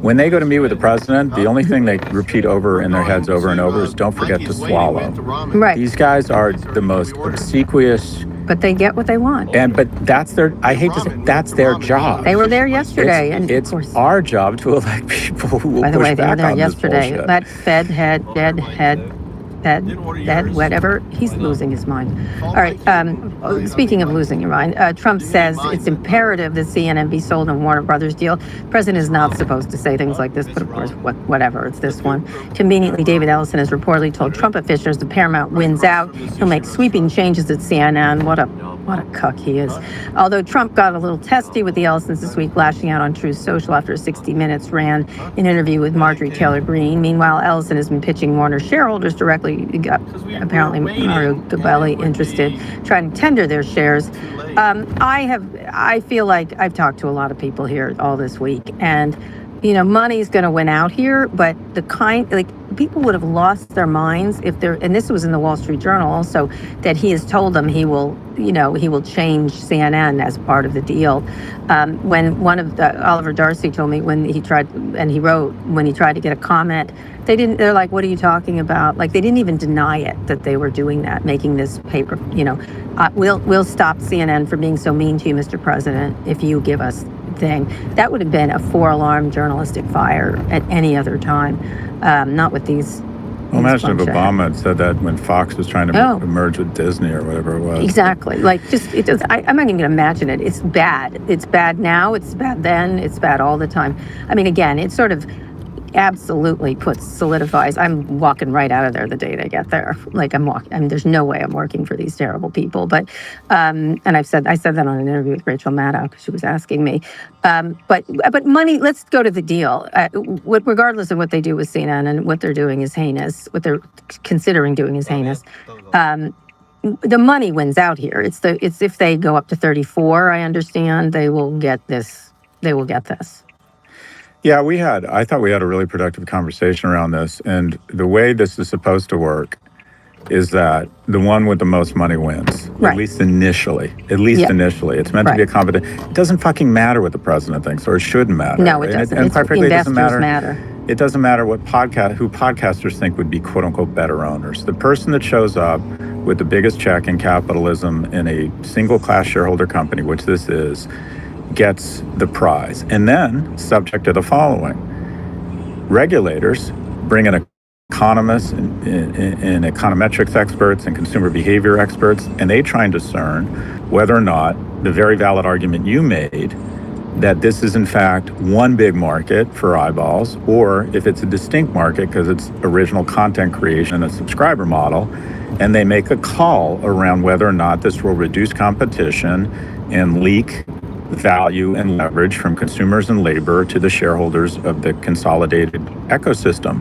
when they go to meet with the president, the only thing they repeat over in their heads over and over is, don't forget to swallow. Right. These guys are the most obsequious. But they get what they want. But that's I hate to say, that's their job. They were there yesterday. It's our job to elect people who will push back on this bullshit. By the way, they were there yesterday. That Fed head, whatever, he's losing his mind. All right, speaking of losing your mind, Trump says it's imperative that CNN be sold in Warner Brothers deal. The president is not supposed to say things like this, but of course, whatever, it's this one. Conveniently, David Ellison has reportedly told Trump officials the Paramount wins out. He'll make sweeping changes at CNN. What a cuck he is. Although Trump got a little testy with the Ellisons this week, lashing out on Truth Social after 60 Minutes ran an interview with Marjorie Taylor Greene. Meanwhile, Ellison has been pitching Warner shareholders directly. Got apparently Mario Gabelli interested, trying to tender their shares. I feel like I've talked to a lot of people here all this week, and money's going to win out here, but people would have lost their minds if and this was in the Wall Street Journal also, that he has told them he will change CNN as part of the deal. When Oliver Darcy told me when he tried to get a comment, they're like, what are you talking about? Like, they didn't even deny it that they were doing that, making this paper, we'll stop CNN from being so mean to you, Mr. President, if you give us thing. That would have been a 4-alarm journalistic fire at any other time, not with these. Well, imagine if Obama had said that when Fox was trying to merge with Disney or whatever it was. Exactly. I'm not even going to imagine it. It's bad. It's bad now. It's bad then. It's bad all the time. I mean, again, it sort of absolutely solidifies. I'm walking right out of there the day they get there. Like there's no way I'm working for these terrible people. But and I said that on an interview with Rachel Maddow because she was asking me. But money. Let's go to the deal. Regardless of what they do with CNN and what they're doing is heinous. What they're considering doing is heinous. The money wins out here. It's if they go up to 34. I understand they will get this. They will get this. Yeah, I thought we had a really productive conversation around this. And the way this is supposed to work is that the one with the most money wins. Right. At least initially. Initially. It's meant to be a competition. It doesn't fucking matter what the president thinks, or it shouldn't matter. No, it doesn't. And quite frankly, it doesn't investors matter. It doesn't matter who podcasters think would be quote unquote better owners. The person that shows up with the biggest check in capitalism in a single class shareholder company, which this is, gets the prize. And then, subject to the following, regulators bring in economists and econometrics experts and consumer behavior experts, and they try and discern whether or not the very valid argument you made that this is in fact one big market for eyeballs, or if it's a distinct market because it's original content creation and a subscriber model, and they make a call around whether or not this will reduce competition and leak value and leverage from consumers and labor to the shareholders of the consolidated ecosystem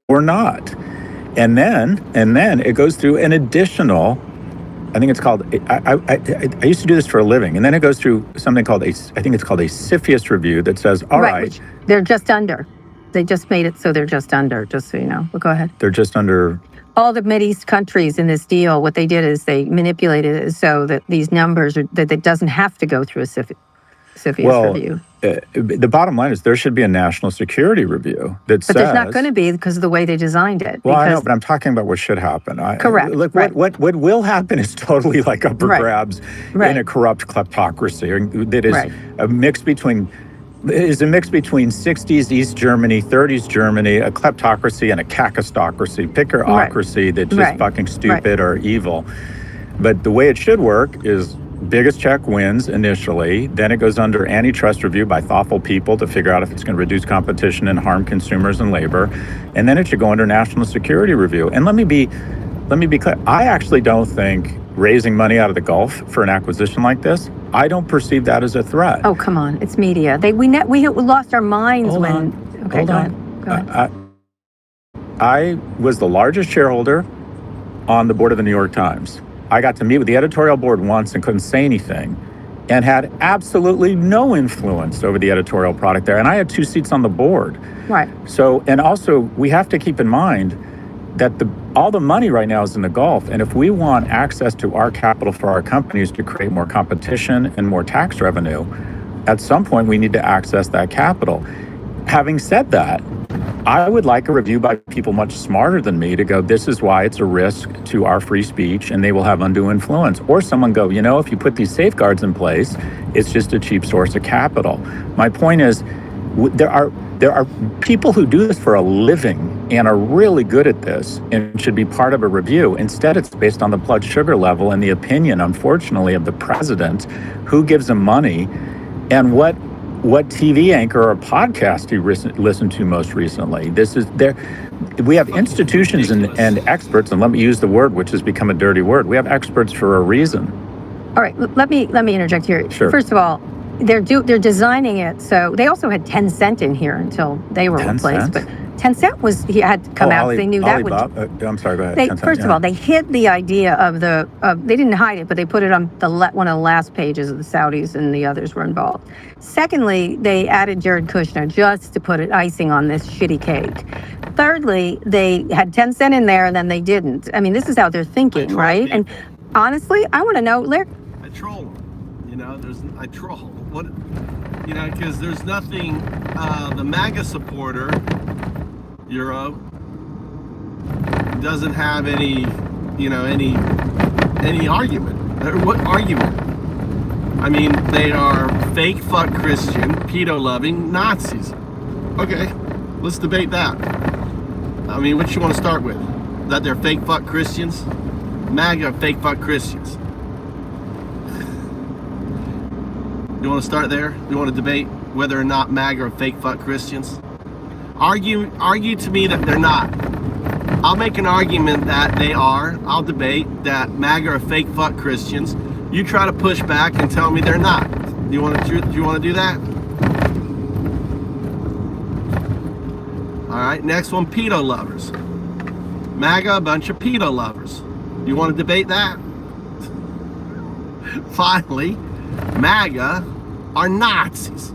or not. And then it goes through an additional, I think it's called, I used to do this for a living, and then it goes through something called I think it's called a CFIUS review that says, all right. Which they're just under. They just made it so they're just under, just so you know. But go ahead. They're just under. All the Mideast countries in this deal, what they did is they manipulated it so that these numbers, that it doesn't have to go through a CFIUS review. The bottom line is there should be a national security review that says... But there's not going to be because of the way they designed it. Well, I know, but I'm talking about what should happen. Correct. Look, what will happen is totally like upper grabs in a corrupt kleptocracy that is a mix between... Is a mix between 60s East Germany, 30s Germany, a kleptocracy and a kakistocracy, pickerocracy that's just fucking stupid or evil. But the way it should work is biggest check wins initially, then it goes under antitrust review by thoughtful people to figure out if it's going to reduce competition and harm consumers and labor, and then it should go under national security review. And let me be clear, I actually don't think raising money out of the Gulf for an acquisition like this, I don't perceive that as a threat. Oh, come on. It's media. We lost our minds Hold when... on. Okay, Hold go on. ahead. I was the largest shareholder on the board of the New York Times. I got to meet with the editorial board once and couldn't say anything and had absolutely no influence over the editorial product there. And I had 2 seats on the board. Right. So, and also we have to keep in mind that all the money right now is in the Gulf. And if we want access to our capital for our companies to create more competition and more tax revenue, at some point we need to access that capital. Having said that, I would like a review by people much smarter than me to go, this is why it's a risk to our free speech and they will have undue influence. Or someone go, if you put these safeguards in place, it's just a cheap source of capital. My point is, there are people who do this for a living and are really good at this and should be part of a review. Instead, it's based on the blood sugar level and the opinion, unfortunately, of the president, who gives him money, and what TV anchor or podcast you listened to most recently. We have institutions and experts, and let me use the word, which has become a dirty word. We have experts for a reason. All right, let me interject here. Sure. First of all, they're designing it so they also had Tencent in here until they were replaced. But Tencent had to come out. They knew that would. I'm sorry. Go ahead. First of all, they hid the idea of they didn't hide it, but they put it on one of the last pages of the Saudis and the others were involved. Secondly, they added Jared Kushner just to put icing on this shitty cake. Thirdly, they had Tencent in there and then they didn't. I mean, this is how they're thinking, right? People. And honestly, I want to know, I troll them. I troll. What? Because there's nothing. The MAGA supporter, Euro, doesn't have any argument. What argument? I mean, they are fake fuck Christian, pedo-loving Nazis. Okay, let's debate that. I mean, what you want to start with? That they're fake fuck Christians? MAGA fake fuck Christians. You want to start there? You want to debate whether or not MAGA are fake fuck Christians? Argue to me that they're not. I'll make an argument that they are. I'll debate that MAGA are fake fuck Christians. You try to push back and tell me they're not. Do you want to do that? All right. Next one, pedo lovers. MAGA, a bunch of pedo lovers. You want to debate that? Finally, MAGA are Nazis.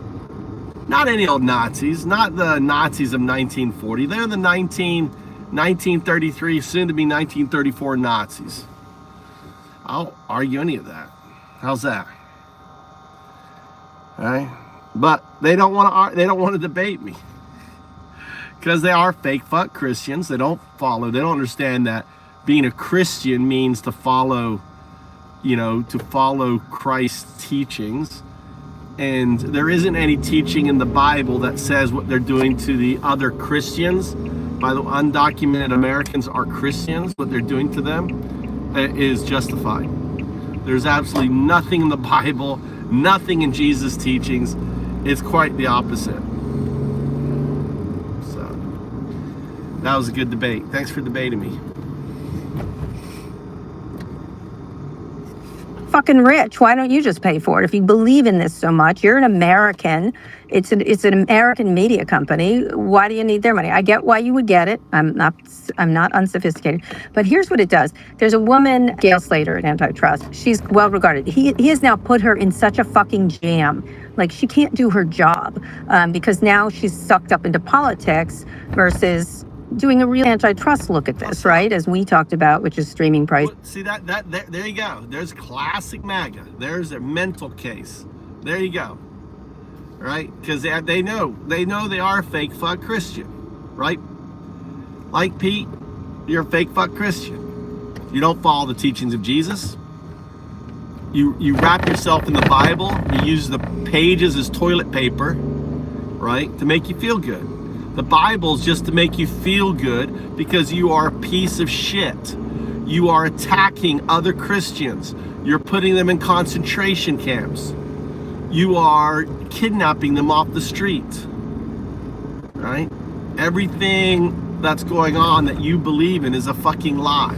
Not any old Nazis, not the Nazis of 1940. They're the 1933, soon to be 1934 Nazis. I'll argue any of that. How's that? All right? But they don't want to debate me. Because they are fake fuck Christians. They don't understand that being a Christian means to follow, to follow Christ's teachings. And there isn't any teaching in the Bible that says what they're doing to the other Christians. By the undocumented Americans are Christians. What they're doing to them is justified. There's absolutely nothing in the Bible, nothing in Jesus' teachings. It's quite the opposite. So, that was a good debate. Thanks for debating me. Fucking rich. Why don't you just pay for it? If you believe in this so much, you're an American. It's an American media company. Why do you need their money? I get why you would get it. I'm not unsophisticated. But here's what it does. There's a woman, Gail Slater at Antitrust. She's well regarded. He has now put her in such a fucking jam. Like, she can't do her job because now she's sucked up into politics versus doing a real antitrust look at this, right? As we talked about, which is streaming price. See that there you go. There's classic MAGA. There's a mental case. There you go. Right? Because they know they are a fake fuck Christian, right? Like Pete, you're a fake fuck Christian. You don't follow the teachings of Jesus. You wrap yourself in the Bible. You use the pages as toilet paper, right? To make you feel good. The Bible's just to make you feel good because you are a piece of shit. You are attacking other Christians. You're putting them in concentration camps. You are kidnapping them off the street. Right? Everything that's going on that you believe in is a fucking lie.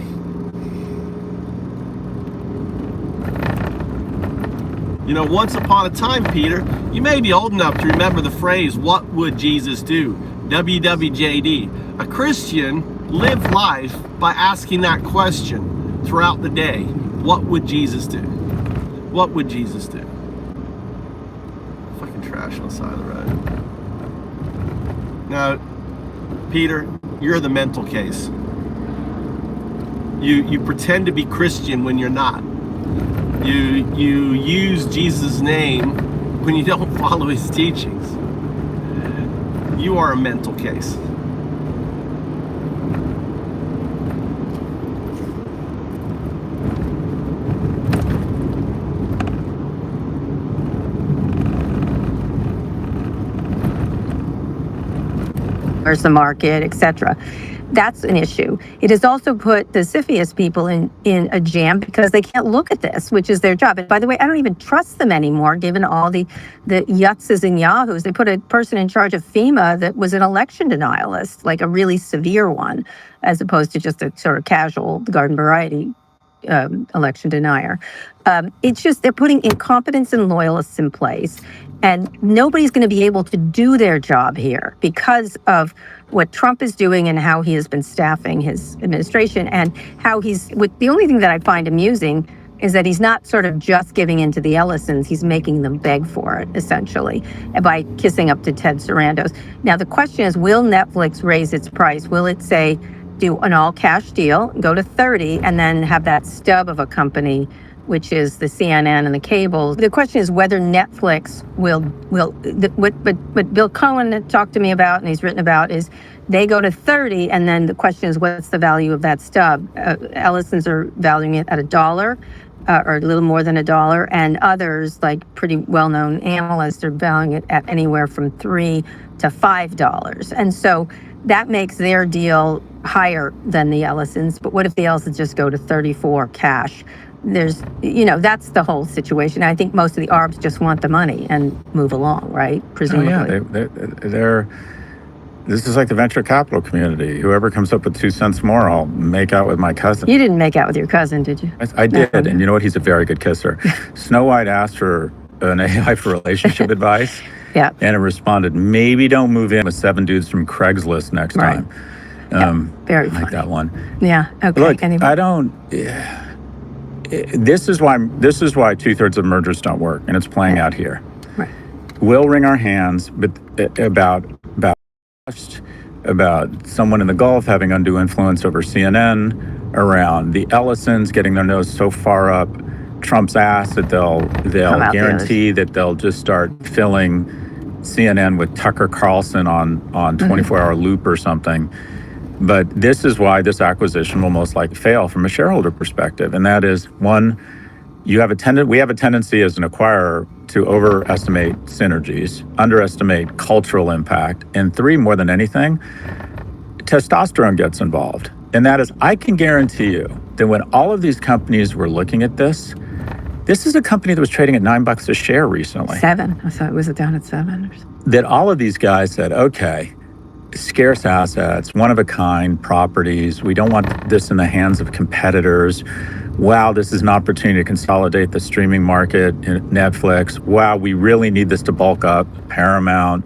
Once upon a time, Peter, you may be old enough to remember the phrase, "What would Jesus do?" WWJD. A Christian lived life by asking that question throughout the day. What would Jesus do? What would Jesus do? Fucking trash on the side of the road. Now, Peter, you're the mental case. You pretend to be Christian when you're not. You use Jesus' name when you don't follow his teachings. You are a mental case. There's the market, etc. That's an issue. It has also put the CFIUS people in a jam because they can't look at this, which is their job. And by the way, I don't even trust them anymore, given all the yutzes and yahoos. They put a person in charge of FEMA that was an election denialist, like a really severe one, as opposed to just a sort of casual garden variety election denier. It's just they're putting incompetents and loyalists in place, and nobody's going to be able to do their job here because of what Trump is doing and how he has been staffing his administration, and how the only thing that I find amusing is that he's not sort of just giving in to the Ellisons, he's making them beg for it, essentially, by kissing up to Ted Sarandos. Now, the question is, will Netflix raise its price? Will it say, do an all-cash deal, go to $30, and then have that stub of a company, which is the CNN and the cables? The question is whether Netflix what Bill Cohen talked to me about and he's written about is they go to $30, and then the question is what's the value of that stub? Ellisons are valuing it at $1 or a little more than $1, and others, like pretty well-known analysts, are valuing it at anywhere from $3 to $5. And so that makes their deal higher than the Ellisons. But what if the Ellisons just go to 34 cash? There's, that's the whole situation. I think most of the ARBs just want the money and move along, right? Presumably. They're this is like the venture capital community. Whoever comes up with 2 cents more, I'll make out with my cousin. You didn't make out with your cousin, did you? I did, and you know what? He's a very good kisser. Snow White asked for an AI for relationship advice. Yeah. And it responded, maybe don't move in with 7 dudes from Craigslist next time. Very funny. Like that one. Yeah. Okay. Look, I don't. This is why 2/3 of mergers don't work, and it's playing out here. Right. We'll wring our hands, but about about someone in the Gulf having undue influence over CNN, around the Ellisons getting their nose so far up Trump's ass that they'll guarantee that they'll just start filling CNN with Tucker Carlson on 24-hour loop or something. But this is why this acquisition will most likely fail from a shareholder perspective. And that is, one, we have a tendency as an acquirer to overestimate synergies, underestimate cultural impact, and three, more than anything, testosterone gets involved. And that is, I can guarantee you that when all of these companies were looking at this is a company that was trading at $9 a share recently. 7. I thought it was down at 7 or something. That all of these guys said, okay, scarce assets, one-of-a-kind properties. We don't want this in the hands of competitors. Wow, this is an opportunity to consolidate the streaming market, Netflix. Wow, we really need this to bulk up Paramount.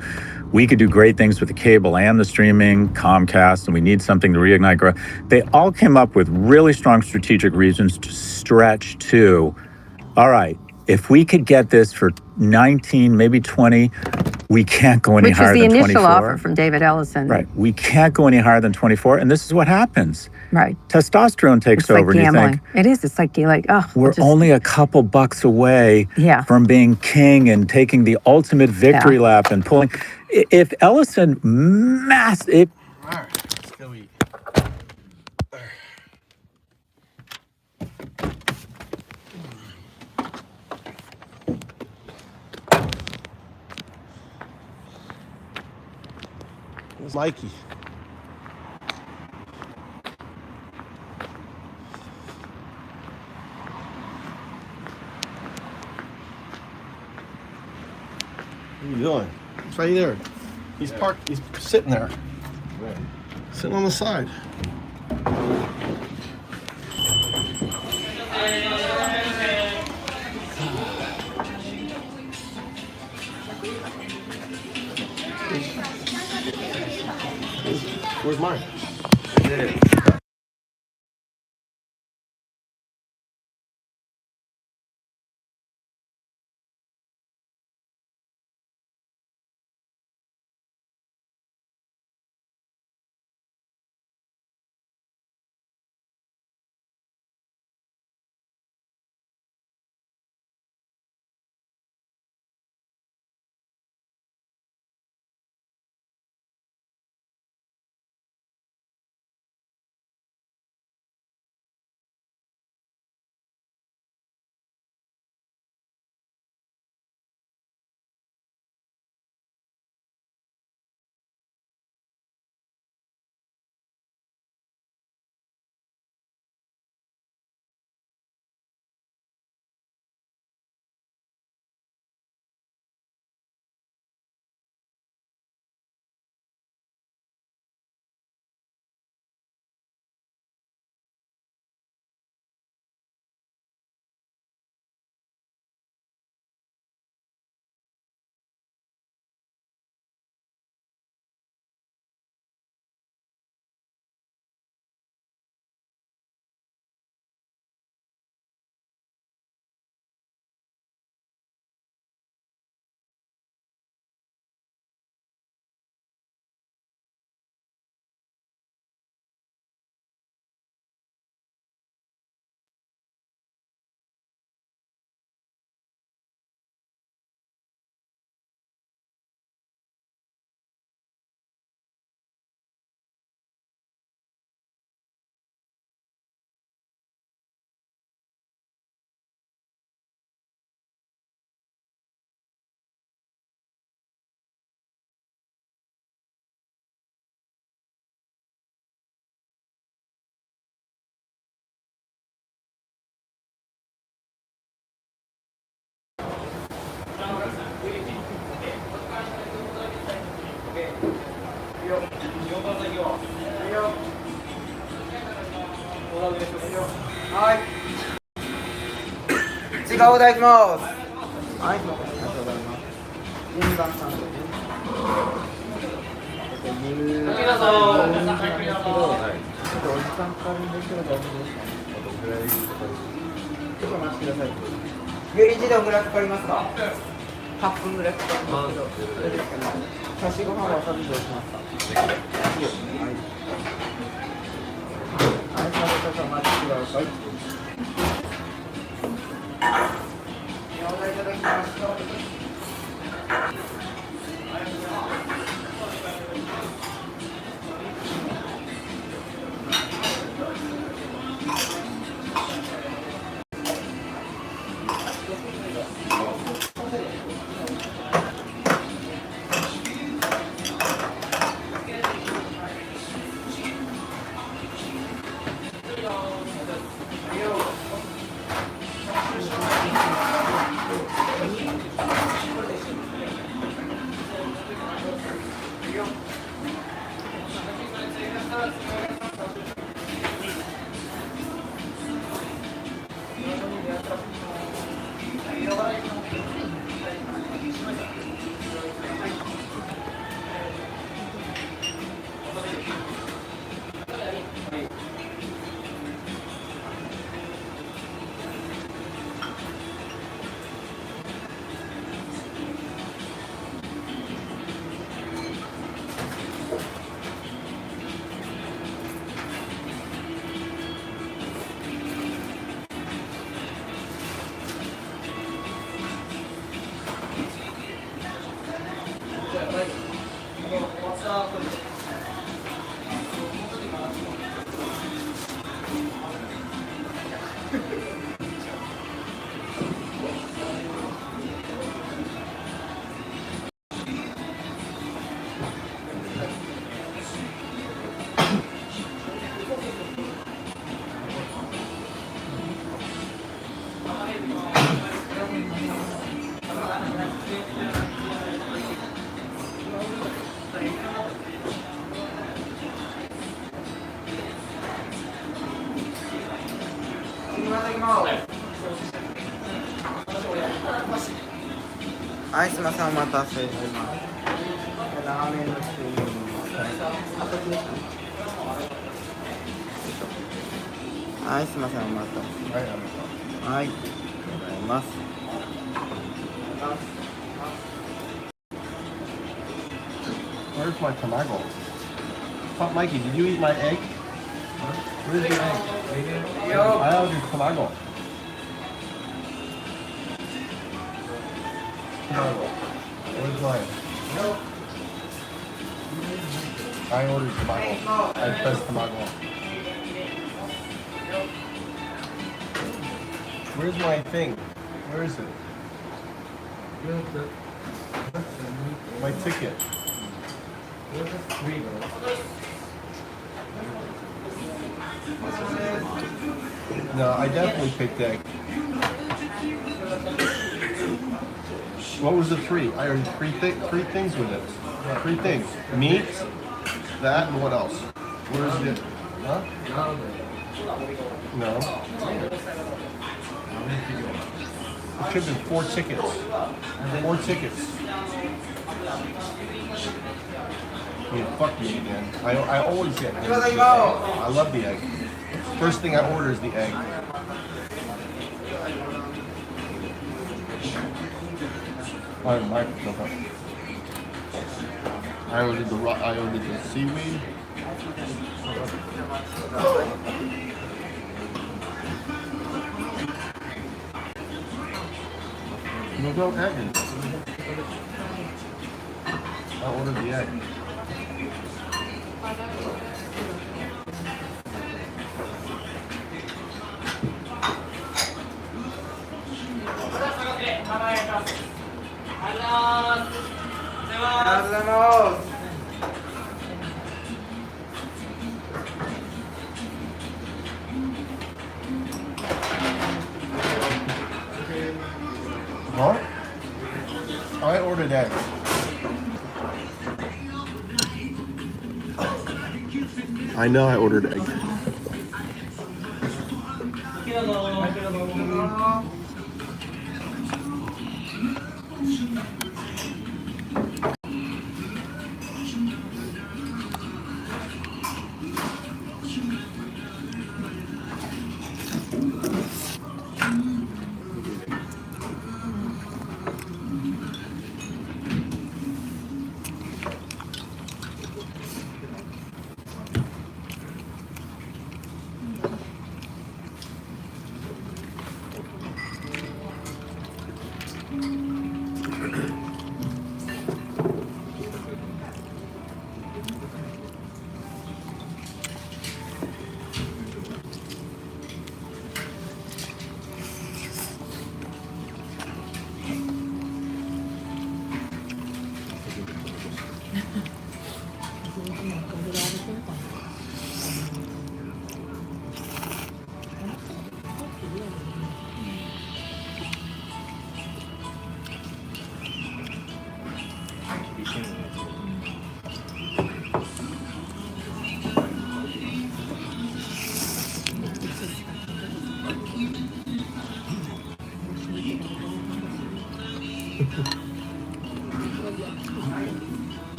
We could do great things with the cable and the streaming, Comcast, and we need something to reignite growth. They all came up with really strong strategic reasons to stretch to, all right, if we could get this for 19, maybe 20, we can't go any higher than 24. Which was the initial offer from David Ellison. Right. We can't go any higher than 24. And this is what happens. Right. Testosterone takes it's over. Like gambling. And you think, it is. It's like, we're only a couple bucks away from being king and taking the ultimate victory lap and pulling. If Ellison All right, let's go eat. Where's Mikey? What are you doing? It's right there. He's parked. He's sitting there. Sitting on the side. Where's mine? はい、すみません、お待たせします。ラーメンの注文。はい、すみません、お待たせ。はい、ありがとうございます。Where's my tamago? Fuck, Mikey, did you eat my egg? Where's the egg? I ordered tamago. Tamago. Where's mine? I ordered tamago. I pressed tamago. Where's my thing? Where is it? My ticket. No, I definitely picked egg. What was the three? I earned three things with it. 3 things. Meat, that, and what else? Where's it? Huh? No. It should have been 4 tickets. 4 tickets. I mean, fuck you again. I always get eggs. I love the egg. First thing I order is the egg. I ordered the seaweed. No egg. I ordered the egg. Huh? I ordered eggs. I know I ordered egg.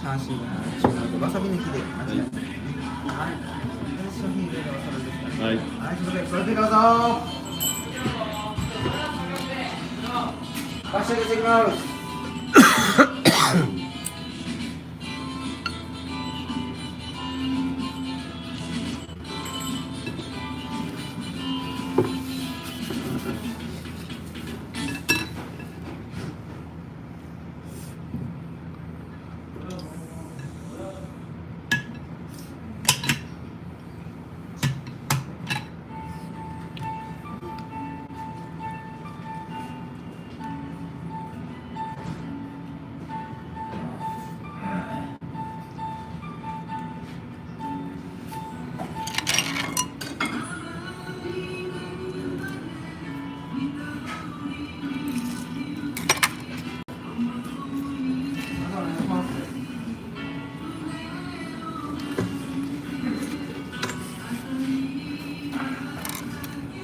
チャーシューが違うとわさび抜きで間違いない。はい。商品でわさびですか。はい。はい、すみません。それでどうぞ。バッシャーしてきます。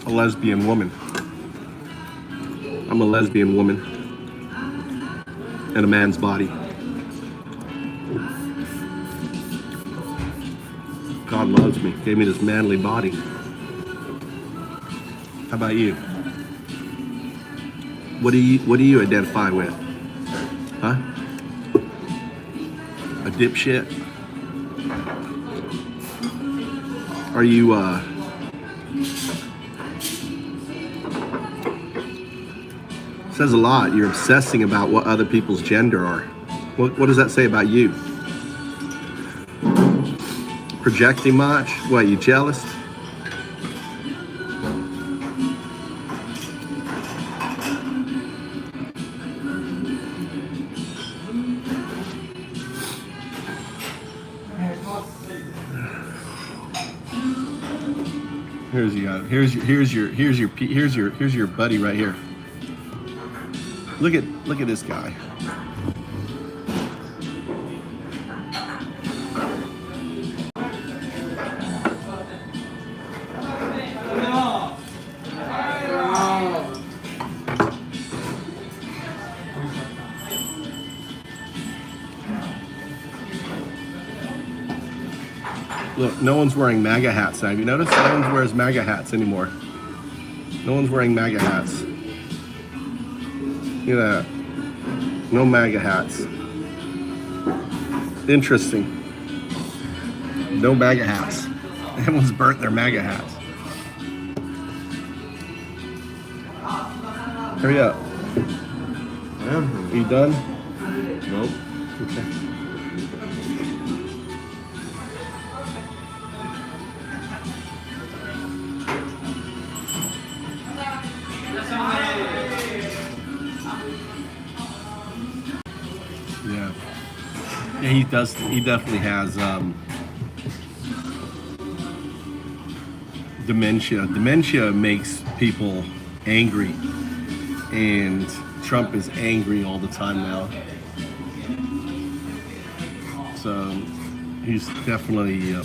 A lesbian woman. I'm a lesbian woman in a man's body. God loves me, gave me this manly body. How about you? What do you identify with? Huh? A dipshit? Are you says a lot. You're obsessing about what other people's gender are. What does that say about you? Projecting much? What, you jealous? Here's your buddy right here. Look at this guy. Look, no one's wearing MAGA hats. Have you noticed? No one wears MAGA hats anymore. No one's wearing MAGA hats. Look at that. No MAGA hats. Interesting. No MAGA hats. Everyone's burnt their MAGA hats. Hurry up. Are you done? Nope. Okay. Yeah, he does. He definitely has dementia. Dementia makes people angry, and Trump is angry all the time now. So he's definitely.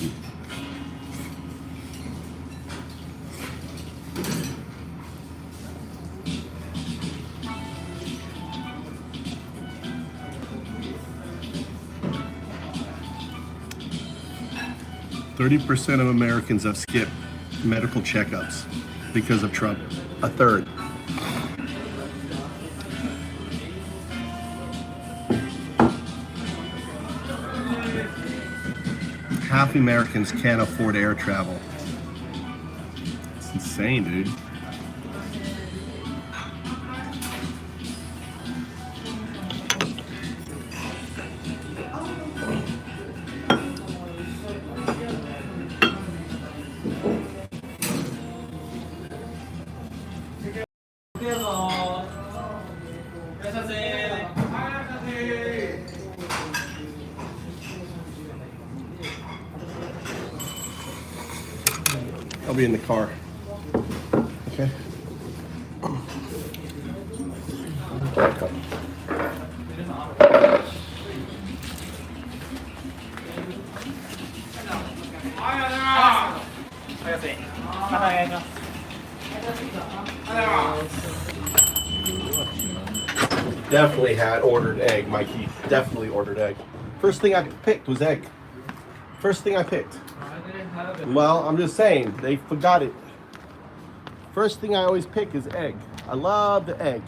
30% of Americans have skipped medical checkups because of Trump. A third. Half Americans can't afford air travel. It's insane, dude. I'll be in the car. Okay. Definitely had ordered egg, Mikey. Definitely ordered egg. First thing I picked was egg. First thing I picked. Well, I'm just saying, they forgot it. First thing I always pick is egg. I love the egg.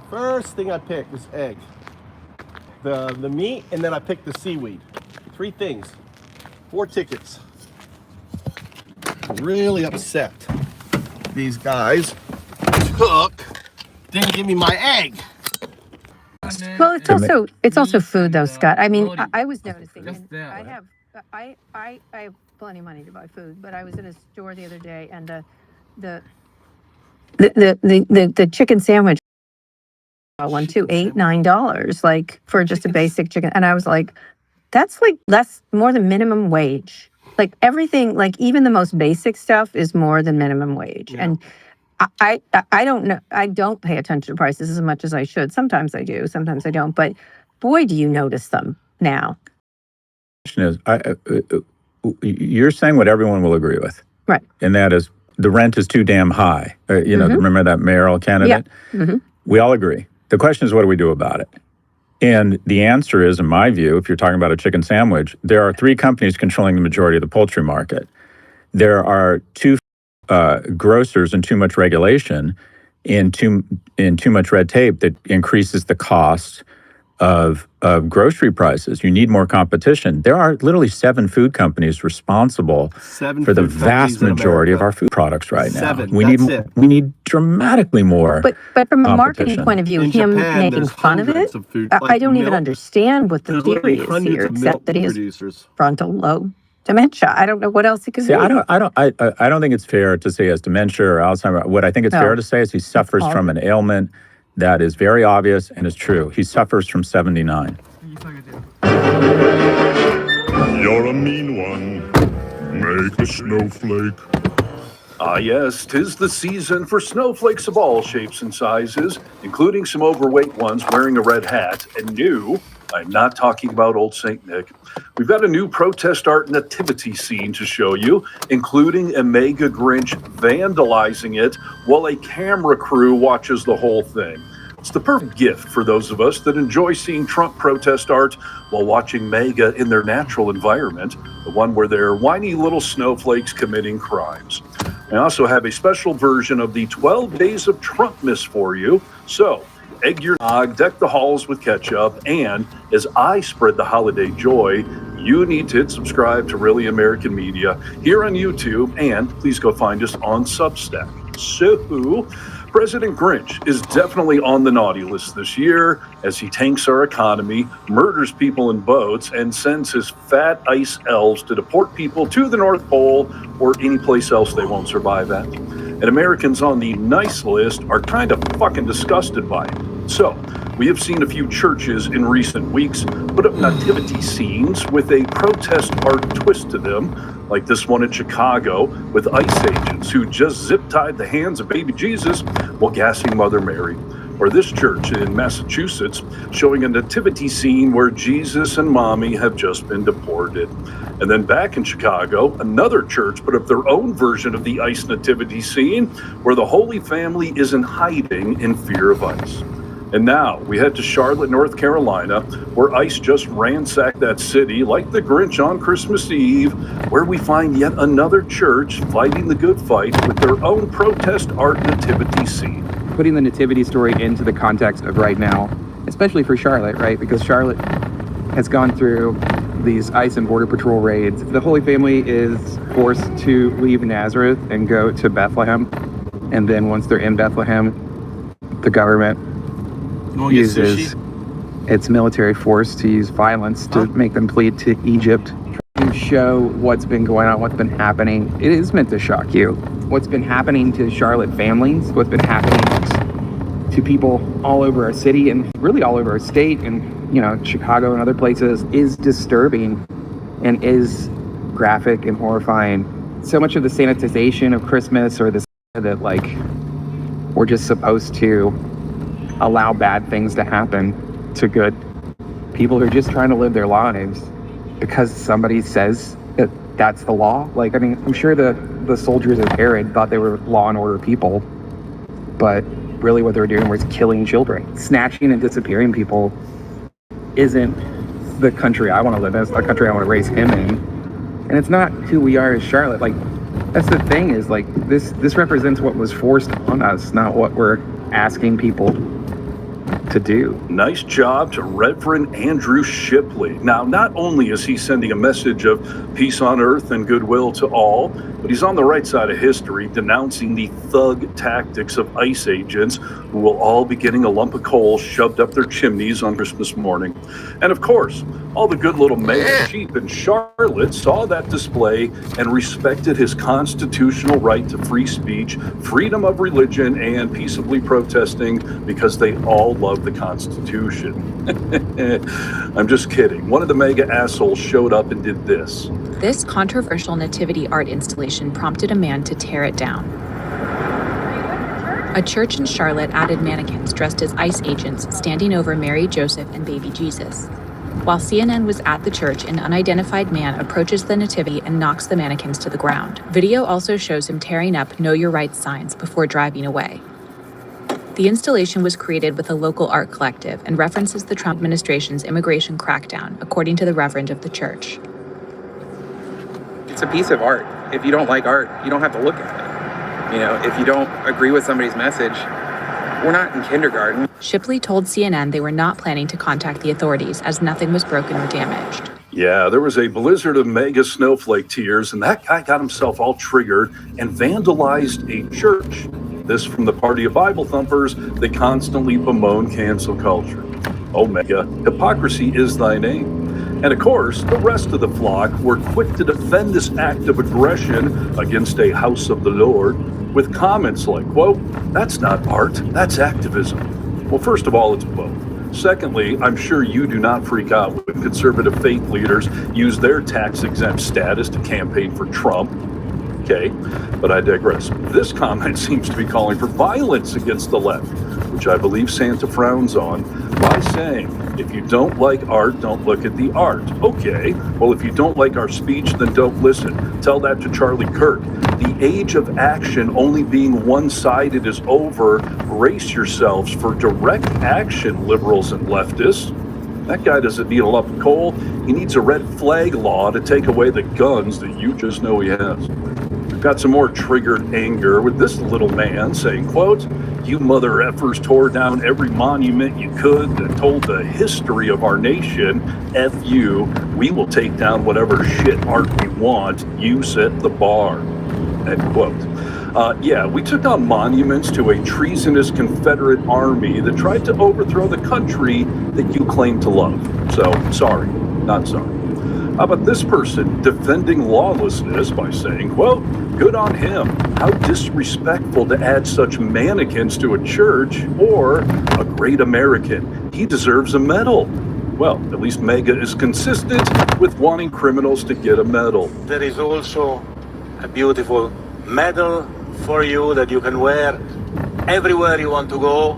First thing I picked was egg. The meat, and then I picked the seaweed. 3 things. 4 tickets. I'm really upset. These guys didn't give me my egg. Well, it's also food though, Scott. I mean, I was noticing. I have plenty of money to buy food, but I was in a store the other day, and the chicken sandwich one to $8-9, like for just a basic chicken, and I was like, that's like more than minimum wage. Like everything, like even the most basic stuff is more than minimum wage, and I don't know. I don't pay attention to prices as much as I should. Sometimes I do, sometimes I don't. But boy, do you notice them now. Question is, you're saying what everyone will agree with, right? And that is the rent is too damn high. You know, remember that mayoral candidate? Yeah. We all agree. The question is, what do we do about it? And the answer is, in my view, if you're talking about a chicken sandwich, there are 3 companies controlling the majority of the poultry market. There are 2 grocers and too much regulation and too much red tape that increases the cost of grocery prices. You need more competition. There are literally 7 food companies responsible for the vast majority of our food products right now. 7. We need dramatically more. But from a marketing point of view, him making fun of it, I don't even understand what the theory is here, except that he has frontal lobe dementia. I don't know what else he could See, do. I don't think it's fair to say he has dementia or Alzheimer's. What I think it's fair to say is he suffers from an ailment that is very obvious and is true. He suffers from 79. You're a mean one. Make a snowflake. Ah, yes, 'tis the season for snowflakes of all shapes and sizes, including some overweight ones wearing a red hat. And new, I'm not talking about old St. Nick. We've got a new protest art nativity scene to show you, including a mega Grinch vandalizing it while a camera crew watches the whole thing. It's the perfect gift for those of us that enjoy seeing Trump protest art while watching MAGA in their natural environment, the one where they're whiny little snowflakes committing crimes. I also have a special version of the 12 Days of Trumpmas for you. So, egg your nog, deck the halls with ketchup, and as I spread the holiday joy, you need to hit subscribe to Really American Media here on YouTube, and please go find us on Substack. So, President Grinch is definitely on the naughty list this year as he tanks our economy, murders people in boats, and sends his fat ice elves to deport people to the North Pole or any place else they won't survive at. And Americans on the nice list are kind of fucking disgusted by it. So, we have seen a few churches in recent weeks put up nativity scenes with a protest art twist to them, like this one in Chicago with ICE agents who just zip-tied the hands of baby Jesus while gassing Mother Mary. Or this church in Massachusetts showing a nativity scene where Jesus and mommy have just been deported. And then back in Chicago, another church put up their own version of the ICE nativity scene where the Holy Family is in hiding in fear of ICE. And now we head to Charlotte, North Carolina, where ICE just ransacked that city like the Grinch on Christmas Eve, where we find yet another church fighting the good fight with their own protest art nativity scene. Putting the nativity story into the context of right now, especially for Charlotte, right? Because Charlotte has gone through these ICE and Border Patrol raids. The Holy Family is forced to leave Nazareth and go to Bethlehem. And then once they're in Bethlehem, the government uses its military force to use violence to make them flee to Egypt. To show what's been going on, what's been happening. It is meant to shock you. What's been happening to Charlotte families, what's been happening to people all over our city and really all over our state and, you know, Chicago and other places is disturbing and is graphic and horrifying. So much of the sanitization of Christmas or this that like we're just supposed to allow bad things to happen to good people who are just trying to live their lives because somebody says that that's the law. Like, I mean, I'm sure the soldiers of Herod thought they were law and order people, but really what they were doing was killing children. Snatching and disappearing people isn't the country I want to live in. It's the country I want to raise him in. And it's not who we are as Charlotte. Like, that's the thing, is like this represents what was forced on us, not what we're asking people to do. Nice job to Reverend Andrew Shipley. Now, not only is he sending a message of peace on earth and goodwill to all, but he's on the right side of history, denouncing the thug tactics of ICE agents who will all be getting a lump of coal shoved up their chimneys on Christmas morning. And of course, all the good little male sheep in Charlotte saw that display and respected his constitutional right to free speech, freedom of religion, and peaceably protesting because they all love the Constitution. I'm just kidding. One of the mega assholes showed up and did this. This controversial nativity art installation prompted a man to tear it down. A church in Charlotte added mannequins dressed as ICE agents standing over Mary, Joseph, and baby Jesus. While CNN was at the church, an unidentified man approaches the nativity and knocks the mannequins to the ground. Video also shows him tearing up Know Your Rights signs before driving away. The installation was created with a local art collective and references the Trump administration's immigration crackdown, according to the Reverend of the church. It's a piece of art. If you don't like art, you don't have to look at it. You know, if you don't agree with somebody's message, we're not in kindergarten. Shipley told CNN they were not planning to contact the authorities as nothing was broken or damaged. Yeah, there was a blizzard of mega snowflake tears, and that guy got himself all triggered and vandalized a church. This from the party of Bible thumpers that constantly bemoan cancel culture. Omega, hypocrisy is thy name. And of course, the rest of the flock were quick to defend this act of aggression against a house of the Lord with comments like, quote, "That's not art, that's activism." Well, first of all, it's both. Secondly, I'm sure you do not freak out when conservative faith leaders use their tax-exempt status to campaign for Trump. Okay, but I digress. This comment seems to be calling for violence against the left, which I believe Santa frowns on, by saying, if you don't like art, don't look at the art. Okay, well, if you don't like our speech, then don't listen. Tell that to Charlie Kirk. The age of action only being one-sided is over. Brace yourselves for direct action, liberals and leftists. That guy doesn't need a lump of coal. He needs a red flag law to take away the guns that you just know he has. We've got some more triggered anger with this little man saying, quote, "You mother effers tore down every monument you could that told the history of our nation. F you, we will take down whatever shit art we want. You set the bar." End quote. Yeah, we took down monuments to a treasonous Confederate army that tried to overthrow the country that you claim to love. So, sorry, not sorry. How about this person defending lawlessness by saying, quote, "Good on him. How disrespectful to add such mannequins to a church, or a great American. He deserves a medal." Well, at least MAGA is consistent with wanting criminals to get a medal. There is also a beautiful medal for you that you can wear everywhere you want to go.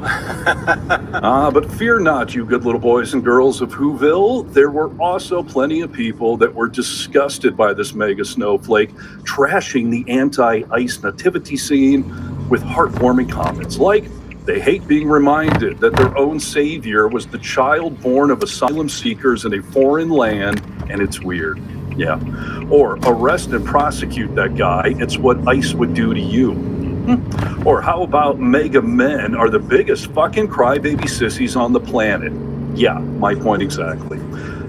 But fear not, you good little boys and girls of Whoville. There were also plenty of people that were disgusted by this mega snowflake, trashing the anti-ICE nativity scene with heartwarming comments like, they hate being reminded that their own savior was the child born of asylum seekers in a foreign land, and it's weird. Yeah. Or arrest and prosecute that guy. It's what ICE would do to you. Or how about mega men are the biggest fucking crybaby sissies on the planet? Yeah, my point exactly.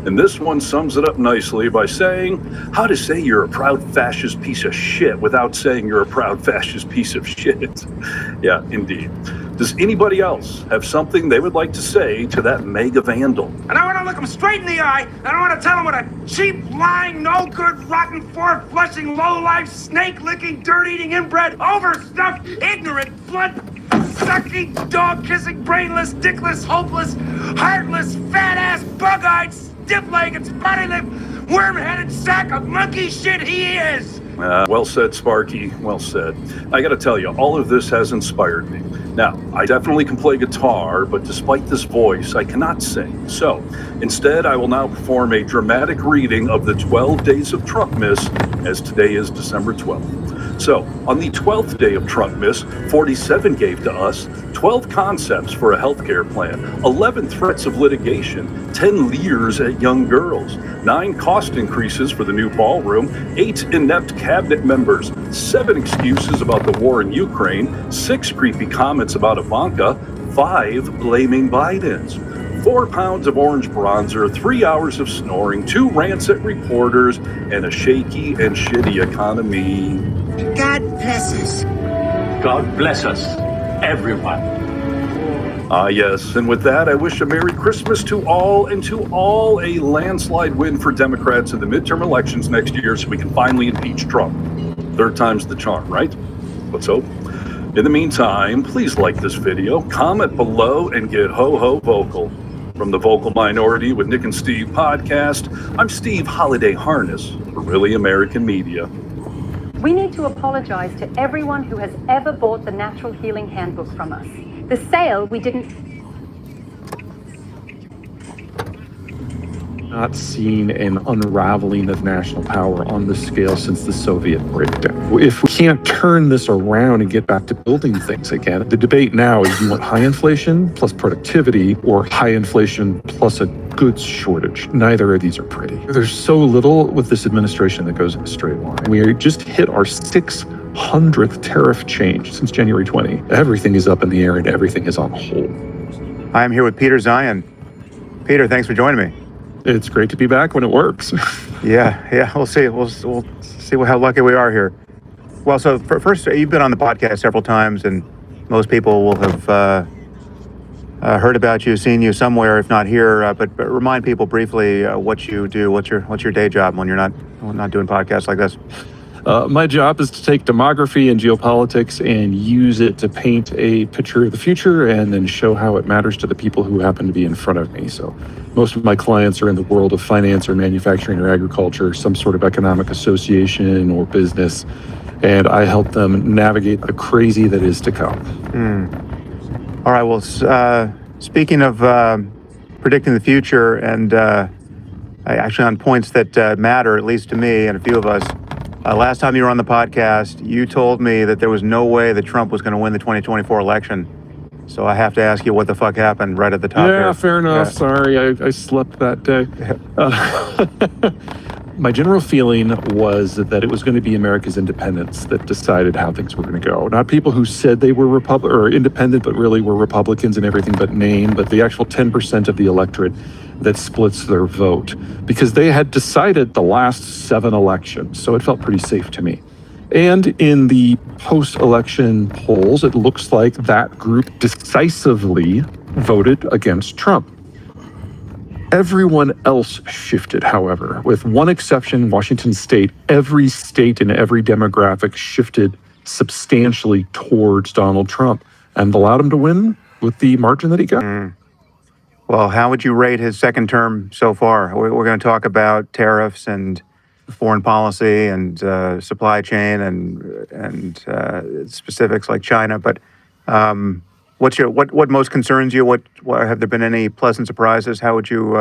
And this one sums it up nicely by saying, how to say you're a proud fascist piece of shit without saying you're a proud fascist piece of shit. Yeah, indeed. Does anybody else have something they would like to say to that mega vandal? And I want to look him straight in the eye, and I want to tell him what a cheap, lying, no-good, rotten, four-flushing, low-life, snake-licking, dirt-eating, inbred, overstuffed, ignorant, blood-sucking, dog-kissing, brainless, dickless, hopeless, heartless, fat-ass, bug-eyed, stiff-legged, spotty-lipped, worm-headed sack of monkey shit he is! Well said, Sparky. Well said. I gotta tell you, all of this has inspired me. Now, I definitely can play guitar, but despite this voice, I cannot sing. So, instead, I will now perform a dramatic reading of the 12 Days of Trumpmas, as today is December 12th. So, on the 12th day of Trumpmas, 47 gave to us 12 concepts for a healthcare plan, 11 threats of litigation, 10 leers at young girls, 9 cost increases for the new ballroom, 8 inept cabinet members, 7 excuses about the war in Ukraine, 6 creepy comments about Ivanka, 5 blaming Bidens, 4 pounds of orange bronzer, 3 hours of snoring, 2 rants at reporters, and a shaky and shitty economy. God bless us. God bless us, everyone. Ah, yes, and with that, I wish a Merry Christmas to all, and to all a landslide win for Democrats in the midterm elections next year so we can finally impeach Trump. 3rd time's the charm, right? Let's hope. In the meantime, please like this video, comment below, and get ho-ho vocal. From the Vocal Minority with Nick and Steve podcast, I'm Steve Holiday Harness for Really American Media. We need to apologize to everyone who has ever bought the Natural Healing Handbook from us. The sale we didn't... Not seen an unraveling of national power on this scale since the Soviet breakdown. If we can't turn this around and get back to building things again, the debate now is, do you want high inflation plus productivity or high inflation plus a goods shortage? Neither of these are pretty. There's so little with this administration that goes in a straight line. We just hit our 600th tariff change since January 20. Everything is up in the air and everything is on hold. I am here with Peter Zeihan. Peter, thanks for joining me. It's great to be back when it works. Yeah, we'll see. We'll see how lucky we are here. Well, so first, you've been on the podcast several times, and most people will have heard about you, seen you somewhere, if not here. But remind people briefly what you do. What's your day job when you're not doing podcasts like this? My job is to take demography and geopolitics and use it to paint a picture of the future and then show how it matters to the people who happen to be in front of me. So most of my clients are in the world of finance or manufacturing or agriculture, some sort of economic association or business, and I help them navigate the crazy that is to come. All right, well, speaking of predicting the future and actually on points that matter, at least to me and a few of us, last time you were on the podcast, you told me that there was no way that Trump was going to win the 2024 election. So I have to ask you what the fuck happened right at the top Yeah, here. fair enough. Yeah. Sorry, I slept that day. My general feeling was that it was going to be America's independents that decided how things were going to go. Not people who said they were independent, but really were Republicans in everything but name, but the actual 10% of the electorate that splits their vote, because they had decided the last 7 elections. So it felt pretty safe to me. And in the post-election polls, it looks like that group decisively voted against Trump. Everyone else shifted, however, with one exception, Washington State. Every state and every demographic shifted substantially towards Donald Trump and allowed him to win with the margin that he got. Well, how would you rate his second term so far? We're going to talk about tariffs and foreign policy and supply chain and specifics like China. But what most concerns you? What have there been any pleasant surprises? How would you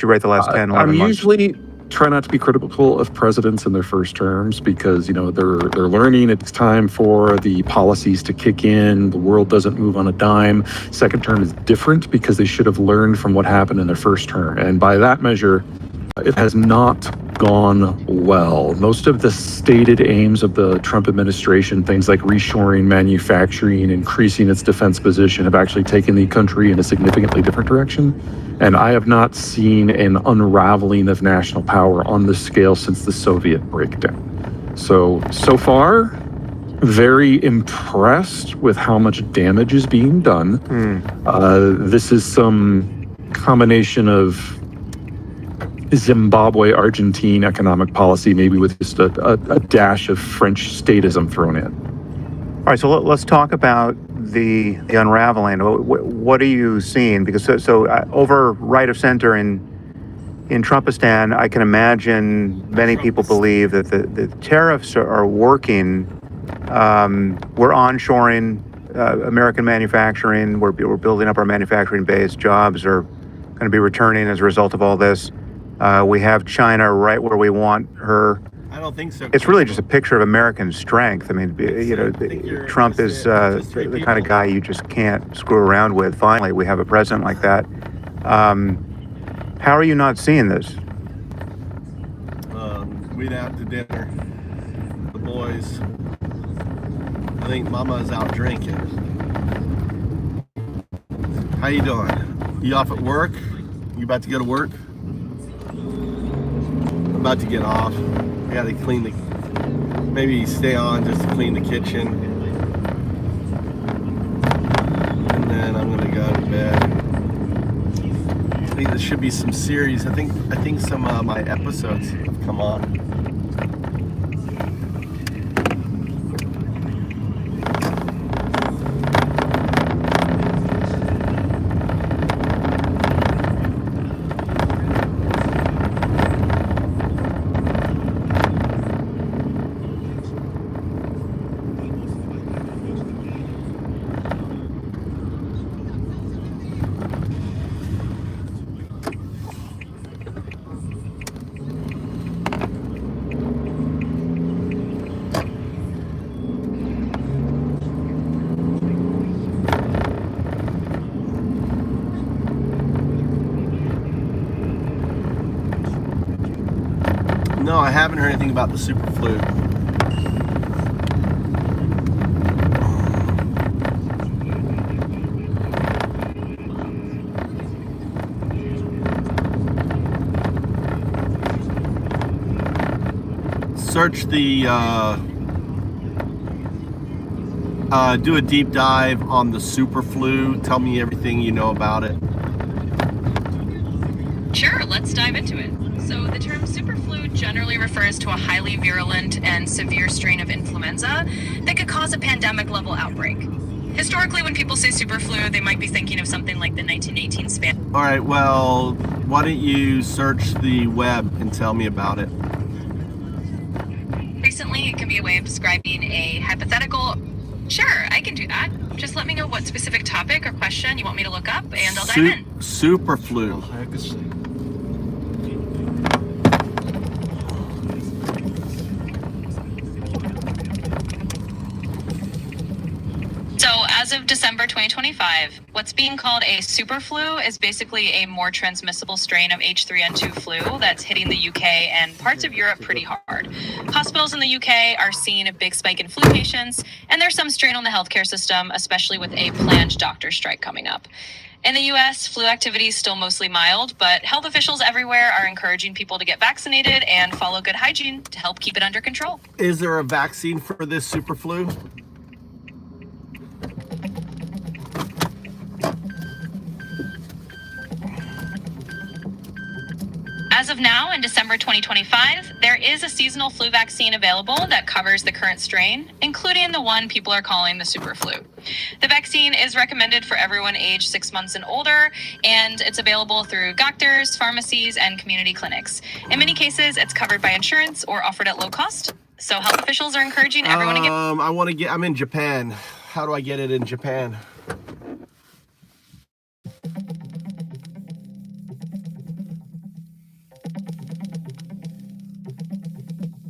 rate the last 10, 11 I'm months? usually try not to be critical of presidents in their first terms because, they're learning. It's time for the policies to kick in. The world doesn't move on a dime. Second term is different because they should have learned from what happened in their first term. And by that measure, it has not gone well. Most of the stated aims of the Trump administration, things like reshoring manufacturing, increasing its defense position, have actually taken the country in a significantly different direction. And I have not seen an unraveling of national power on this scale since the Soviet breakdown. So far, very impressed with how much damage is being done. This is some combination of Zimbabwe, Argentine economic policy, maybe with just a dash of French statism thrown in. All right, so let's talk about the unraveling. What are you seeing? Because so over right of center in Trumpistan, I can imagine many people believe that the tariffs are working. We're onshoring American manufacturing. We're building up our manufacturing base. Jobs are going to be returning as a result of all this. We have China right where we want her. I don't think so. It's really just a picture of American strength. I mean, you know, Trump is the kind of guy you just can't screw around with. Finally, we have a president like that. How are you not seeing this? We'd out to dinner. The boys. I think Mama's out drinking. How you doing? You off at work? You about to go to work? I'm about to get off. I gotta clean the, maybe stay on just to clean the kitchen. And then I'm gonna go to bed. I think there should be some series. I think some of my episodes have come on. No, I haven't heard anything about the super flu. Search the, do a deep dive on the super flu. Tell me everything you know about it. Sure, let's dive into it. So the term superflu generally refers to a highly virulent and severe strain of influenza that could cause a pandemic-level outbreak. Historically, when people say superflu, they might be thinking of something like the 1918 Spanish. All right, well, why don't you search the web and tell me about it? Recently, it can be a way of describing a hypothetical. Sure, I can do that. Just let me know what specific topic or question you want me to look up, and I'll dive in. Superflu. So as of December 2025, what's being called a superflu is basically a more transmissible strain of H3N2 flu that's hitting the UK and parts of Europe pretty hard. Hospitals in the UK are seeing a big spike in flu patients, and there's some strain on the healthcare system, especially with a planned doctor strike coming up. In the US, flu activity is still mostly mild, but health officials everywhere are encouraging people to get vaccinated and follow good hygiene to help keep it under control. Is there a vaccine for this superflu? As of now, in December 2025, there is a seasonal flu vaccine available that covers the current strain, including the one people are calling the superflu. The vaccine is recommended for everyone aged 6 months and older, and it's available through doctors, pharmacies, and community clinics. In many cases, it's covered by insurance or offered at low cost. So health officials are encouraging everyone to get... I'm in Japan. How do I get it in Japan?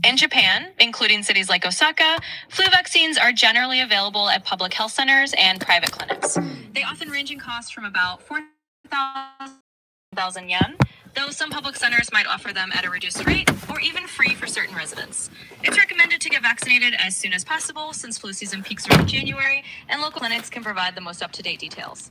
In Japan, including cities like Osaka, flu vaccines are generally available at public health centers and private clinics. They often range in cost from about 4,000 yen, though some public centers might offer them at a reduced rate or even free for certain residents. It's recommended to get vaccinated as soon as possible since flu season peaks around January, and local clinics can provide the most up-to-date details.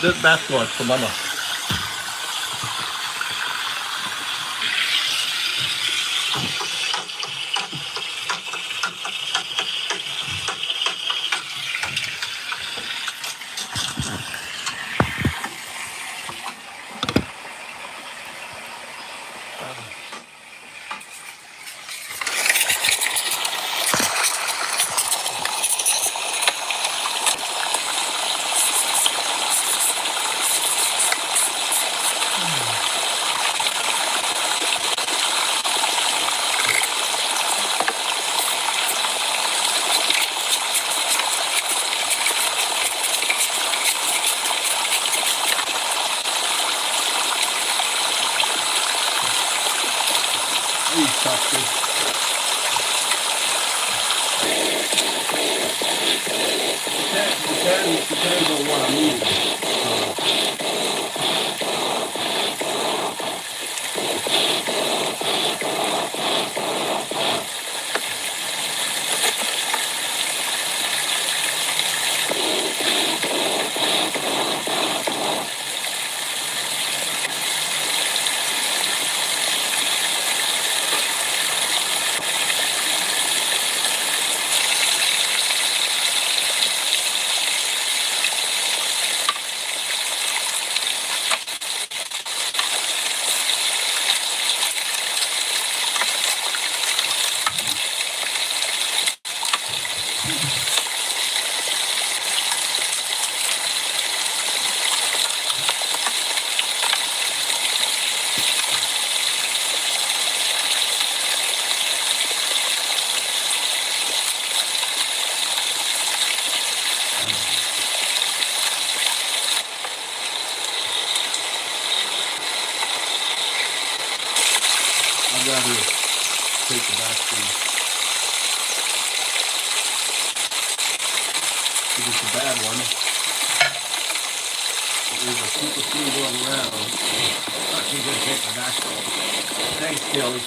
this basketball is for Mama. Depends on what I'm eating. I'd rather take the vaccine. If it's a bad one, there's a super few going around. I think I'm gonna take the vaccine. Thanks, Kelly.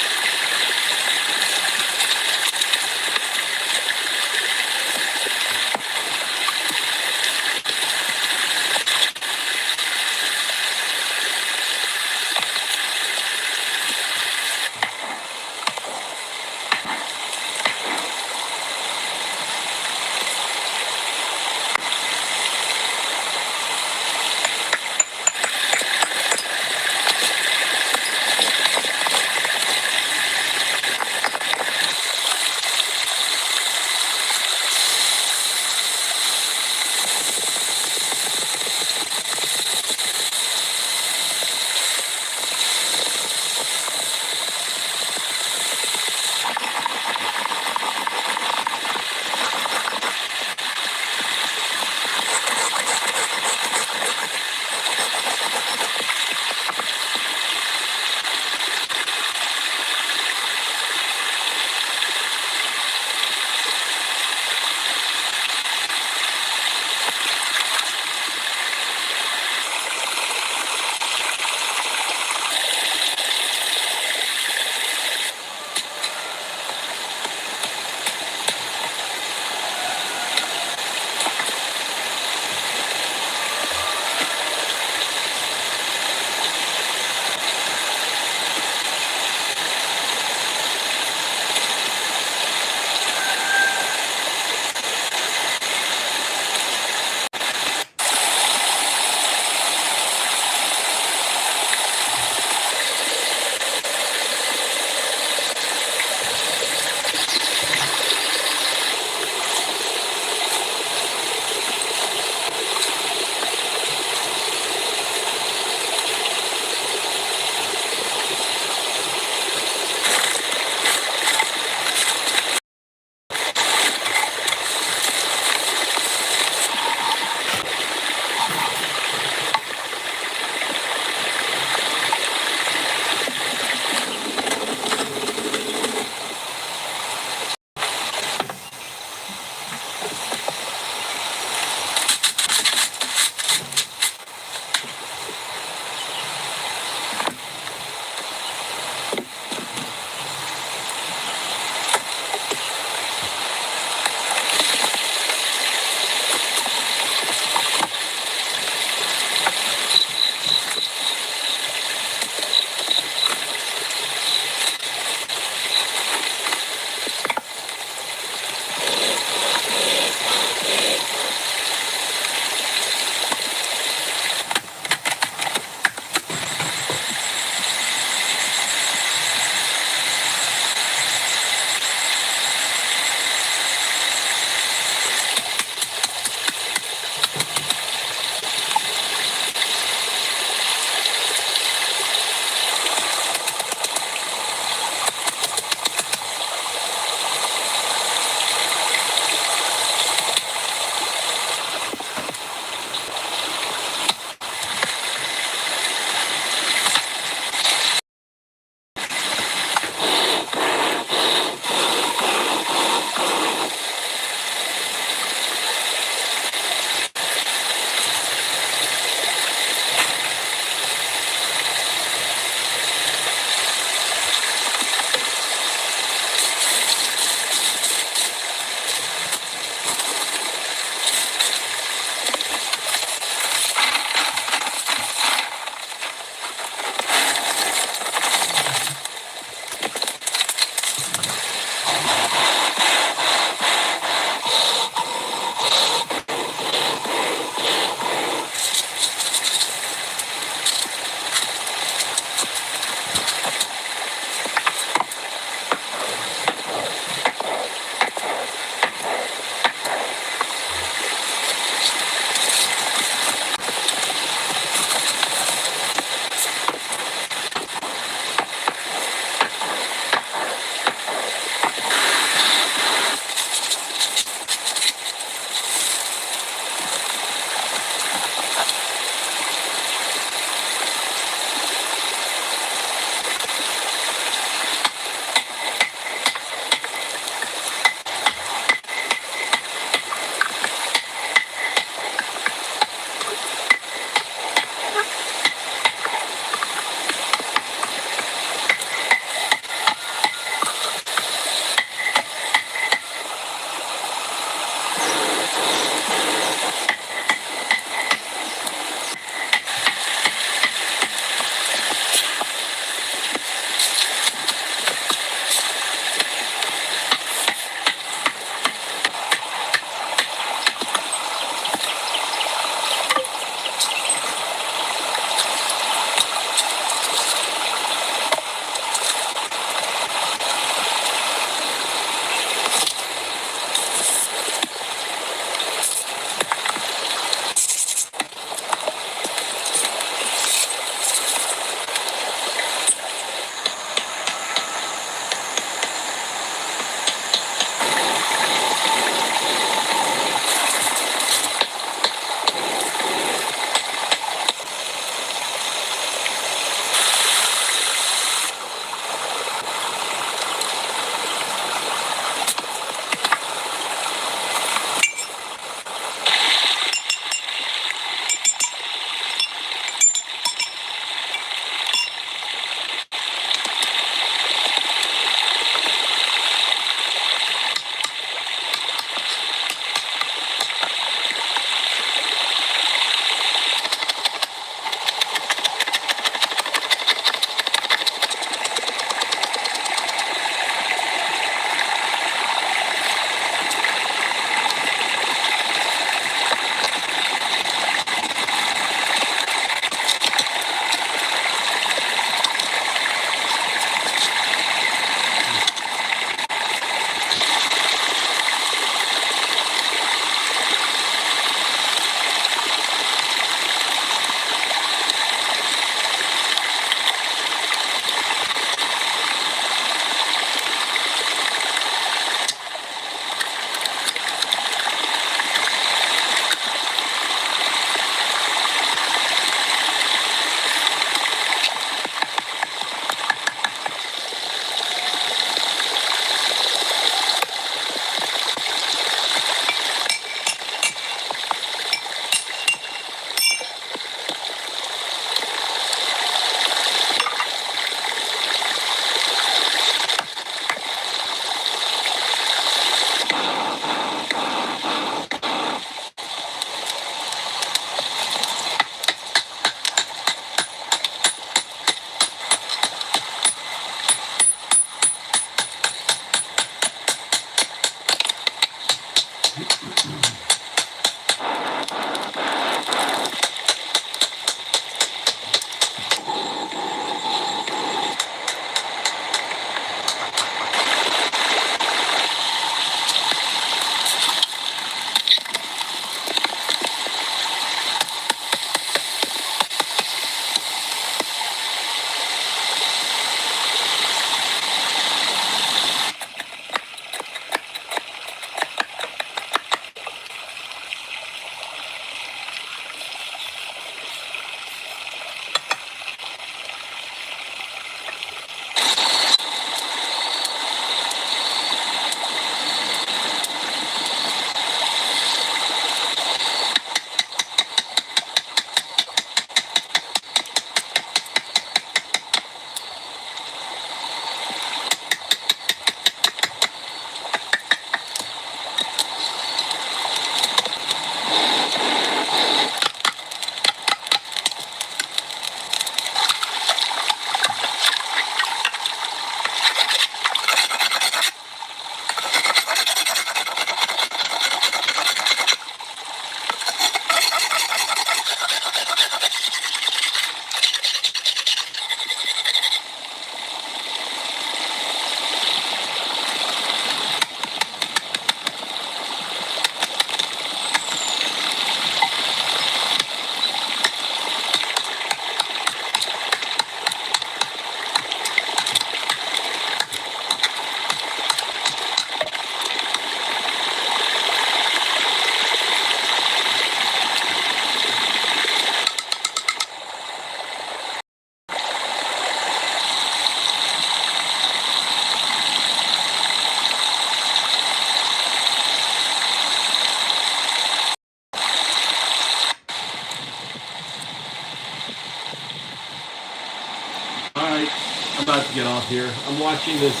get off here. I'm watching this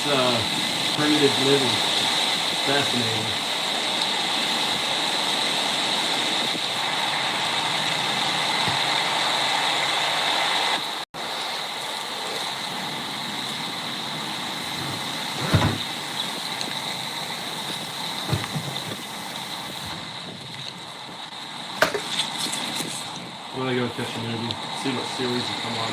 primitive living. Fascinating. I'm gonna go catch a movie, see what series will come on.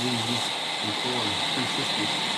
Jesus, reform, 360.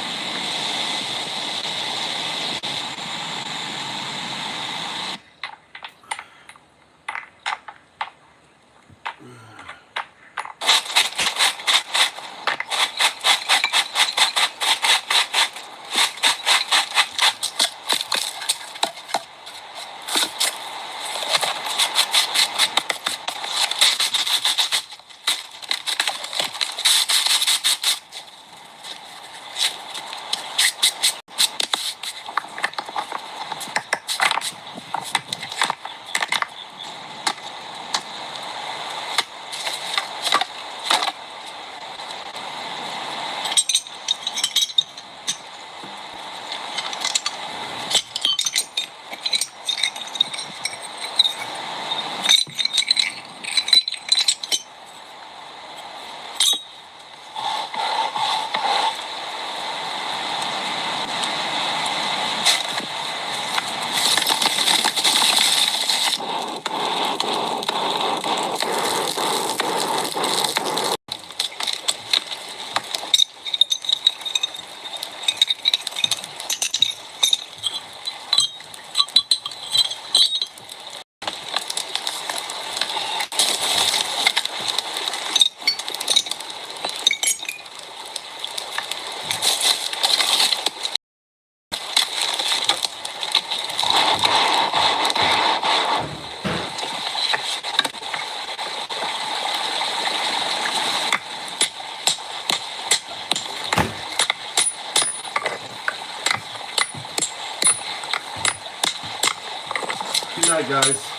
Good night, guys.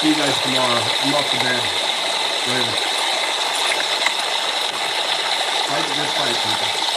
See you guys tomorrow. I'm off to bed. Later. Fight the good fight, people.